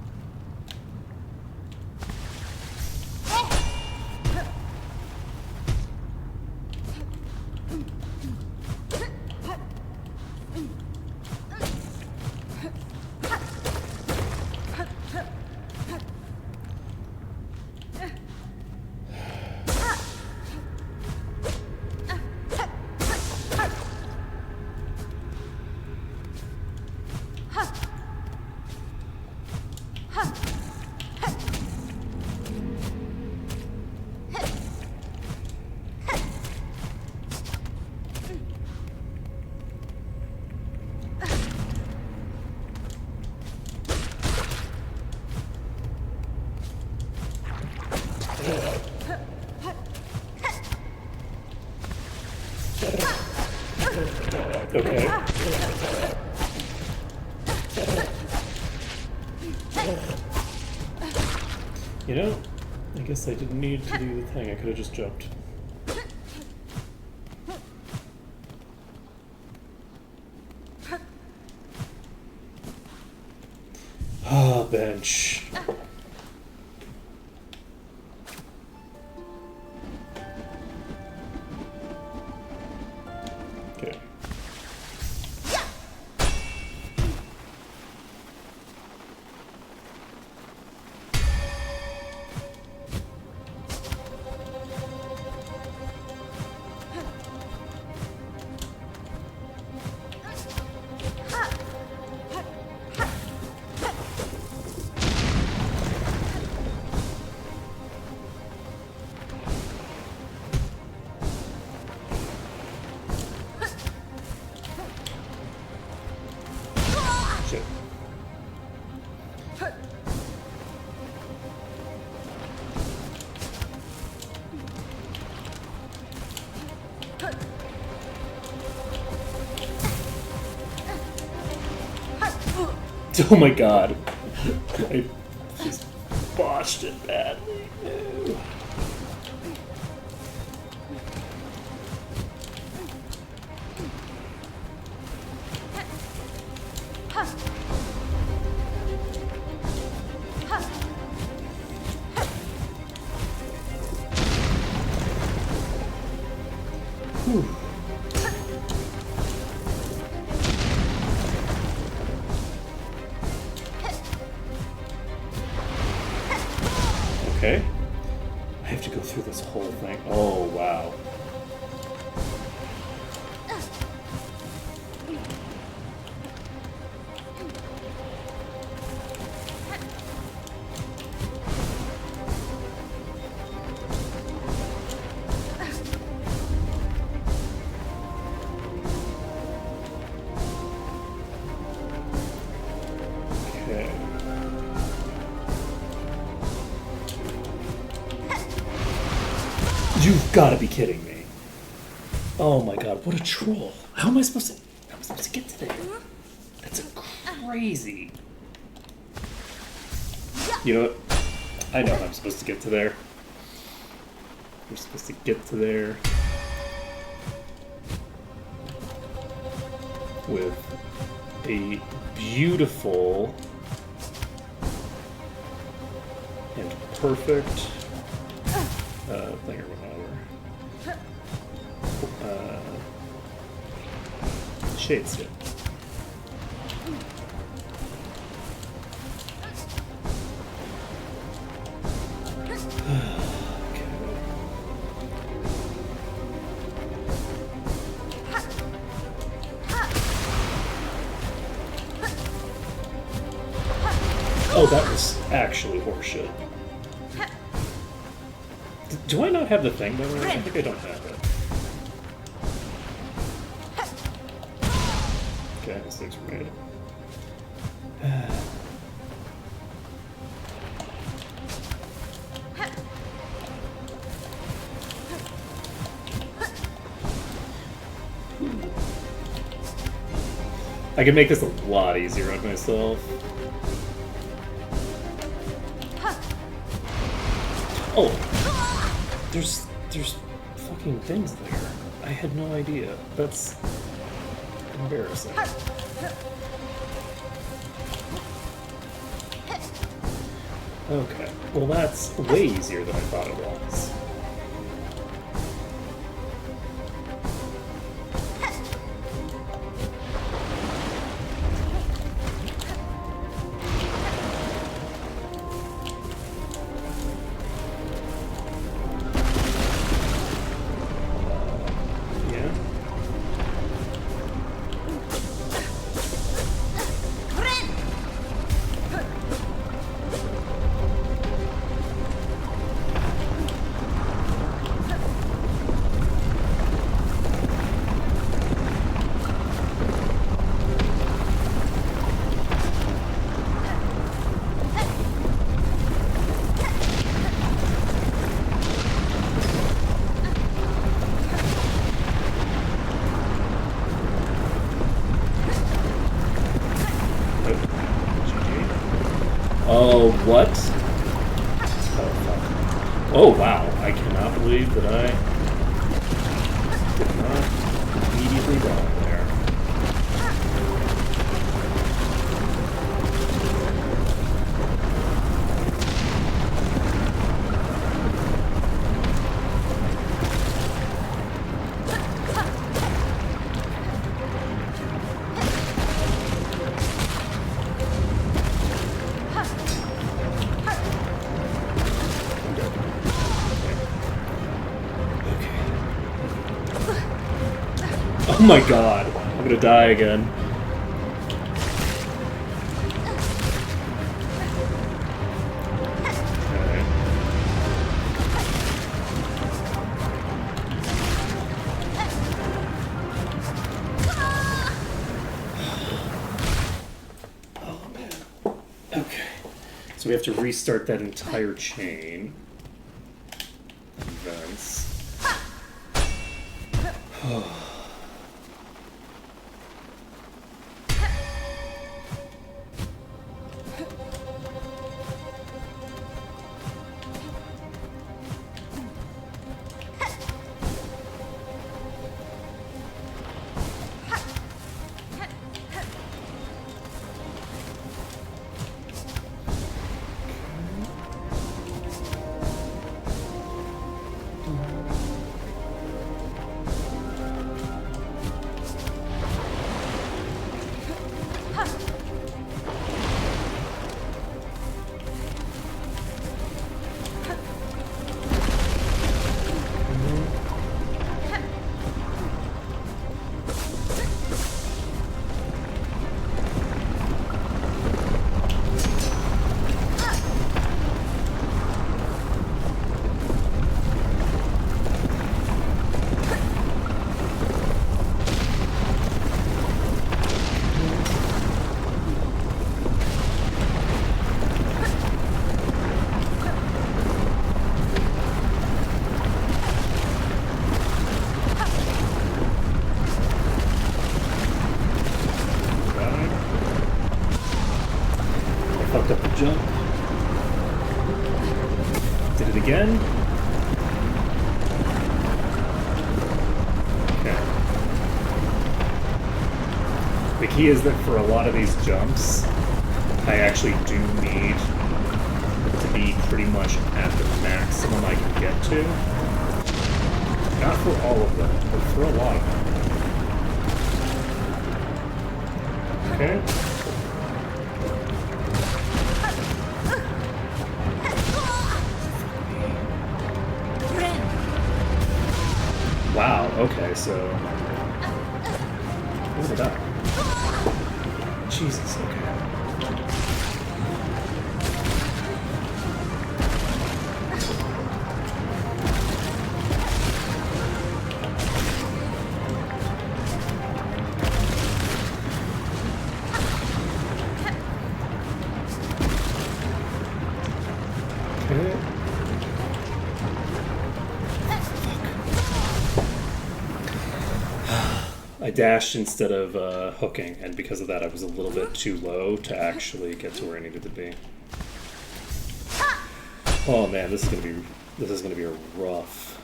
Okay. You know, I guess I didn't need to do the thing. I could have just jumped. Ah, bench. Okay. Oh my god. I just botched it badly. No. Whew. Okay. I have to go through this whole thing. Oh, wow. Okay. You've got to be kidding me. Oh my god, what a troll. How am I supposed to get to there? That's crazy. You know what? I know how I'm supposed to get to there. We're supposed to get to there with a beautiful and perfect thing or whatever. Shade stick. Oh, that was actually horseshit. Do I not have the thing, by the way? I think I don't have it. Okay, this thing's made. I can make this a lot easier on myself. Oh, there's fucking things there. I had no idea. That's embarrassing. Okay, well that's way easier than I thought it was. Oh, what? Oh, fuck. Oh, wow. I cannot believe that I did not immediately die there. Oh my god, I'm gonna die again. Okay. Oh man. Okay. So we have to restart that entire chain of events. Fucked up the jump. Did it again. Okay. The key is that for a lot of these jumps, I actually do need to be pretty much at the maximum I can get to. Not for all of them, but for a lot of them. Okay. Wow, okay, so... What was that? Jesus, okay. Okay. I dashed instead of hooking, and because of that I was a little bit too low to actually get to where I needed to be. Oh man, this is gonna be a rough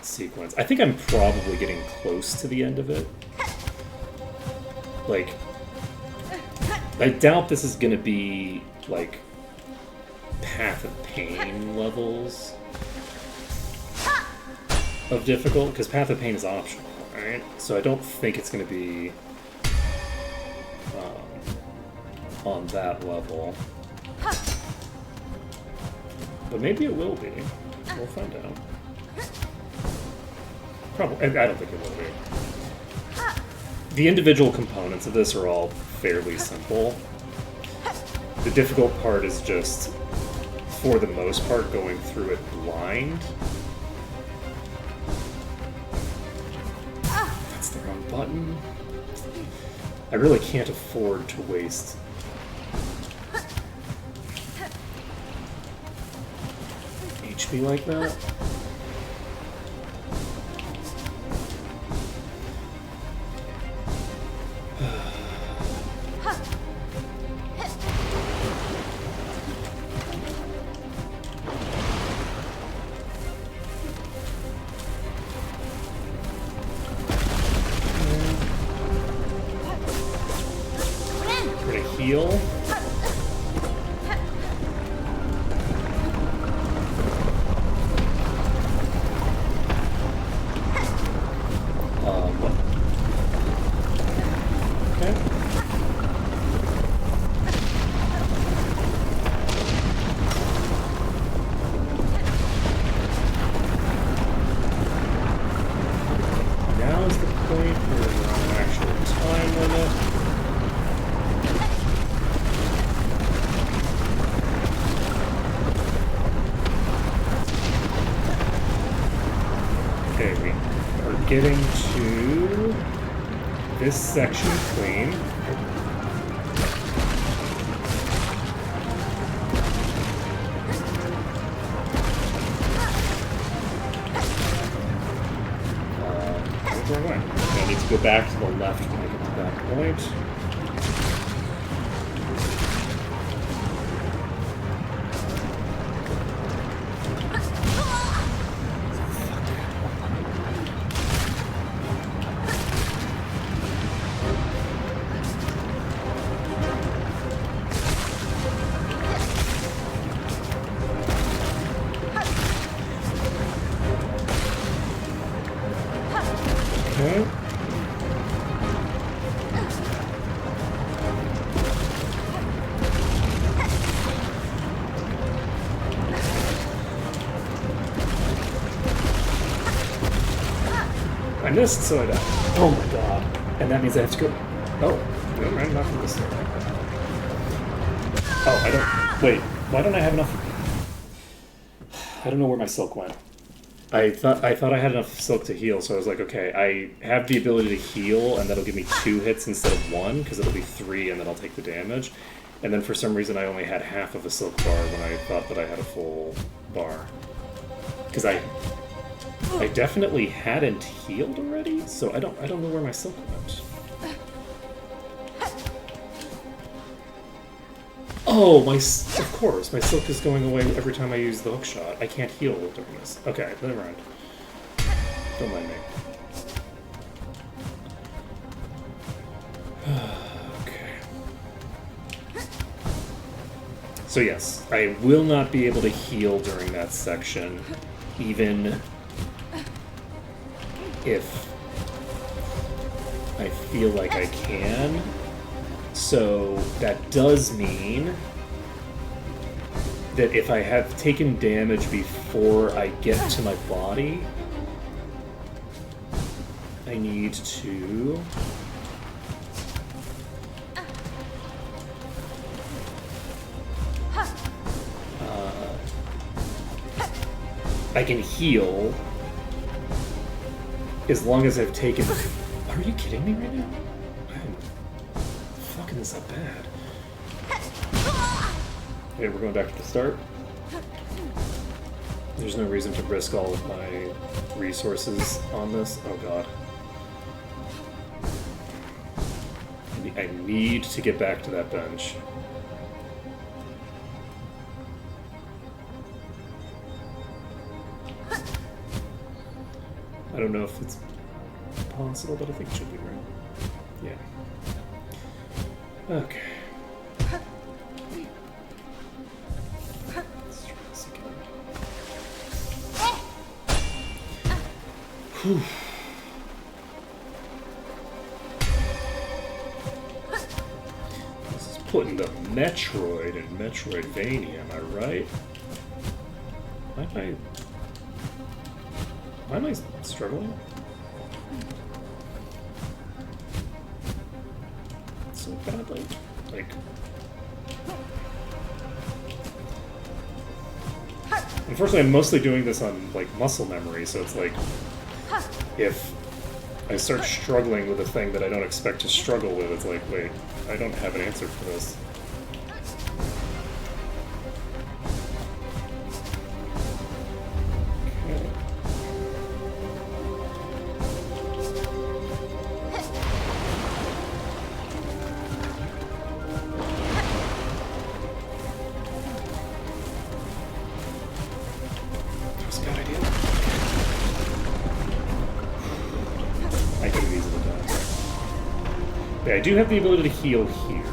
sequence. I think I'm probably getting close to the end of it. Like, I doubt this is gonna be like Path of Pain levels of difficult, because Path of Pain is optional. Alright, so I don't think it's going to be on that level. But maybe it will be. We'll find out. Probably. I don't think it will be. The individual components of this are all fairly simple. The difficult part is just, for the most part, going through it blind. Button. I really can't afford to waste HP like that. Heal. Okay. Now is the point where we're on an actual time limit. Okay, we are getting to this section clean. back to the left when I get to that point. Okay. I missed, so I died. Oh my god. And that means I have to go... Oh, no, right, not from this way. Oh, I don't... Wait, why don't I have enough... I don't know where my silk went. I thought I had enough silk to heal, so I was like, okay, I have the ability to heal, and that'll give me 2 hits instead of 1, because it'll be 3, and then I'll take the damage. And then for some reason I only had half of a silk bar when I thought that I had a full bar. Because I definitely hadn't healed already, so I don't know where my silk went. Oh, of course, my silk is going away every time I use the hook shot. I can't heal during this. Okay, never mind. Don't mind me. Okay. So yes, I will not be able to heal during that section, even if I feel like I can. So that does mean that if I have taken damage before I get to my body, I need to... I can heal as long as I've taken... Are you kidding me right now? I'm fucking this up bad. Okay, we're going back to the start. There's no reason to risk all of my resources on this. Oh god. I need to get back to that bench. I don't know if it's possible, but I think it should be right. Yeah. Okay. Let's try this again. Whew. This is putting the Metroid in Metroidvania, am I right? Why am I struggling? So badly. Like... Unfortunately, I'm mostly doing this on, like, muscle memory, so it's like... If I start struggling with a thing that I don't expect to struggle with, it's like, wait, I don't have an answer for this. I do have the ability to heal here.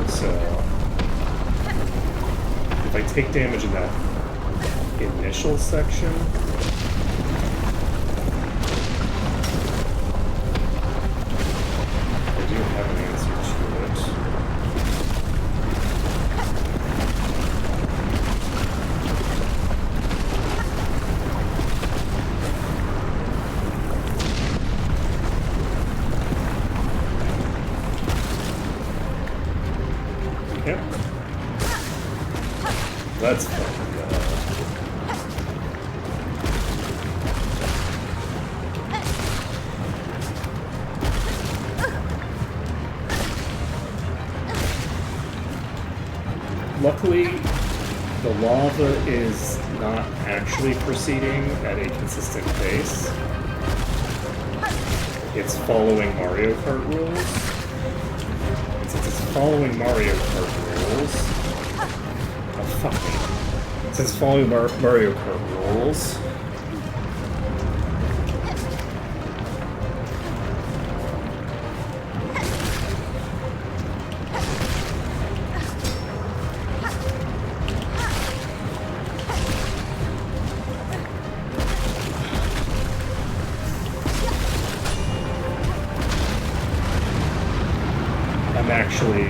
So, if I take damage in that initial section, I do have an answer to it. Yep. Let's fucking go. Luckily, the lava is not actually proceeding at a consistent pace. It's following Mario Kart rules. And since it's following Mario Kart rules... Oh, fuck me. Since it's following Mario Kart rules... I'm actually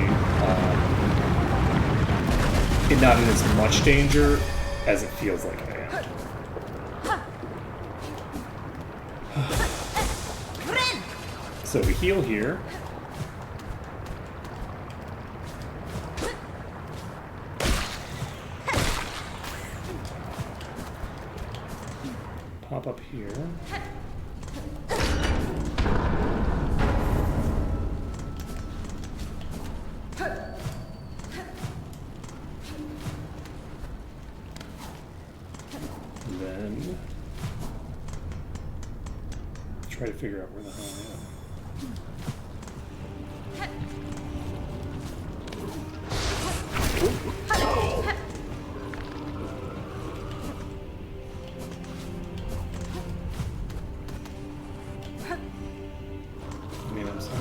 not in as much danger as it feels like I am. So we heal here. Pop up here. Then try to figure out where the hell I am. I mean, I'm sorry.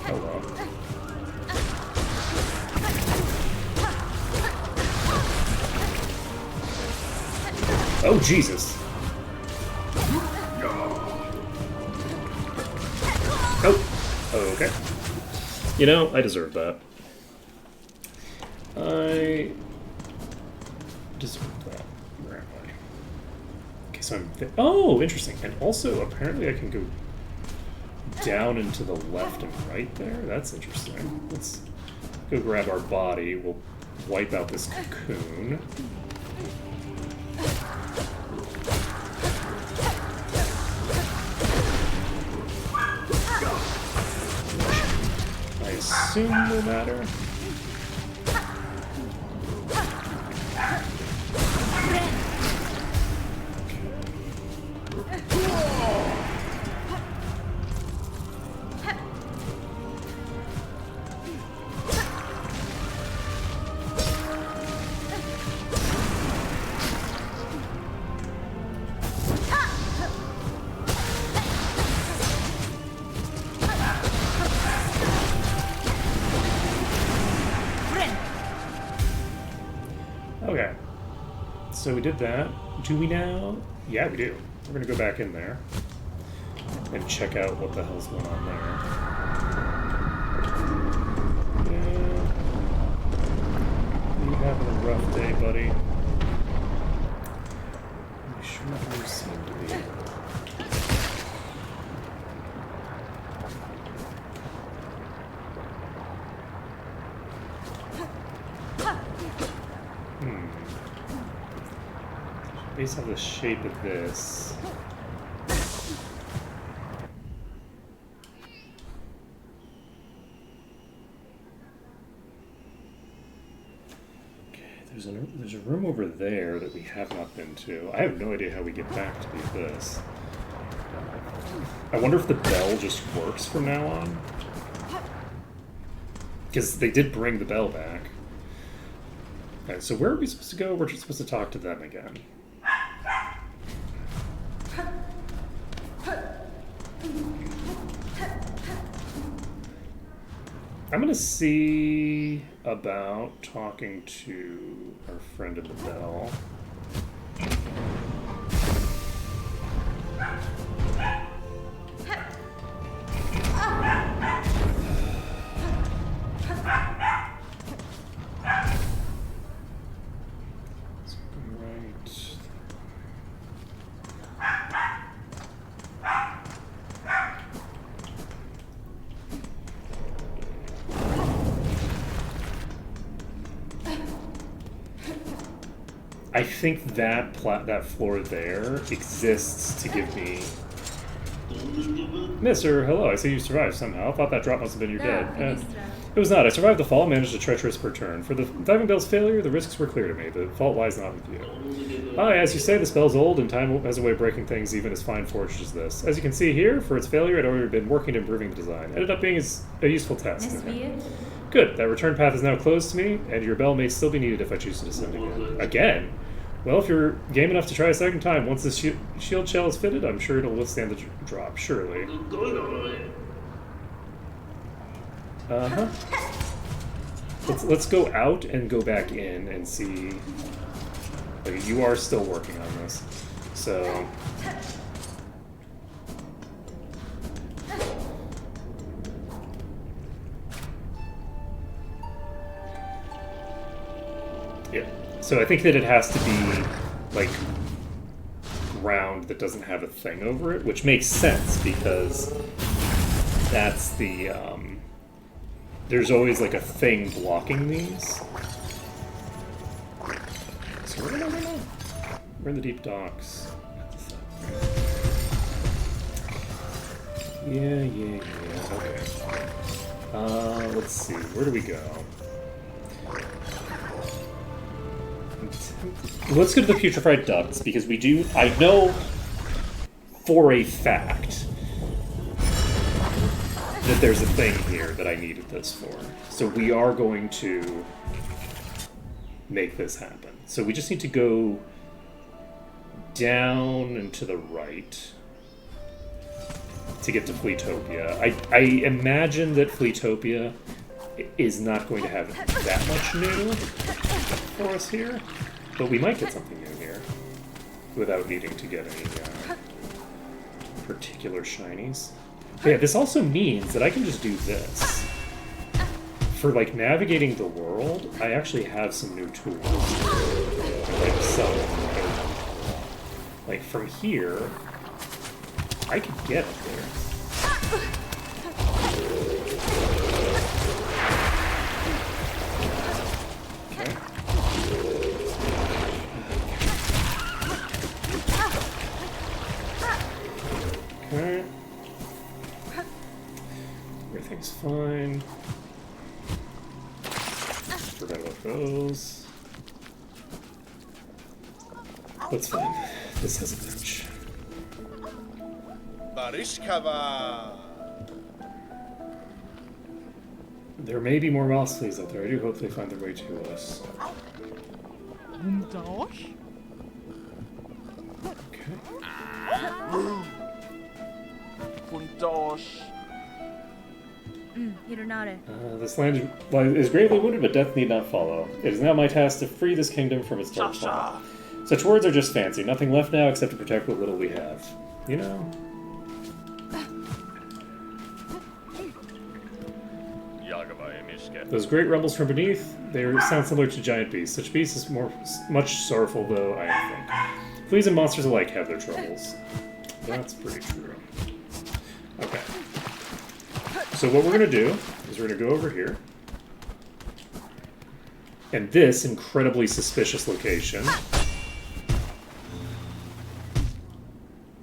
Oh well. Oh, Jesus. Oh, okay. You know, I deserve that. I deserve that. Where am I? Okay, so I'm... Oh, interesting. And also, apparently I can go down and to the left and right there. That's interesting. Let's go grab our body. We'll wipe out this cocoon. I assume no matter. Okay, so we did that. Do we now? Yeah, we do. We're gonna go back in there and check out what the hell's going on there. Yeah. You having a rough day, buddy? You sure seem to be. Based on the shape of this. Okay, there's a room over there that we have not been to. I have no idea how we get back to this. I wonder if the bell just works from now on. Because they did bring the bell back. Okay, so where are we supposed to go? We're just supposed to talk to them again. I'm gonna see about talking to our friend at the bell. I think that that floor there exists to give me Mister, hello, I see you survived somehow. Thought that drop must have been your Da, dead. Ministra. It was not. I survived the fall and managed a treacherous return. For the diving bell's failure, the risks were clear to me. The fault lies not with you. As you say, the spell's old, and time has a way of breaking things even as fine forged as this. As you can see here, for its failure, I'd already been working to improving the design. Ended up being a useful test. Nesvir. Good. That return path is now closed to me, and your bell may still be needed if I choose to descend again. Again? Well, if you're game enough to try a second time, once the shield shell is fitted, I'm sure it'll withstand the drop. Surely. Uh-huh. Let's go out and go back in and see. Okay, you are still working on this, so. Yeah. So I think that it has to be like ground that doesn't have a thing over it, which makes sense because that's the there's always like a thing blocking these. So where am I now? We're in the deep docks. Yeah. Okay. Let's see. Where do we go? Let's go to the putrefied ducts because we do. I know for a fact that there's a thing here that I needed this for. So we are going to make this happen. So we just need to go down and to the right to get to Fleetopia. I imagine that Fleetopia is not going to have that much new for us here, but we might get something new here without needing to get any particular shinies. But yeah, this also means that I can just do this. For like navigating the world, I actually have some new tools. Like some, like from here, I could get up there. Okay. Okay. Everything's fine. Forgot about those. That's fine. This has a bench. Barishkava. There may be more mouse fleas out there. I do hope they find their way to us. Okay. Puntosh. Hironare. This land is gravely wounded, but death need not follow. It is now my task to free this kingdom from its dark fall. Such words are just fancy. Nothing left now except to protect what little we have. You know? Those great rumbles from beneath, they sound similar to giant beasts. Such beasts is much sorrowful, though, I think. Fleas and monsters alike have their troubles. That's pretty true. Okay. So what we're going to do is we're going to go over here. And this incredibly suspicious location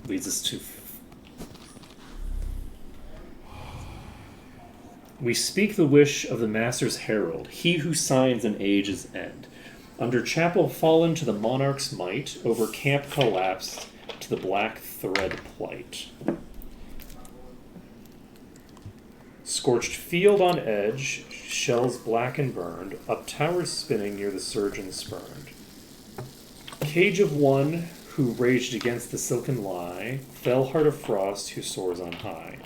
leads us to... We speak the wish of the Master's Herald, he who signs an age's end. Under chapel fallen to the monarch's might, over camp collapsed to the black thread plight. Scorched field on edge, shells black and burned, up towers spinning near the surgeon spurned. Cage of one who raged against the silken lie, fell heart of frost who soars on high.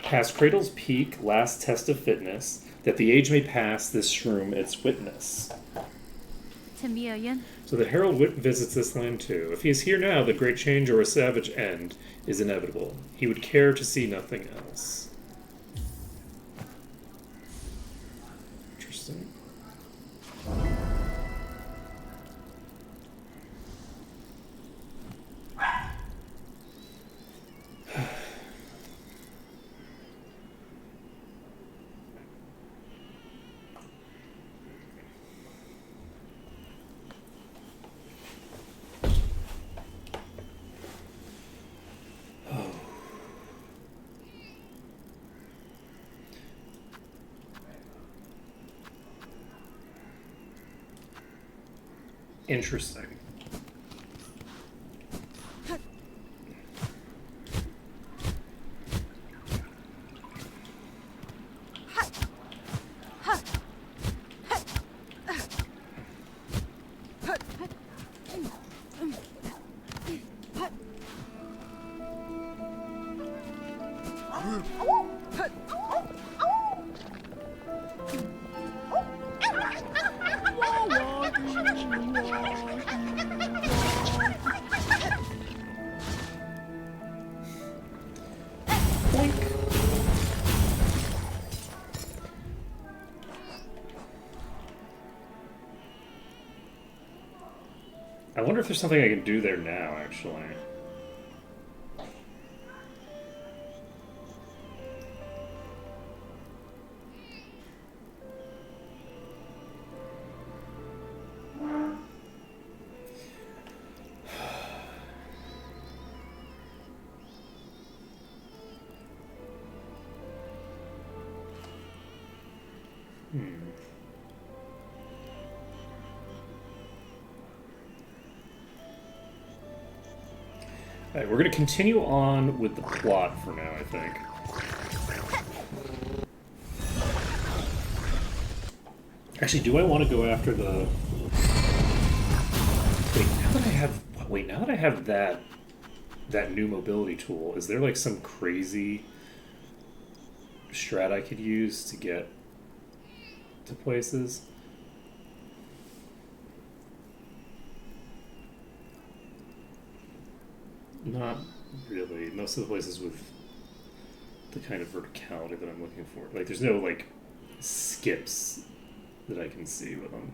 Past cradle's peak, last test of fitness, that the age may pass this shroom its witness. Timiayan. So the herald visits this land too. If he is here now, the great change or a savage end is inevitable. He would care to see nothing else. Interesting. Interesting. I wonder if there's something I can do there now, actually. Alright, we're going to continue on with the plot for now, I think. Actually, do I want to go after the... Wait, now that I have that new mobility tool, is there like some crazy strat I could use to get to places? Not really. Most of the places with the kind of verticality that I'm looking for. Like, there's no, like, skips that I can see with them.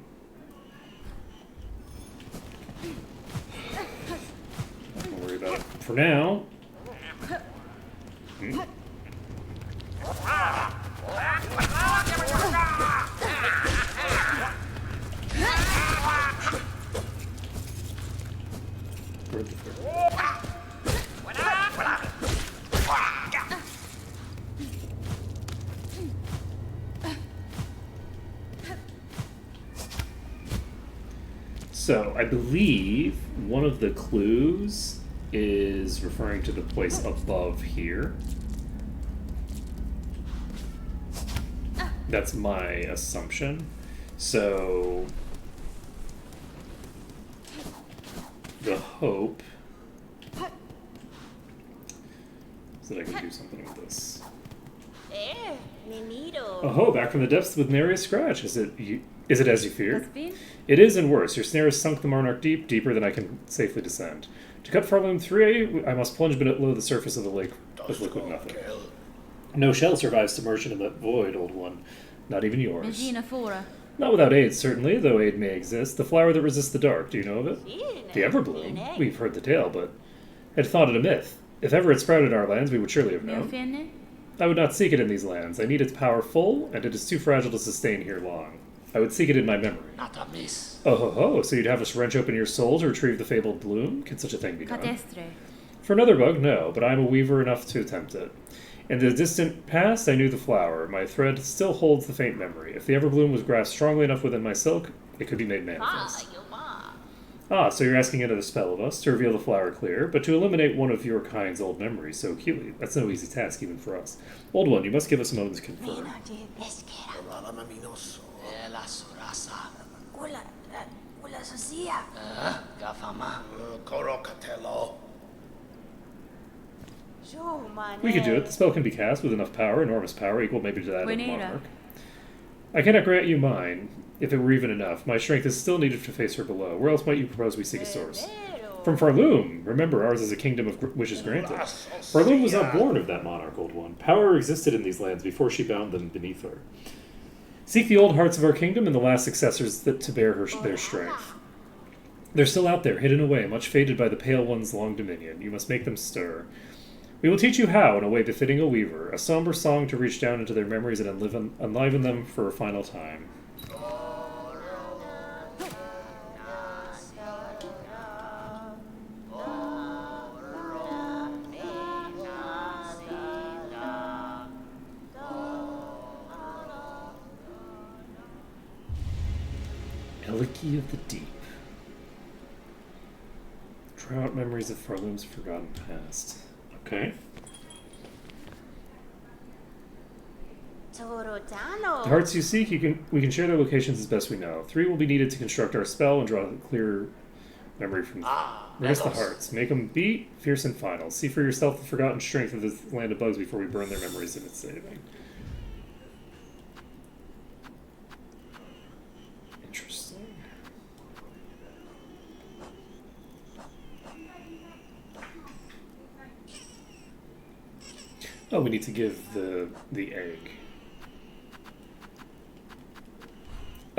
Not gonna worry about it for now. Where'd the frick- So, I believe one of the clues is referring to the place above here. That's my assumption. So, the hope is that I can do something with this. Oh, back from the depths with nary a scratch. Is it as you feared? Caspian? It is, and worse. Your snare has sunk the Monarch deep, deeper than I can safely descend. To cut Farloom 3, I must plunge below the surface of the lake of liquid nothing. No shell survives submersion in that void, old one. Not even yours. Regina Fora. Not without aid, certainly, though aid may exist. The flower that resists the dark, do you know of it? The Everbloom. We've heard the tale, but had thought it a myth. If ever it sprouted in our lands, we would surely have known. Neofienne? I would not seek it in these lands. I need its power full, and it is too fragile to sustain here long. I would seek it in my memory. Not a miss. Oh ho ho, so you'd have us wrench open your soul to retrieve the fabled bloom? Could such a thing be done? Cadestre. For another bug, no, but I am a weaver enough to attempt it. In the distant past, I knew the flower. My thread still holds the faint memory. If the Everbloom was grasped strongly enough within my silk, it could be made manifest. Ah, so you're asking another spell of us to reveal the flower clear, but to eliminate one of your kind's old memories so acutely. That's no easy task even for us. Old one, you must give us a moment to confirm. La surasa. Ula Sosia. Gafama. Korokatelo. We could do it. The spell can be cast with enough power, enormous power, equal maybe to that of the Buenera. monarch. I cannot grant you mine, if it were even enough. My strength is still needed to face her below. Where else might you propose we seek a source? From Farloom. Remember, ours is a kingdom of wishes granted. Farloom was not born of that monarch, old one. Power existed in these lands before she bound them beneath her. Seek the old hearts of our kingdom and the last successors to bear their strength. They're still out there, hidden away, much faded by the Pale One's long dominion. You must make them stir. We will teach you how, in a way befitting a weaver, a somber song to reach down into their memories and enliven them for a final time. Eliki of the Deep. Proud memories of Farloom's forgotten past. Okay. Torotano. The hearts you seek, we can share their locations as best we know. 3 will be needed to construct our spell and draw a clear memory from them. Where's the hearts? Make them beat, fierce and final. See for yourself the forgotten strength of this land of bugs before we burn their memories in its saving. Interesting. Oh, we need to give the egg.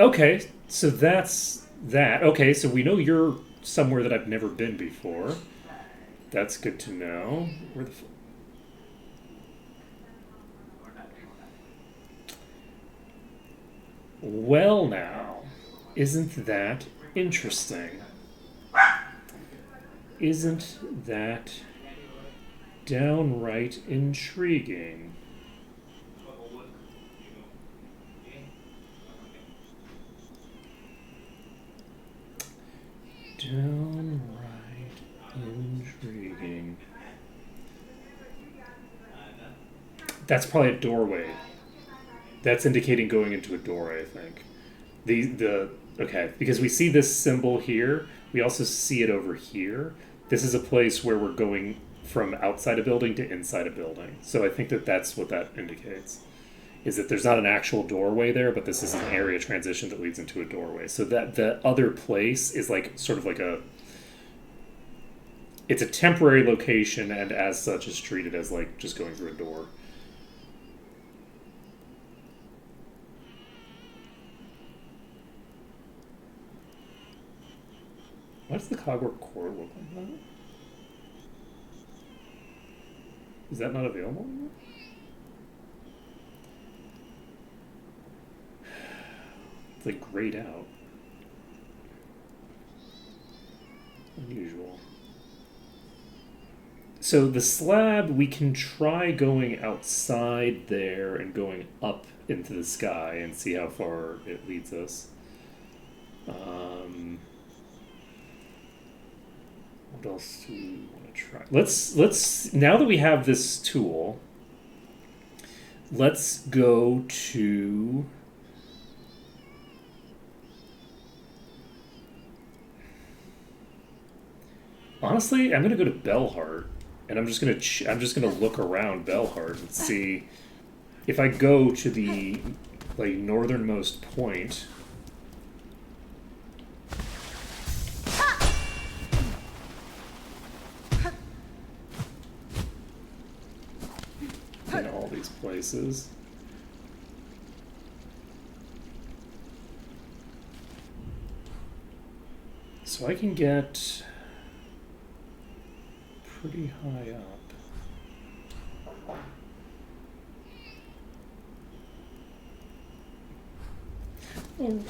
Okay, so that's that. Okay, so we know you're somewhere that I've never been before. That's good to know. Where the well, now, isn't that interesting? Isn't that downright intriguing? Downright intriguing. That's probably a doorway. That's indicating going into a doorway, I think. Okay, because we see this symbol here, we also see it over here. This is a place where we're going from outside a building to inside a building. So I think that that's what that indicates. Is that there's not an actual doorway there, but this is an area transition that leads into a doorway. So that the other place is like sort of like it's a temporary location, and as such is treated as like just going through a door. Why does the Cogwork core look like that? Is that not available anymore? It's like grayed out. Unusual. So the slab, we can try going outside there and going up into the sky and see how far it leads us. What else do we want to try? Let's now that we have this tool, let's go to honestly, I'm gonna go to Bellheart, and I'm just gonna look around Bellheart and see if I go to the like northernmost point. In all these places. So I can get pretty high up.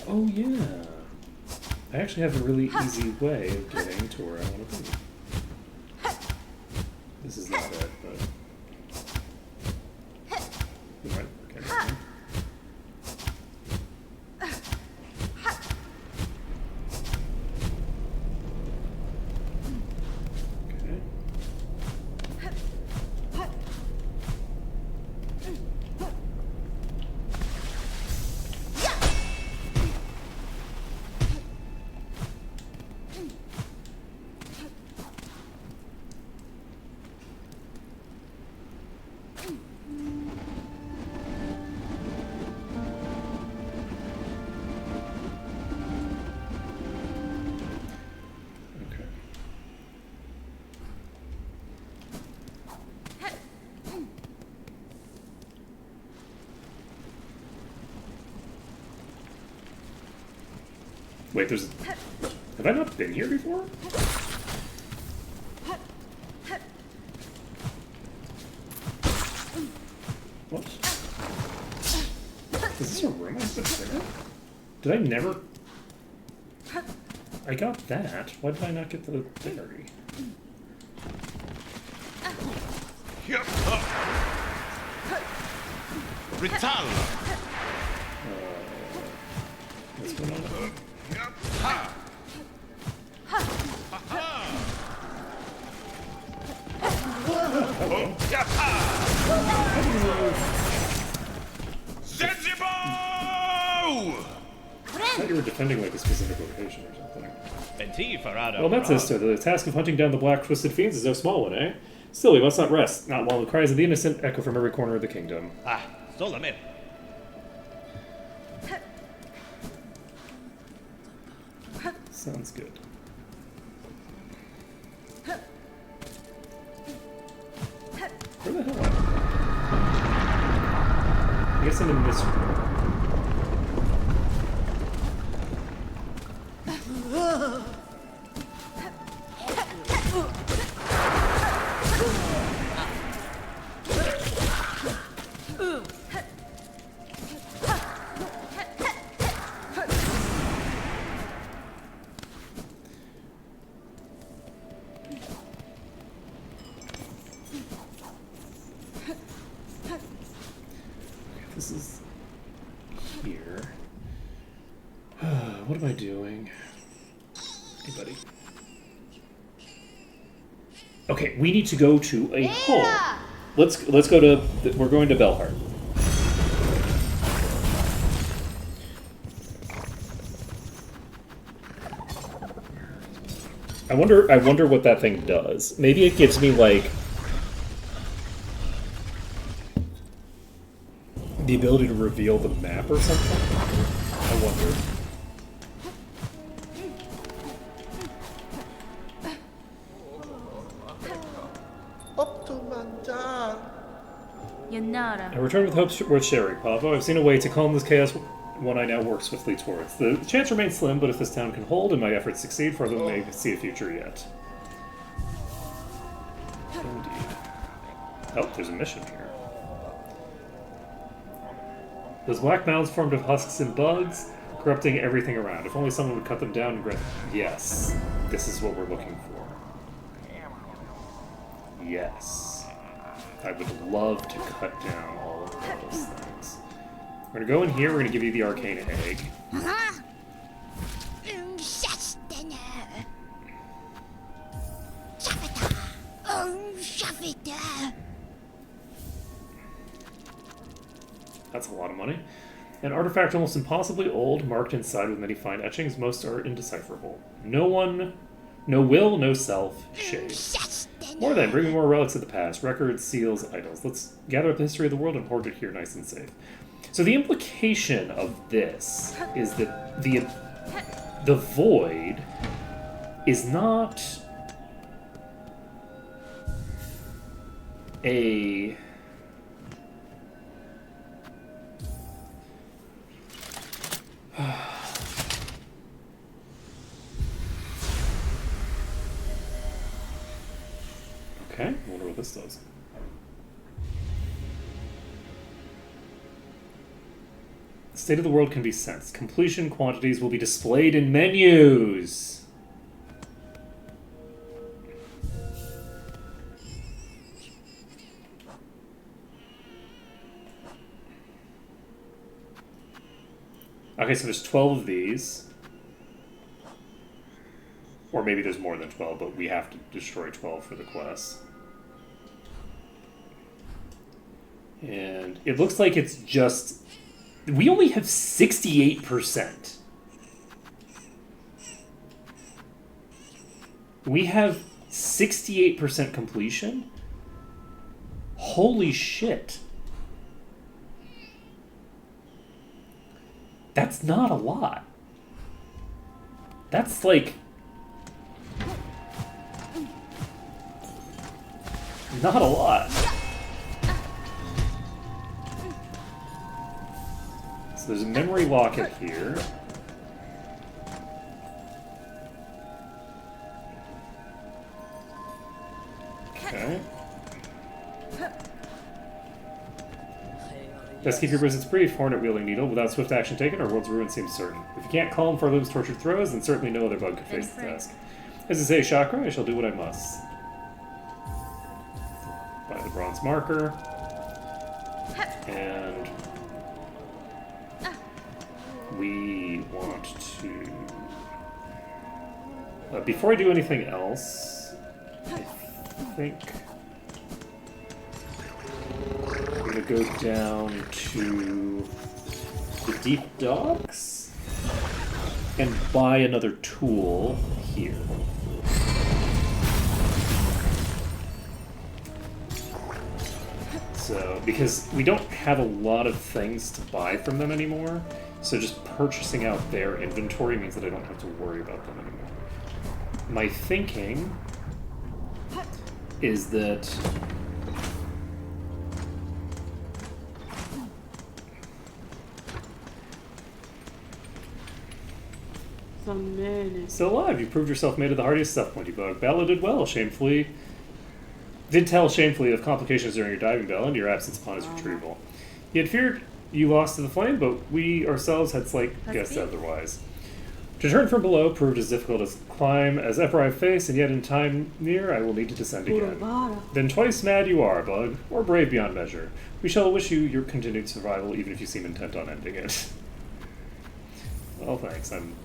Oh yeah. I actually have a really easy way of getting to where I want to be. This is not it, but it might work anyway. Wait, have I not been here before? What? Is this a room I've been there? Did I never... I got that. Why did I not get the berry? Rital. What's going on? I thought you were defending like a specific location or something. Ventiferado. Well, that's this. The task of hunting down the black twisted fiends is no small one, eh? Still, we must not rest, not while the cries of the innocent echo from every corner of the kingdom. Ah, solamente. Sounds good. Where the hell am I? I guess I'm in this room. This is here. What am I doing? Hey, buddy. Okay, we need to go to a home. Let's go to. We're going to Belhart. I wonder what that thing does. Maybe it gives me like the ability to reveal the map or something. I wonder. Up to mangiare. Yanara. I return with hopes worth sharing, Pavo. I've seen a way to calm this chaos, one I now work swiftly towards. The chance remains slim, but if this town can hold and my efforts succeed, further may see a future yet. Indeed. Oh, there's a mission here. Those black mounds formed of husks and bugs, corrupting everything around. If only someone would cut them down and grant... Yes. This is what we're looking for. Yes. I would love to cut down all of those things. We're gonna go in here, we're gonna give you the arcane egg. That's a lot of money. An artifact almost impossibly old, marked inside with many fine etchings, most are indecipherable. No one, no will, no self, shade. More than, bring me more relics of the past, records, seals, idols. Let's gather up the history of the world and hoard it here nice and safe. So the implication of this is that the void is not a... Okay, I wonder what this does. The state of the world can be sensed. Completion quantities will be displayed in menus. Okay, so there's 12 of these. Or maybe there's more than 12, but we have to destroy 12 for the quest. And it looks like it's just... We only have 68%. We have 68% completion? Holy shit. That's not a lot. That's like... not a lot. So there's a memory locket here. Okay. Best keep your visits brief, hornet-wielding needle. Without swift action taken, our world's ruin seems certain. If you can't calm Farloom's tortured throes, then certainly no other bug could face the task. As I say, Chakra, I shall do what I must. Buy the bronze marker. And... we want to... before I do anything else, I think... go down to the deep docks and buy another tool here. So, because we don't have a lot of things to buy from them anymore, so just purchasing out their inventory means that I don't have to worry about them anymore. My thinking is that still alive. You proved yourself made of the hardiest stuff, Pointy Bug. Bella did well, did tell shamefully of complications during your diving, Bella, and your absence upon his retrieval. He had feared you lost to the flame, but we ourselves had slight guessed otherwise. To turn from below proved as difficult as climb as ever I face, and yet in time near I will need to descend again. Then twice mad you are, Bug, or brave beyond measure. We shall wish you your continued survival, even if you seem intent on ending it. Well, thanks. I'm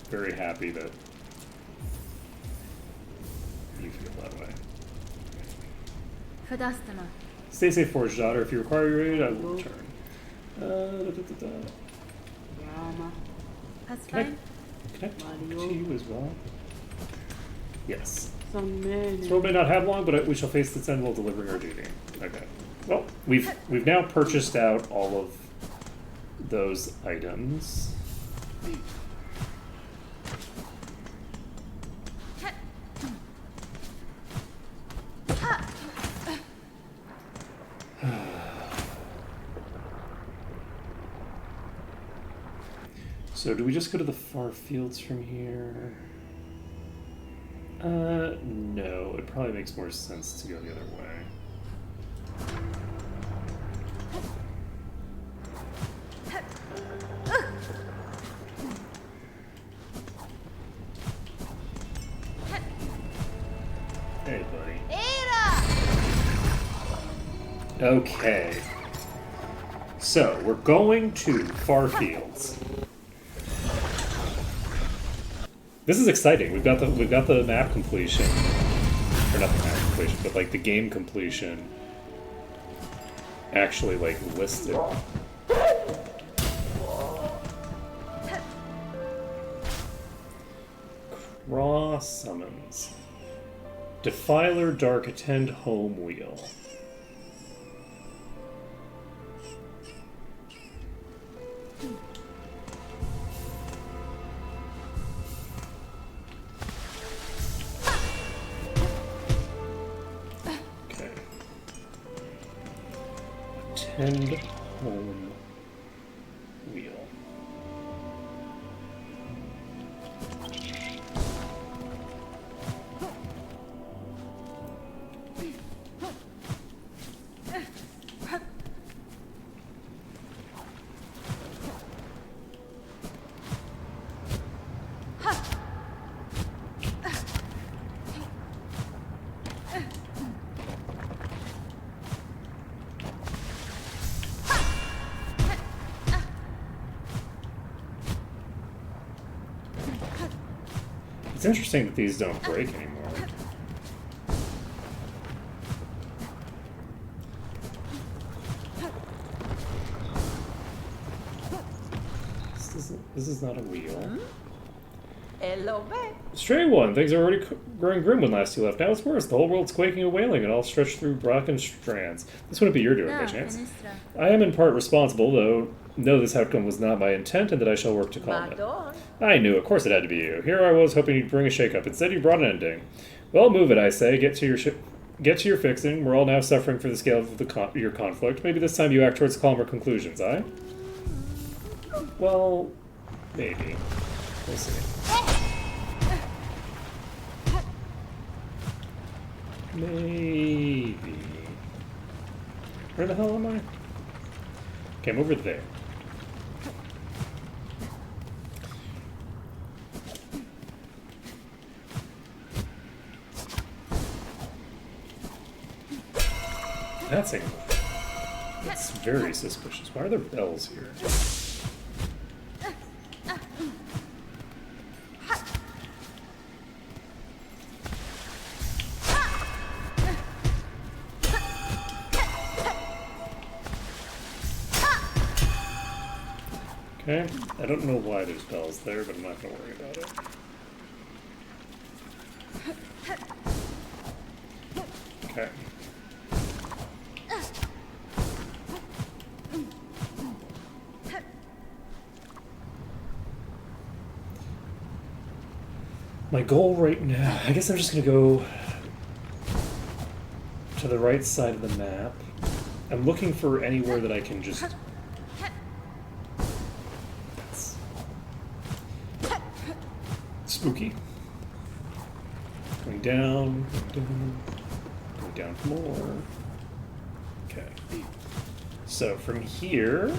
very happy that you feel that way. Fadastana. Stay safe, Forge Daughter. If you require your aid, I will return. That's Can fine. I talk to you as well? Yes. So many. This world may not have long, but we shall face its end while delivering our duty. Okay. Well, we've now purchased out all of those items. So do we just go to the far fields from here? No. It probably makes more sense to go the other way. Hey, buddy. Okay. So, we're going to far fields. This is exciting. We've got the map completion, or not the map completion, but like the game completion actually like listed. Raw summons. Defiler Dark Attend Home Wheel. Attend home wheel. It's interesting that these don't break anymore. This is not a wheel. Hello, babe. Stray one, things are already growing grim when last you left. Now it's worse. The whole world's quaking and wailing, and all stretched through broken strands. This wouldn't be your doing, by chance. I am in part responsible, though know this outcome was not my intent, and that I shall work to calm it. I knew, of course it had to be you. Here I was, hoping you'd bring a shake-up. Instead, you brought an ending. Well, move it, I say. Get to your fixing. We're all now suffering for the scale of your conflict. Maybe this time you act towards calmer conclusions, aye? Well, maybe. We'll see. Maybe. Where the hell am I? Okay, I'm over there. That's very suspicious. Why are there bells here? Okay, I don't know why there's bells there, but I'm not going to worry about it. Okay. My goal right now, I guess I'm just going to go to the right side of the map. I'm looking for anywhere that I can just... That's spooky. Going down, going down more. Okay. So from here...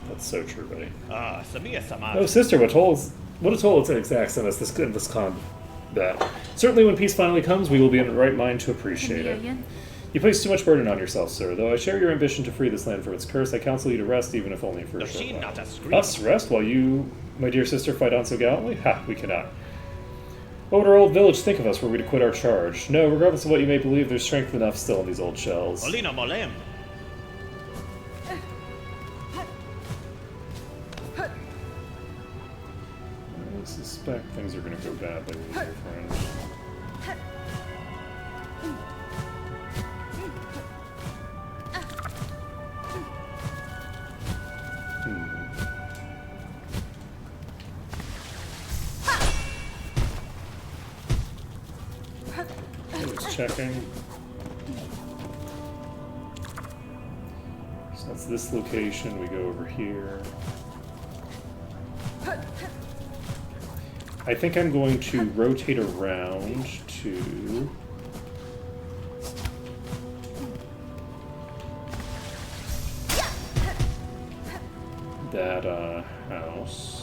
That's so true, buddy. Oh, sister, what a toll it's an exact sent us this combat. Certainly when peace finally comes, we will be in the right mind to appreciate it. Tamiya. You place too much burden on yourself, sir. Though I share your ambition to free this land from its curse, I counsel you to rest, even if only for a short while. Us rest while you, my dear sister, fight on so gallantly? Ha, we cannot. What would our old village think of us were we to quit our charge? No, regardless of what you may believe, there's strength enough still in these old shells. I suspect things are going to go badly with your friends. Checking. So that's this location. We go over here. I think I'm going to rotate around to that house.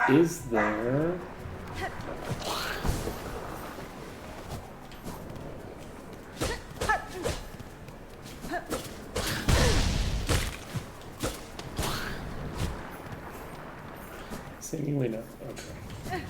Is there... Seemingly no. Okay.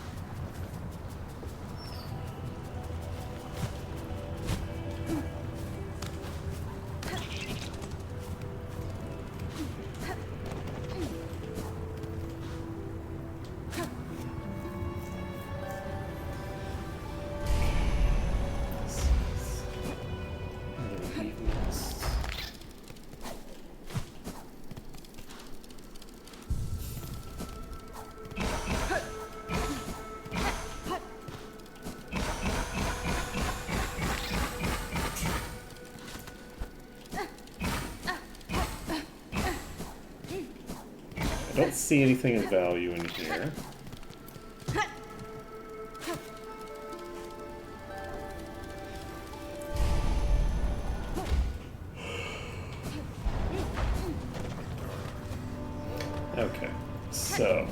I don't see anything of value in here. Okay, so...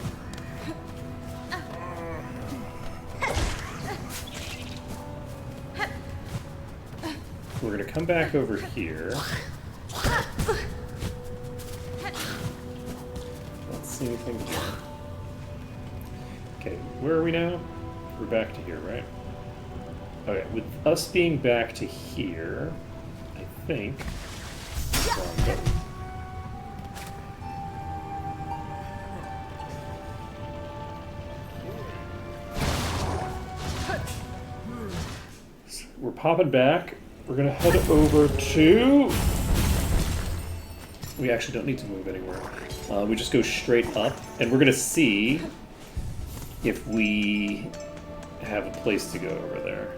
we're gonna come back over here. See anything here. Okay, where are we now? We're back to here, right? Okay, with us being back to here, I think... Wrong button. we're popping back. We're gonna head over to. We actually don't need to move anywhere. We just go straight up, and we're gonna see if we have a place to go over there.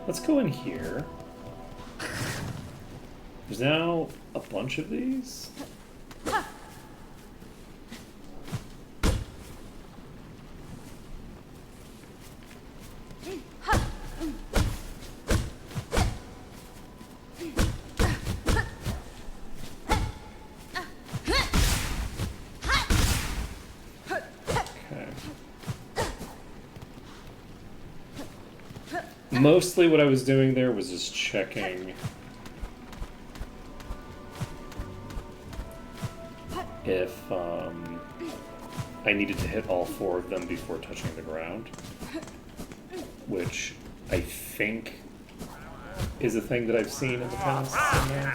Let's go in here. There's now a bunch of these. Mostly what I was doing there was just checking if I needed to hit all 4 of them before touching the ground, which I think is a thing that I've seen in the past somehow.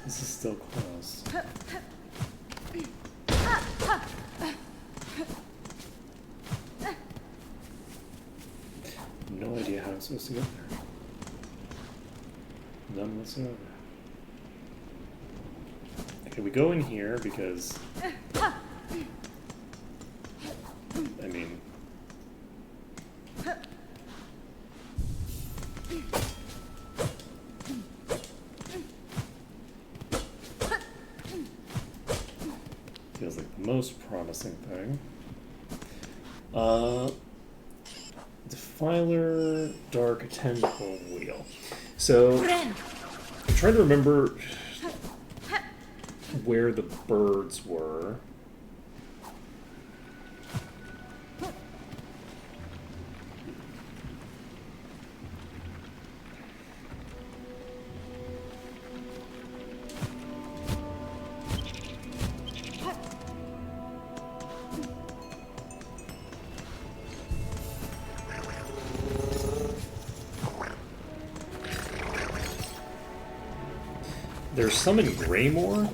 This is still close. No idea how I'm supposed to get there. None whatsoever. Okay, we go in here because I mean feels like the most promising thing. Defiler Dark Tentacle Wheel. So, I'm trying to remember where the birds were. There's some in Greymore.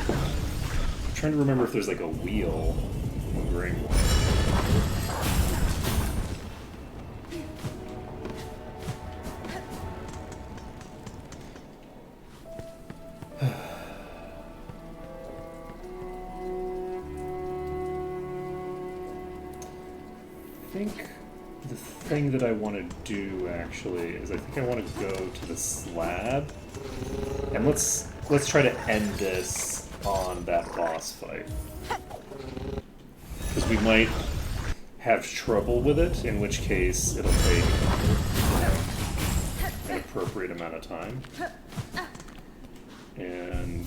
I'm trying to remember if there's like a wheel in Greymore. I think the thing that I want to do actually is I think I want to go to the slab, and let's try to end this on that boss fight, because we might have trouble with it, in which case it'll take an appropriate amount of time. And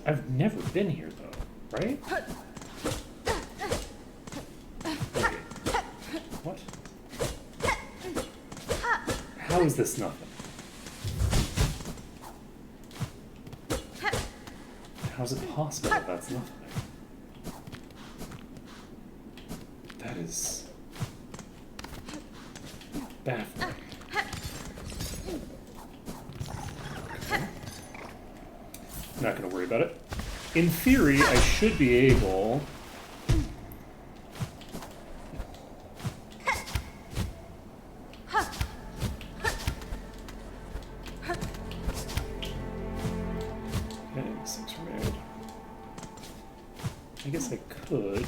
I've never been here though, right? What? How is this nothing? How's it possible that that's nothing? That is baffling. Not going to worry about it. In theory, I should be able... Okay, 6 red. I guess I could...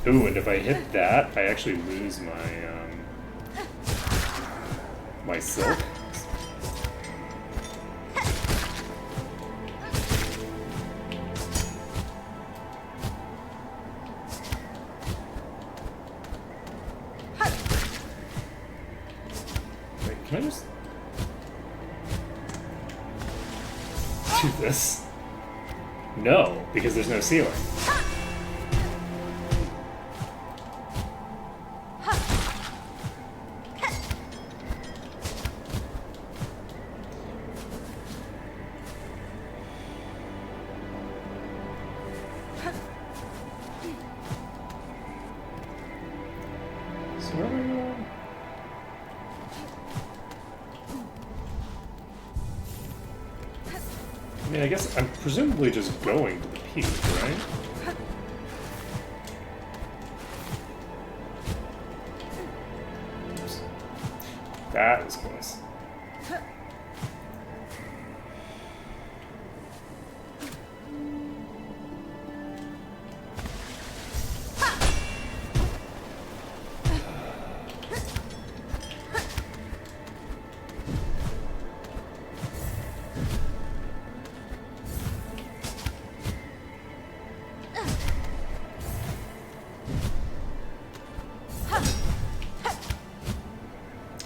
Ooh, and if I hit that, I actually lose my, my silk. Wait, can I just do this? No, because there's no ceiling. So where am I going? I mean, I guess I'm presumably just going to the peak, right? Oops. That was close.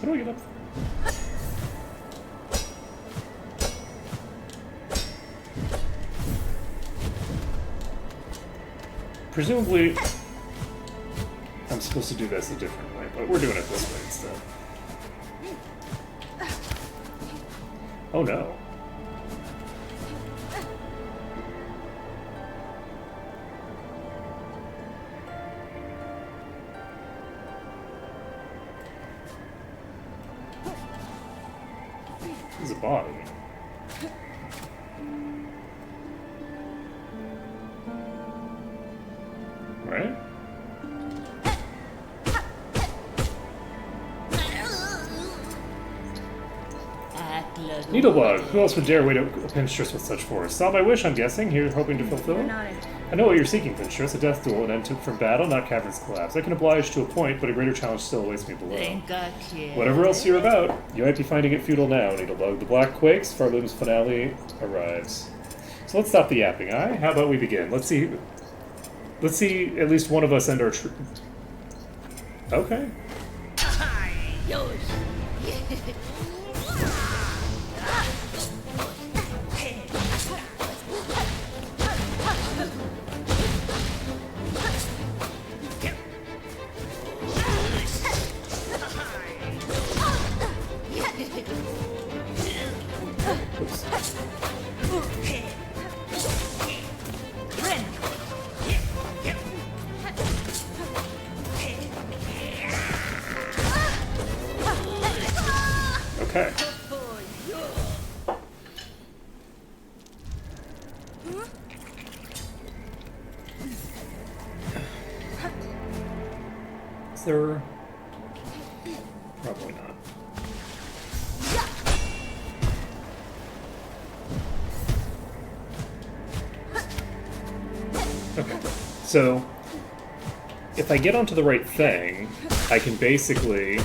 How do I get up there? Presumably, I'm supposed to do this a different way, but we're doing it this way instead. Oh no. This is a body. Right? Needlebug, who else would dare wait a Pinstress with such force? Saw my wish, I'm guessing. You're hoping to fulfill it? I know what you're seeking, Pinstress. A death duel, an end from battle, not cavern's collapse. I can oblige to a point, but a greater challenge still awaits me below. Whatever else you're about, you might be finding it futile now, Needlebug. The black quakes, Farloom's finale arrives. So let's stop the yapping, aye? How about we begin? Let's see at least one of us end our Okay. Okay. Is there... Probably not. Okay. So, if I get onto the right thing, I can basically...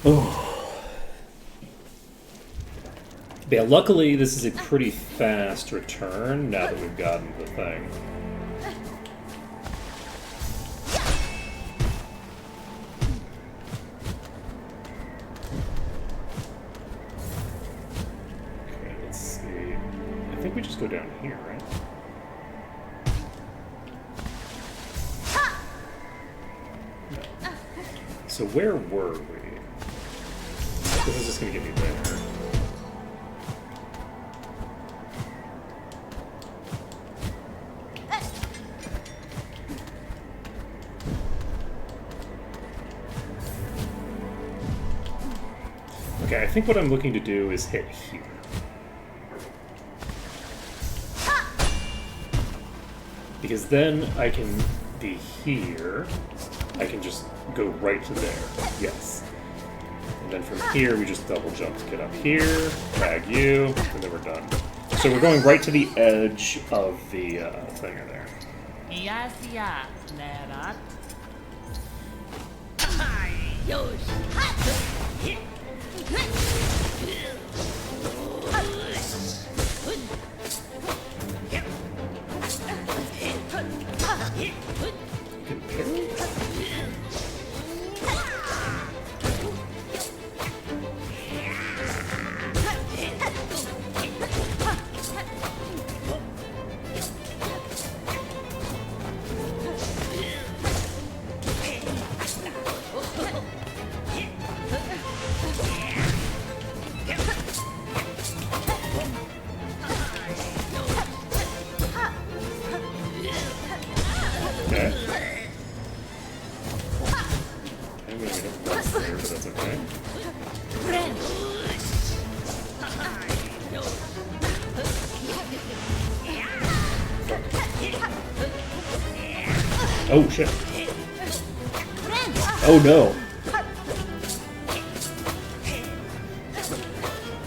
Oh. Yeah, luckily this is a pretty fast return now that we've gotten the thing. just go down here, right? No. So where were we? This is just gonna get me there. Okay, I think what I'm looking to do is hit here. Because then I can be here. I can just go right to there. Yes. And then from here, we just double jump to get up here, tag you, and then we're done. So we're going right to the edge of the thinger there. Yasia, Nerat. Okay. I'm gonna get up once there, but that's okay. Oh shit. Oh no.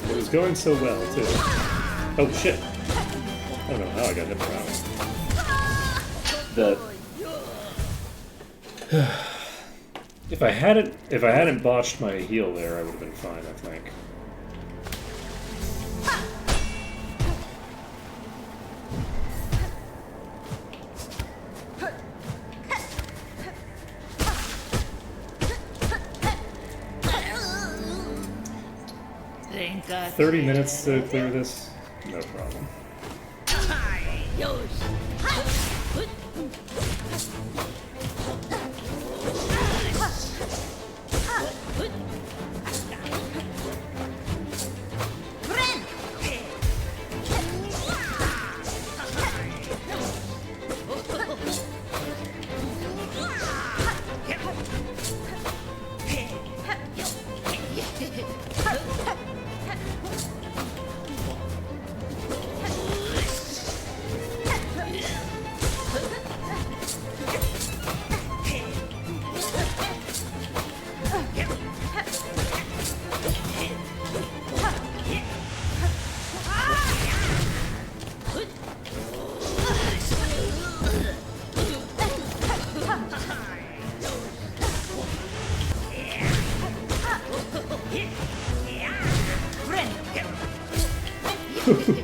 It was going so well too. Oh shit. I don't know how I got hit around. The if I hadn't botched my heal there, I would have been fine, I think. Renka. 30 minutes to clear this? No problem.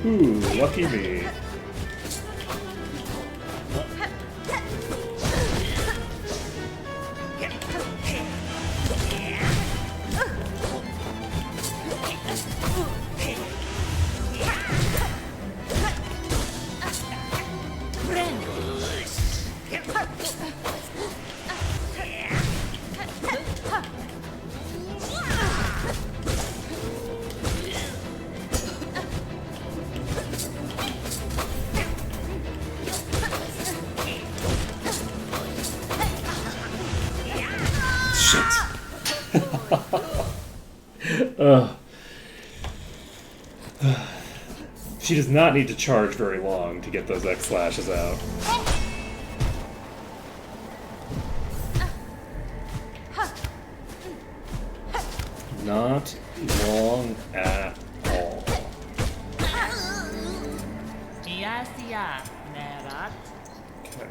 Ooh, lucky me. She does not need to charge very long to get those X slashes out. Not long at all. Yasia, Nerat. Okay.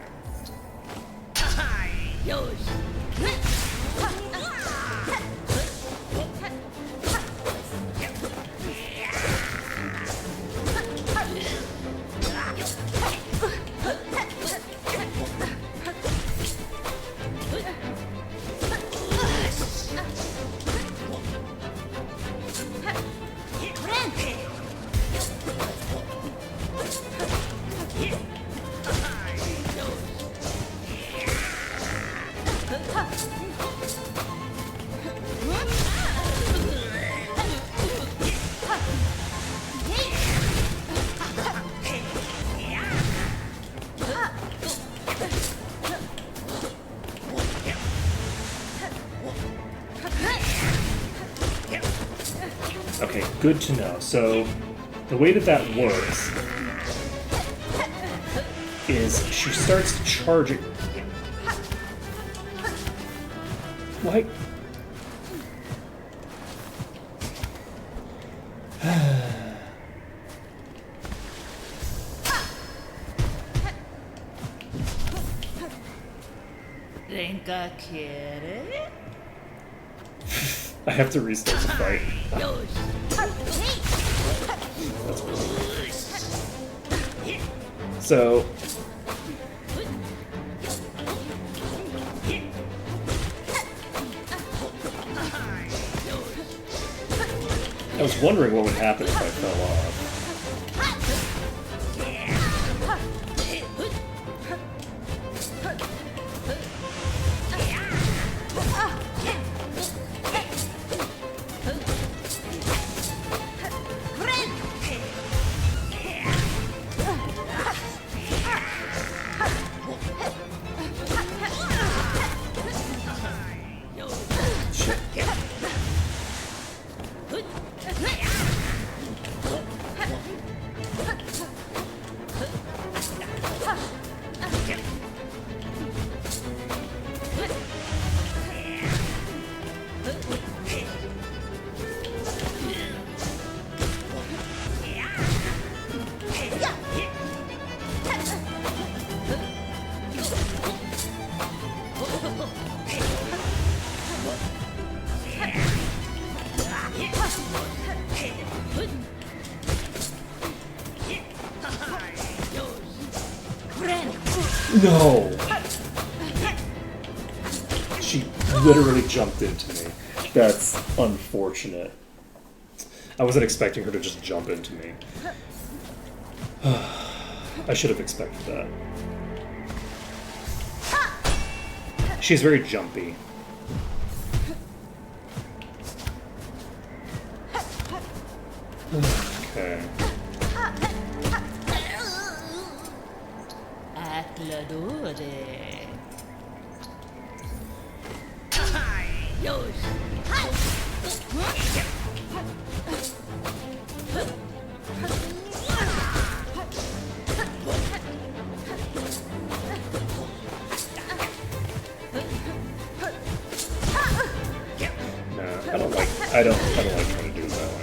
Okay, good to know. So, the way that works is she starts charging. Like. Renka quiere. I have to restart the fight. So. I was wondering what would happen if I fell off. No! She literally jumped into me. That's unfortunate. I wasn't expecting her to just jump into me. I should have expected that. She's very jumpy. Okay. Accladore. No, I don't like trying to do that one.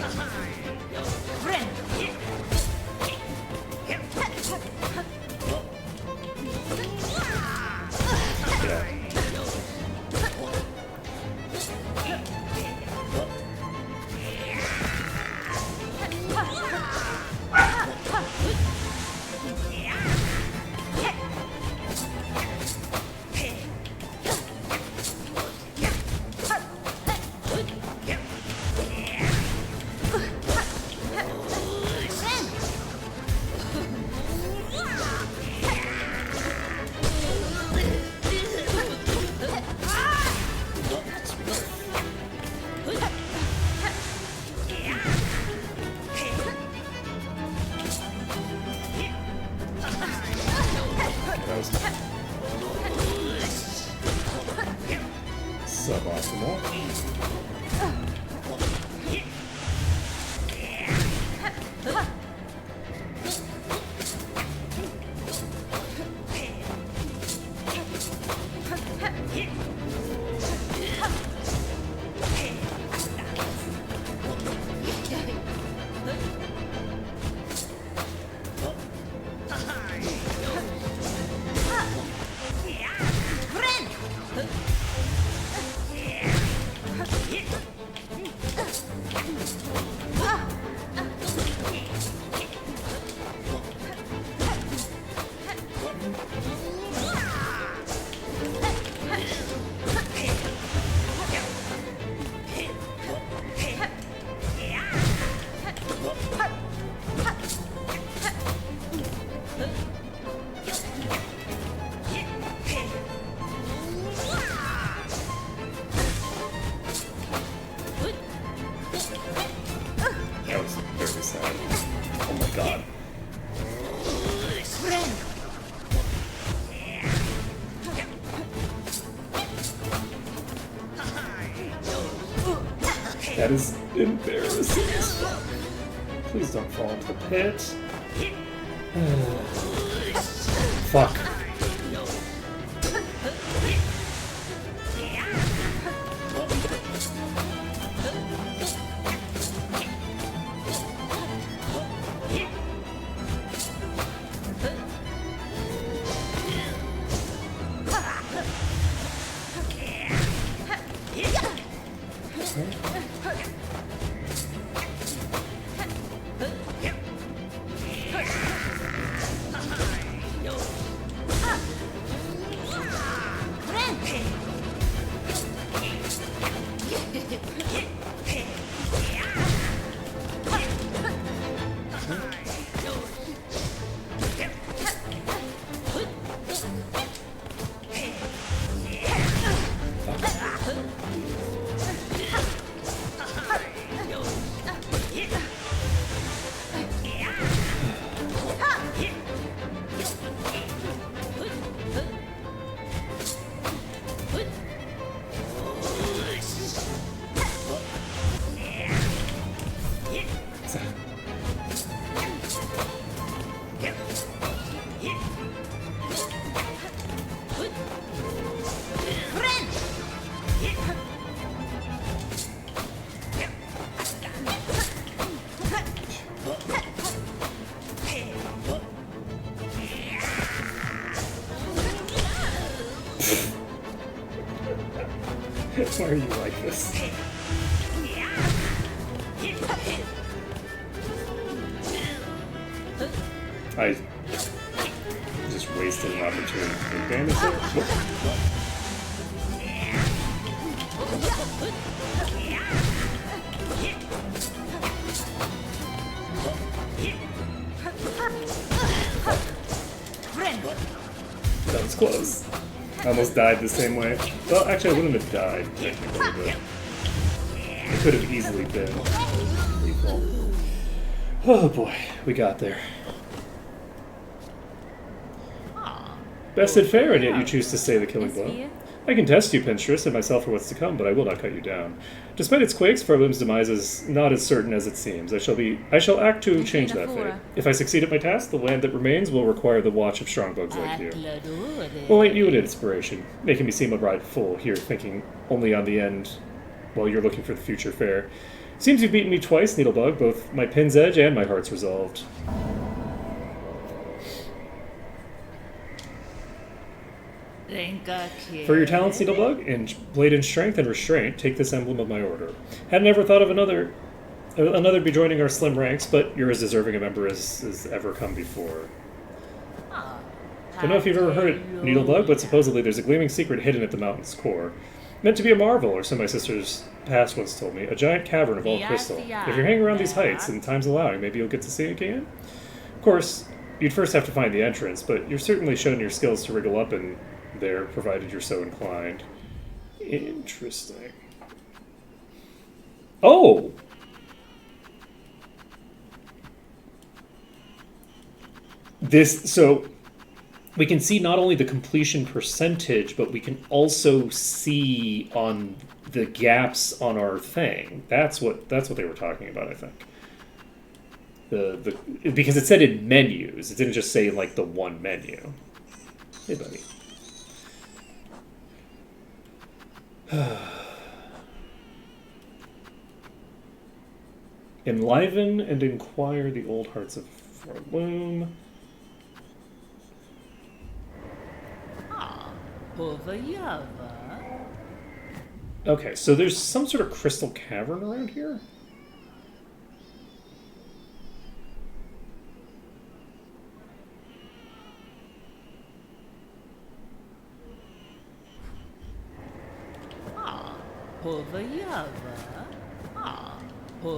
Suboptimal. That is embarrassing as fuck. Please don't fall into the pit. Fuck. Why are you like this? I just wasted an opportunity to advantage it. That was close. I almost died the same way. Well, actually, I wouldn't have died, technically, but it could have easily been lethal. Oh boy, we got there. Bested fair, and yet you choose to stay the killing blow. I can test you, Pinterest, and myself for what's to come, but I will not cut you down. Despite its quakes, Froeblim's demise is not as certain as it seems. I shall act to change that fate. If I succeed at my task, the land that remains will require the watch of strong bugs like you. Well, ain't you an inspiration, making me seem a right fool here, thinking only on the end while you're looking for the future fair. Seems you've beaten me twice, Needlebug, both my pin's edge and my heart's resolved. For your talents, Needlebug, in blade and strength and restraint, take this emblem of my order. Hadn't ever thought of another be joining our slim ranks, but you're as deserving a member as ever come before. Don't know if you've ever heard it, Needlebug, but supposedly there's a gleaming secret hidden at the mountain's core. Meant to be a marvel, or so my sister's past once told me, a giant cavern of all crystal. If you're hanging around these heights, and time's allowing, maybe you'll get to see it again? Of course, you'd first have to find the entrance, but you've certainly shown your skills to wriggle up in there, provided you're so inclined. Interesting. Oh! So we can see not only the completion percentage, but we can also see on the gaps on our thing. That's what they were talking about, I think. Because it said in menus. It didn't just say like the one menu. Hey, buddy. Enliven and inquire the old hearts of Froeblim. Okay, so there's some sort of crystal cavern around here?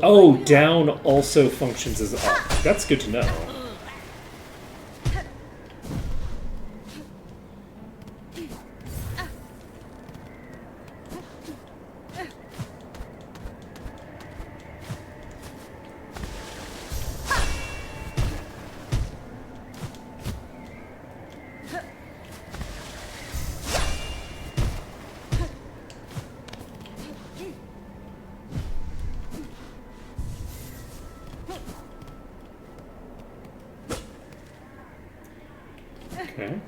Oh, down also functions as up. That's good to know. Okay.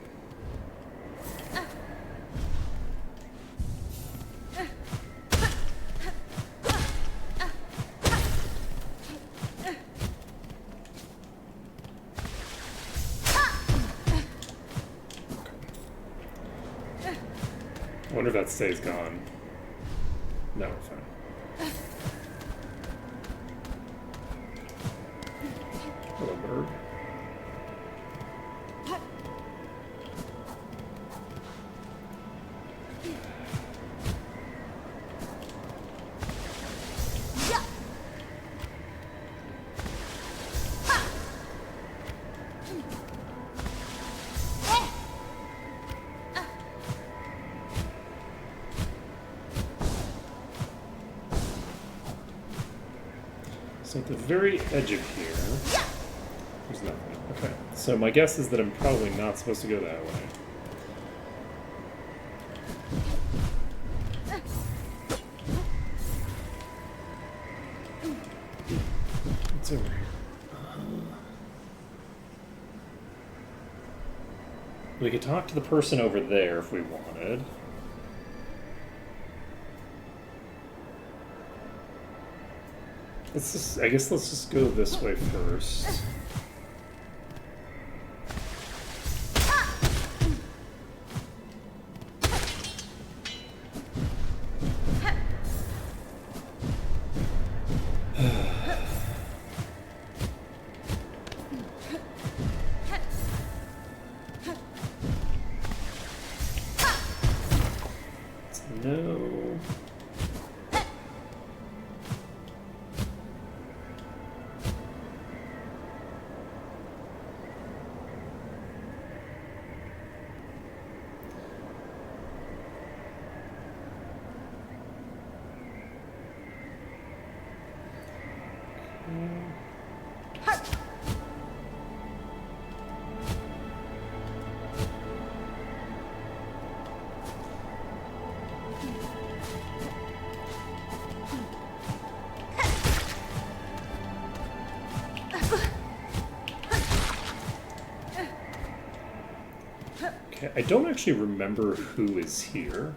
I wonder if that stays gone. No, fine. Little bird. So at the very edge of here, there's nothing. Okay. So my guess is that I'm probably not supposed to go that way. What's over here? We could talk to the person over there if we wanted. I guess let's just go this way first. No. Okay, I don't actually remember who is here.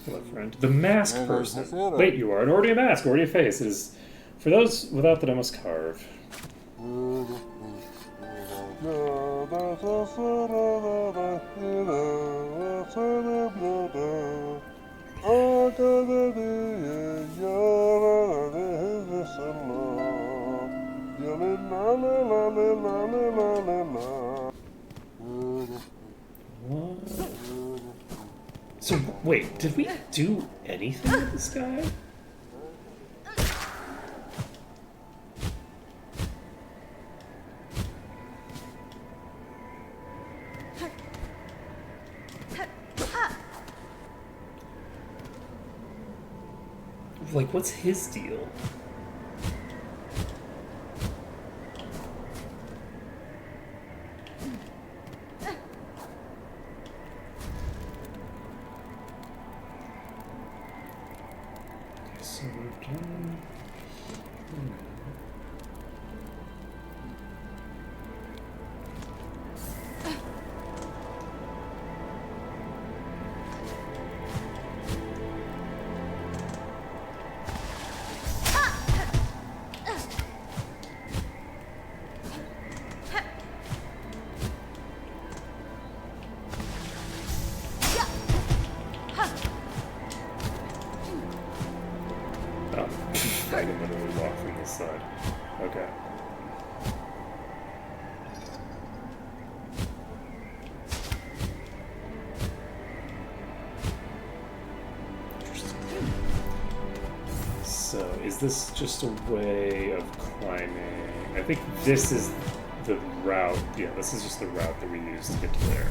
Hello, friend. The mask person. Wait, you are already a mask, already a face. It is for those without that I must carve. What? So wait, did we do anything with this guy? Like, what's his deal? Okay, so we've done... I can literally walk from this side. Okay. Interesting. So, is this just a way of climbing? I think this is the route. Yeah, this is just the route that we use to get to there.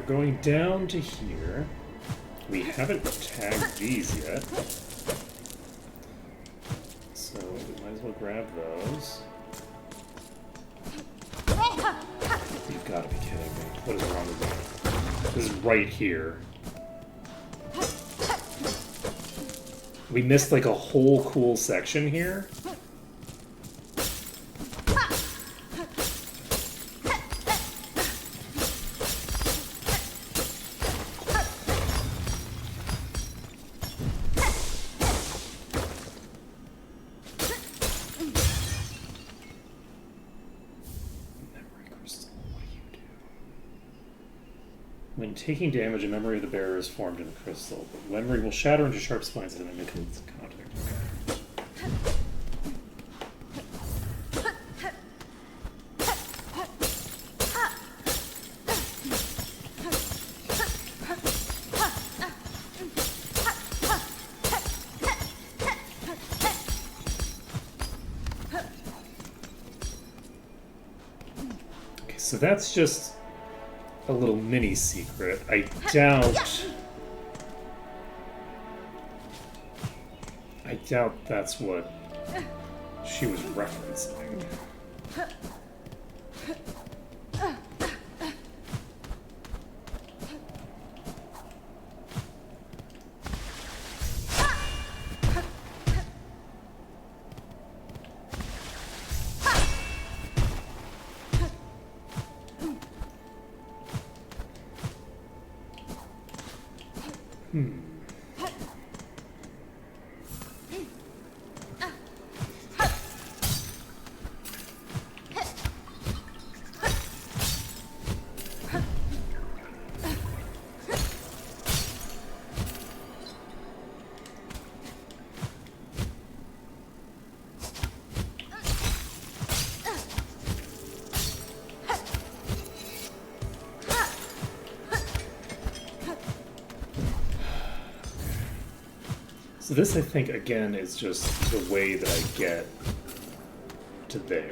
going down to here. We haven't tagged these yet. So we might as well grab those. You've got to be kidding me. What is wrong with me? This is right here. We missed like a whole cool section here. When taking damage, a memory of the bearer is formed in a crystal. The memory will shatter into sharp spines and then comes into contact. Okay, so that's just a little mini secret. I doubt that's what she was referencing. So this, I think, again, is just the way that I get to there.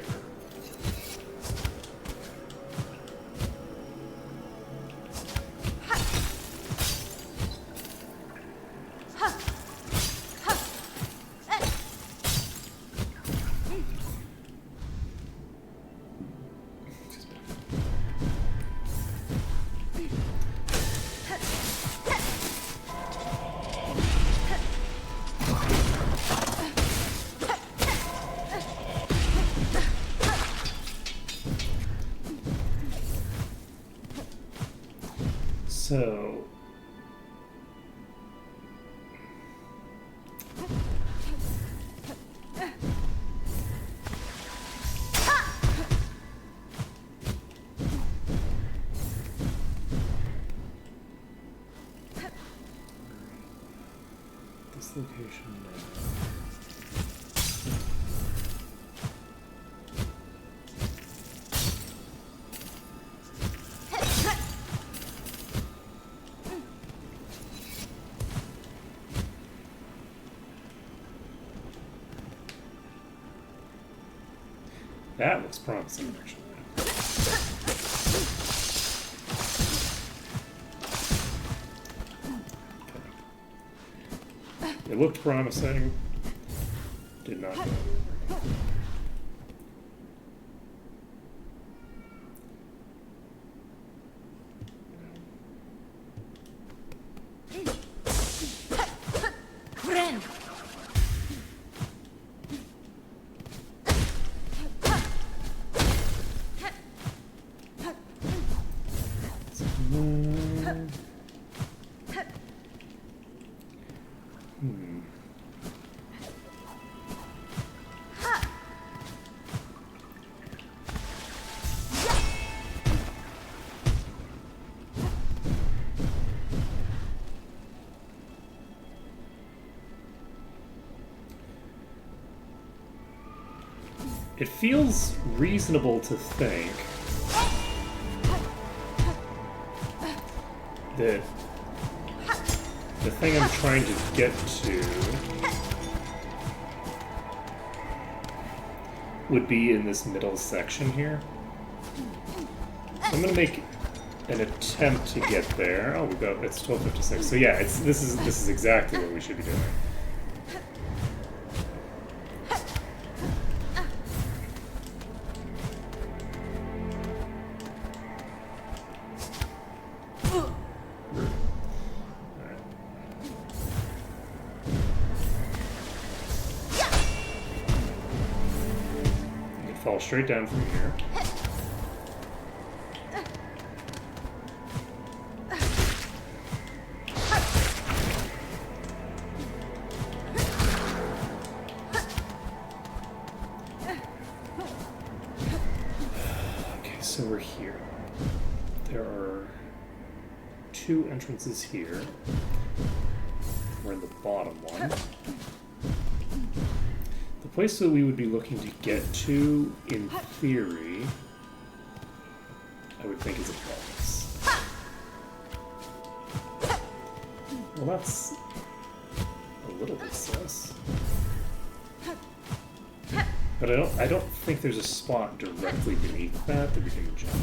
So this location now. That looks promising, actually. Okay. It looked promising. Did not go. Friend! It feels reasonable to think that the thing I'm trying to get to would be in this middle section here. So I'm gonna make an attempt to get there. Oh, we've got it's 12:56. So yeah, this is exactly what we should be doing. You can fall straight down from here. Okay, so we're here. There are two entrances here. We're in the bottom one. The place that we would be looking to get to, in theory, I would think is above us. Well, that's a little bit sus. But I don't think there's a spot directly beneath that we can jump.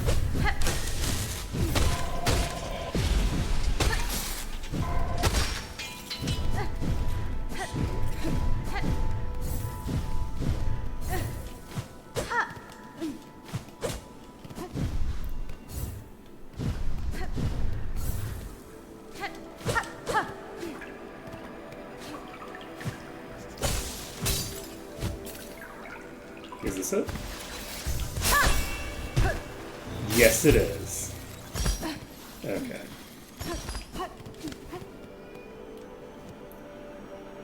Is this it? Yes, it is. Okay.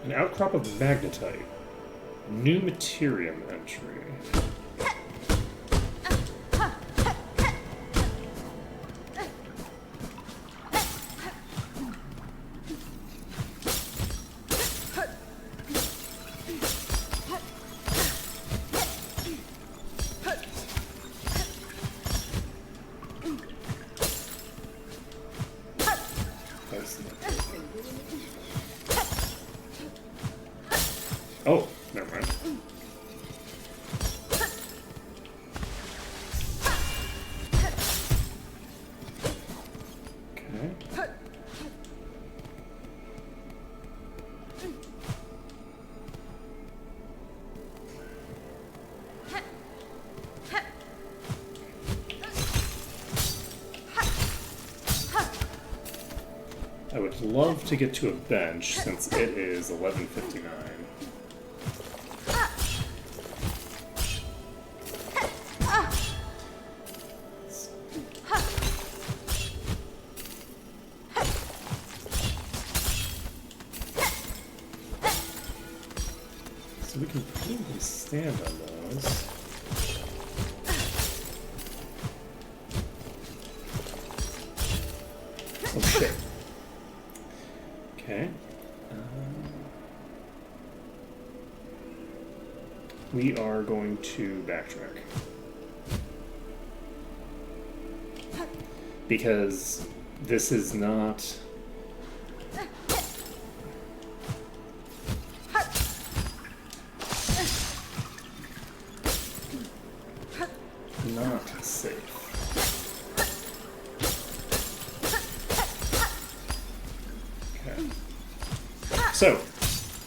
An outcrop of magnetite. New materium entry. Oh, never mind. Okay. I would love to get to a bench since it is 11:59. So we can probably stand on those. Oh shit. Okay. We are going to backtrack. Because this is not... not safe. So,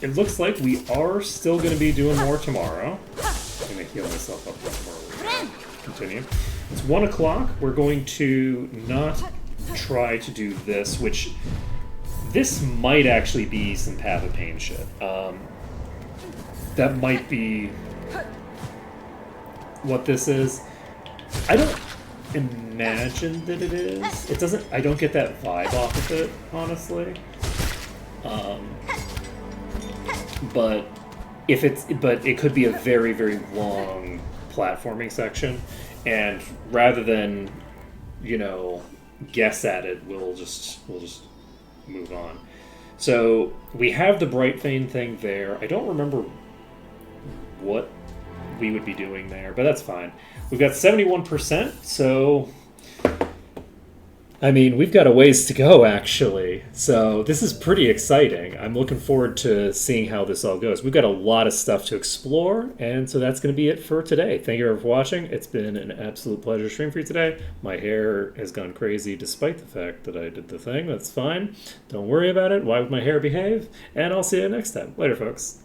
it looks like we are still going to be doing more tomorrow. I'm going to heal myself up before we continue. It's 1 o'clock. We're going to not try to do this, which this might actually be some Path of Pain shit. That might be what this is. I don't imagine that it is. It doesn't. I don't get that vibe off of it, honestly. But it could be a very, very long platforming section, and rather than, guess at it, we'll just move on. So we have the Bright Vein thing there. I don't remember what we would be doing there, but that's fine. We've got 71%, so I mean, we've got a ways to go, actually. So this is pretty exciting. I'm looking forward to seeing how this all goes. We've got a lot of stuff to explore, and so that's going to be it for today. Thank you for watching. It's been an absolute pleasure to stream for you today. My hair has gone crazy despite the fact that I did the thing. That's fine. Don't worry about it. Why would my hair behave? And I'll see you next time. Later, folks.